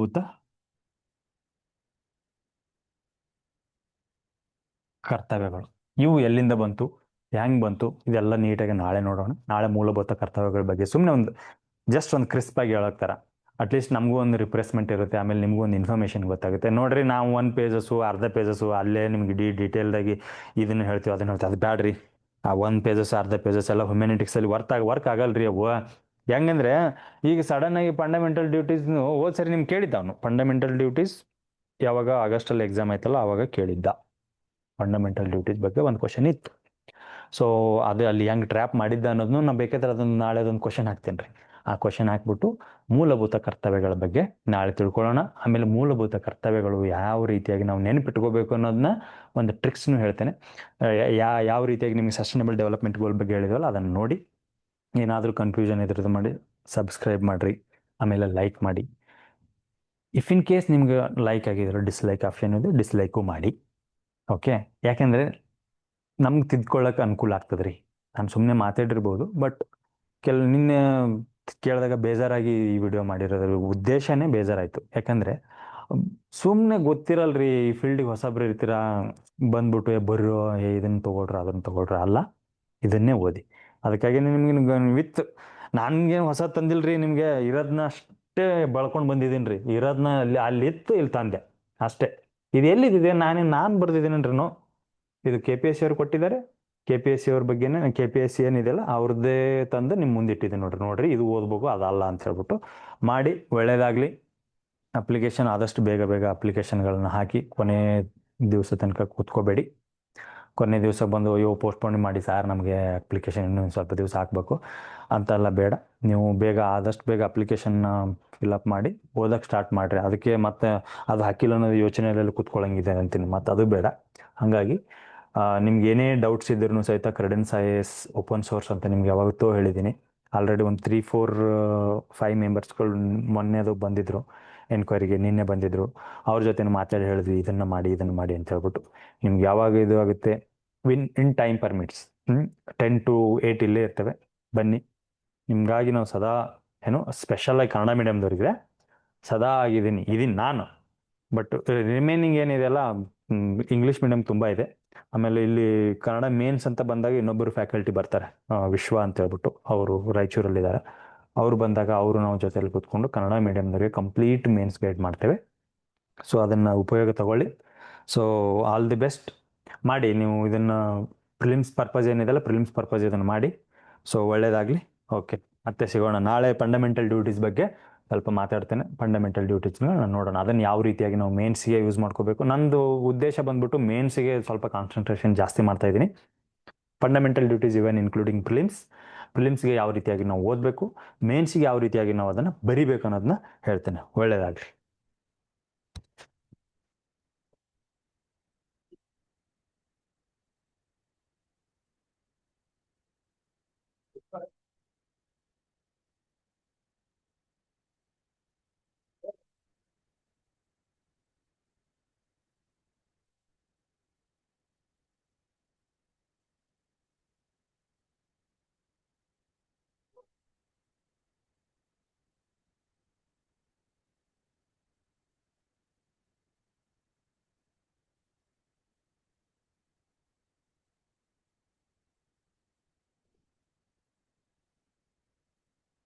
ಇವು ಎಲ್ಲಿಂದ ಬಂತು, ಹೆಂಗೆ ಬಂತು, ಇದೆಲ್ಲ ನೀಟಾಗಿ ನಾಳೆ ನೋಡೋಣ. ನಾಳೆ ಮೂಲಭೂತ ಕರ್ತವ್ಯಗಳ ಬಗ್ಗೆ ಸುಮ್ಮನೆ ಜಸ್ಟ್ ಒಂದು ಕ್ರಿಸ್ಪ್ ಆಗಿ ಹೇಳೋಕ್ ಥರ ಅಟ್ಲೀಸ್ಟ್ ನಮಗೂ ಒಂದು ರಿಪ್ರೆಸ್ಮೆಂಟ್ ಇರುತ್ತೆ. ಆಮೇಲೆ ನಿಮಗೂ ಒಂದು ಇನ್ಫಾರ್ಮೇಷನ್ ಗೊತ್ತಾಗುತ್ತೆ. ನೋಡ್ರಿ, ನಾವು 1 ಪೇಜಸ್ಸು ಅರ್ಧ ಪೇಜಸ್ಸು ಅಲ್ಲೇ ನಿಮ್ಗೆ ಡೀಟೇಲ್ದಾಗಿ ಇದನ್ನು ಹೇಳ್ತೀವಿ ಅದನ್ನು ಹೇಳ್ತೀವಿ, ಅದು ಬ್ಯಾಡ್ರಿ. ಆ 1 ಪೇಜಸ್ ಅರ್ಧ ಪೇಜಸ್ ಎಲ್ಲ ಹ್ಯುಮ್ಯಾನಿಟಿಕ್ಸಲ್ಲಿ ವರ್ಕ್ ಆಗಲ್ರಿ ಅವು. ಹೆಂಗಂದ್ರೆ ಈಗ ಸಡನ್ನಾಗಿ ಫಂಡಮೆಂಟಲ್ ಡ್ಯೂಟೀಸ್ನು ಹೋದ್ ಸರಿ ನಿಮ್ಗೆ ಕೇಳಿದ್ದ ಫಂಡಮೆಂಟಲ್ ಡ್ಯೂಟೀಸ್ ಯಾವಾಗ ಆಗಸ್ಟಲ್ಲಿ ಎಕ್ಸಾಮ್ ಆಯ್ತಲ್ಲ ಆವಾಗ ಕೇಳಿದ್ದ. ಫಂಡಮೆಂಟಲ್ ಡ್ಯೂಟೀಸ್ ಬಗ್ಗೆ ಒಂದು ಕ್ವಶನ್ ಇತ್ತು. ಸೊ ಅದು ಅಲ್ಲಿ ಹೆಂಗೆ ಟ್ರ್ಯಾಪ್ ಮಾಡಿದ್ದ ಅನ್ನೋದನ್ನು ನಾನು ಬೇಕಾದ್ರೆ ಅದನ್ನು ನಾಳೆ ಅದೊಂದು ಕ್ವಶನ್ ಹಾಕ್ತೇನೆ ರೀ. ಆ ಕ್ವಶನ್ ಹಾಕ್ಬಿಟ್ಟು ಮೂಲಭೂತ ಕರ್ತವ್ಯಗಳ ಬಗ್ಗೆ ನಾಳೆ ತಿಳ್ಕೊಳ್ಳೋಣ. ಆಮೇಲೆ ಮೂಲಭೂತ ಕರ್ತವ್ಯಗಳು ಯಾವ ರೀತಿಯಾಗಿ ನಾವು ನೆನಪಿಟ್ಕೋಬೇಕು ಅನ್ನೋದನ್ನ ಒಂದು ಟ್ರಿಕ್ಸ್ನು ಹೇಳ್ತೇನೆ. ಯಾವ ರೀತಿಯಾಗಿ ನಿಮಗೆ ಸಸ್ಟೈನಬಲ್ ಡೆವಲಪ್ಮೆಂಟ್ ಗೋಲ್ ಬಗ್ಗೆ ಹೇಳಿದ್ವಲ್ಲ ಅದನ್ನು ನೋಡಿ. ಏನಾದರೂ ಕನ್ಫ್ಯೂಷನ್ ಇದ್ರದ್ದು ಮಾಡಿ ಸಬ್ಸ್ಕ್ರೈಬ್ ಮಾಡಿರಿ, ಆಮೇಲೆ ಲೈಕ್ ಮಾಡಿ. ಇಫ್ ಇನ್ ಕೇಸ್ ನಿಮ್ಗೆ ಲೈಕ್ ಆಗಿದ್ರೆ ಡಿಸ್ಲೈಕ್ ಆಪ್ಷನ್ ಇದೆ, ಡಿಸ್ಲೈಕು ಮಾಡಿ. ಓಕೆ, ಯಾಕೆಂದರೆ ನಮ್ಗೆ ತಿದ್ಕೊಳ್ಳೋಕೆ ಅನುಕೂಲ ಆಗ್ತದೆ ರೀ. ನಾನು ಸುಮ್ಮನೆ ಮಾತಾಡಿರ್ಬೋದು, ಬಟ್ ನಿನ್ನೆ ಕೇಳಿದಾಗ ಬೇಜಾರಾಗಿ ಈ ವಿಡಿಯೋ ಮಾಡಿರೋದ್ರ ಉದ್ದೇಶನೇ ಬೇಜಾರಾಯಿತು. ಯಾಕಂದರೆ ಸುಮ್ಮನೆ ಗೊತ್ತಿರಲ್ರಿ, ಈ ಫೀಲ್ಡಿಗೆ ಹೊಸಬ್ರು ಇರ್ತೀರಾ, ಬಂದ್ಬಿಟ್ಟು ಬರ್ರೋ ಇದನ್ನು ತೊಗೊಳ್ರ ಅದನ್ನು ತೊಗೊಳ್ರ ಅಲ್ಲ, ಇದನ್ನೇ ಓದಿ. ಅದಕ್ಕಾಗಿ ನಿಮ್ಗೆ ನನಗೇನು ಹೊಸ ತಂದಿಲ್ರಿ, ನಿಮಗೆ ಇರೋದನ್ನ ಅಷ್ಟೇ ಬಳಕೊಂಡು ಬಂದಿದ್ದೀನಿ ರೀ. ಇರೋದನ್ನ ಅಲ್ಲಿ ಇತ್ತು ಇಲ್ಲಿ ತಂದೆ. ಅಷ್ಟೇ. ಇದು ಎಲ್ಲಿದೆ, ನಾನು ಬರ್ದಿದ್ದೀನೇನ್ರಿ? ಇದು ಕೆ ಪಿ ಎಸ್ ಸಿ ಅವ್ರು ಕೊಟ್ಟಿದ್ದಾರೆ. ಕೆ ಪಿ ಎಸ್ ಸಿ ಅವ್ರ ಬಗ್ಗೆನೇ, ಕೆ ಪಿ ಎಸ್ ಸಿ ಏನಿದೆಯಲ್ಲ ಅವ್ರದ್ದೇ ತಂದು ನಿಮ್ಮ ಮುಂದಿಟ್ಟಿದೆ ನೋಡ್ರಿ. ನೋಡ್ರಿ ಇದು ಓದ್ಬೇಕು ಅದಲ್ಲ ಅಂತ ಹೇಳ್ಬಿಟ್ಟು ಮಾಡಿ. ಒಳ್ಳೇದಾಗಲಿ. ಅಪ್ಲಿಕೇಶನ್ ಆದಷ್ಟು ಬೇಗ ಬೇಗ ಅಪ್ಲಿಕೇಶನ್ಗಳನ್ನ ಹಾಕಿ, ಕೊನೆ ದಿವಸ ತನಕ ಕೂತ್ಕೋಬೇಡಿ. ಕೊನೆ ದಿವಸ ಬಂದು ಅಯ್ಯೋ ಪೋಸ್ಟ್ಪೋನ್ ಮಾಡಿ ಸರ್ ನಮಗೆ ಅಪ್ಲಿಕೇಶನ್ ಇನ್ನೂ ಸ್ವಲ್ಪ ದಿವಸ ಹಾಕಬೇಕು ಅಂತೆಲ್ಲ ಬೇಡ. ನೀವು ಬೇಗ ಆದಷ್ಟು ಬೇಗ ಅಪ್ಲಿಕೇಶನ್ನ ಫಿಲಪ್ ಮಾಡಿ ಓದಕ್ಕೆ ಸ್ಟಾರ್ಟ್ ಮಾಡಿರಿ. ಅದಕ್ಕೆ ಮತ್ತೆ ಅದು ಹಾಕಿಲ್ಲ ಅನ್ನೋದು ಯೋಚನೆಯಲ್ಲಿ ಕೂತ್ಕೊಳ್ಳಂಗಿದೆ ಅಂತೀನಿ, ಮತ್ತು ಅದು ಬೇಡ. ಹಾಗಾಗಿ ನಿಮ್ಗೆ ಏನೇ ಡೌಟ್ಸ್ ಇದ್ರೂ ಸಹಿತ Credence I A S open source ಅಂತ ನಿಮ್ಗೆ ಯಾವತ್ತೂ ಹೇಳಿದ್ದೀನಿ. ಆಲ್ರೆಡಿ ಒಂದು 3 4 5 ಮೆಂಬರ್ಸ್ಗಳು ಮೊನ್ನೆ ಅದು ಬಂದಿದ್ದರು ಎನ್ಕ್ವೈರಿಗೆ, ನಿನ್ನೆ ಬಂದಿದ್ದರು. ಅವ್ರ ಜೊತೆ ಮಾತಾಡಿ ಹೇಳಿದ್ವಿ ಇದನ್ನು ಮಾಡಿ ಇದನ್ನು ಮಾಡಿ ಅಂತ ಹೇಳ್ಬಿಟ್ಟು. ನಿಮ್ಗೆ ಯಾವಾಗ ಇದು ಆಗುತ್ತೆ, ಇನ್ ಟೈಮ್ ಪರ್ಮಿಟ್ಸ್ 10 to 8 ಇಲ್ಲೇ ಇರ್ತೇವೆ, ಬನ್ನಿ. ನಿಮ್ಗಾಗಿ ನಾವು ಸದಾ ಏನು ಸ್ಪೆಷಲಾಗಿ ಕನ್ನಡ ಮೀಡಿಯಮ್ದವ್ರಿಗೆ ಸದಾ ಇದೀನಿ ನಾನು. ಬಟ್ ರಿಮೈನಿಂಗ್ ಏನಿದೆಯಲ್ಲ ಇಂಗ್ಲೀಷ್ ಮೀಡಿಯಂ ತುಂಬ ಇದೆ. ಆಮೇಲೆ ಇಲ್ಲಿ ಕನ್ನಡ ಮೇನ್ಸ್ ಅಂತ ಬಂದಾಗ ಇನ್ನೊಬ್ಬರು ಫ್ಯಾಕಲ್ಟಿ ಬರ್ತಾರೆ, ವಿಶ್ವ ಅಂತ ಹೇಳ್ಬಿಟ್ಟು, ಅವರು ರಾಯಚೂರಲ್ಲಿದ್ದಾರೆ. ಅವರು ಬಂದಾಗ ಅವರು ನಾವು ಜೊತೆಲಿ ಕೂತ್ಕೊಂಡು ಕನ್ನಡ ಮೀಡಿಯಮ್ದವ್ರಿಗೆ ಕಂಪ್ಲೀಟ್ ಮೇನ್ಸ್ ಗೈಡ್ ಮಾಡ್ತೇವೆ. ಸೊ ಅದನ್ನು ಉಪಯೋಗ ತಗೊಳ್ಳಿ. So all the best. ಮಾಡಿ ನೀವು ಇದನ್ನು ಪ್ರಿಲಿಮ್ಸ್ ಪರ್ಪಸ್ ಏನಿದೆಲ್ಲ ಪ್ರಿಲಿಮ್ಸ್ ಪರ್ಪಸ್ ಇದನ್ನು ಮಾಡಿ. ಸೊ ಒಳ್ಳೇದಾಗಲಿ. ಓಕೆ, ಮತ್ತೆ ಸಿಗೋಣ. ನಾಳೆ ಫಂಡಮೆಂಟಲ್ ಡ್ಯೂಟೀಸ್ ಬಗ್ಗೆ ಸ್ವಲ್ಪ ಮಾತಾಡ್ತೇನೆ. ಫಂಡಮೆಂಟಲ್ ಡ್ಯೂಟೀಸ್ನ ನೋಡೋಣ, ಅದನ್ನು ಯಾವ ರೀತಿಯಾಗಿ ನಾವು ಮೇನ್ಸಿಗೆ ಯೂಸ್ ಮಾಡ್ಕೋಬೇಕು. ನಂದು ಉದ್ದೇಶ ಬಂದ್ಬಿಟ್ಟು ಮೇನ್ಸಿಗೆ ಸ್ವಲ್ಪ ಕಾನ್ಸಂಟ್ರೇಷನ್ ಜಾಸ್ತಿ ಮಾಡ್ತಾ ಇದ್ದೀನಿ. ಫಂಡಮೆಂಟಲ್ ಡ್ಯೂಟೀಸ್ ಇವನ್ ಇನ್ಕ್ಲೂಡಿಂಗ್ ಪ್ರಿಲಿಮ್ಸ್ಗೆ ಯಾವ ರೀತಿಯಾಗಿ ನಾವು ಓದಬೇಕು, ಮೇನ್ಸಿಗೆ ಯಾವ ರೀತಿಯಾಗಿ ನಾವು ಅದನ್ನು ಬರಿಬೇಕು ಅನ್ನೋದನ್ನ ಹೇಳ್ತೇನೆ. ಒಳ್ಳೇದಾಗಲಿ.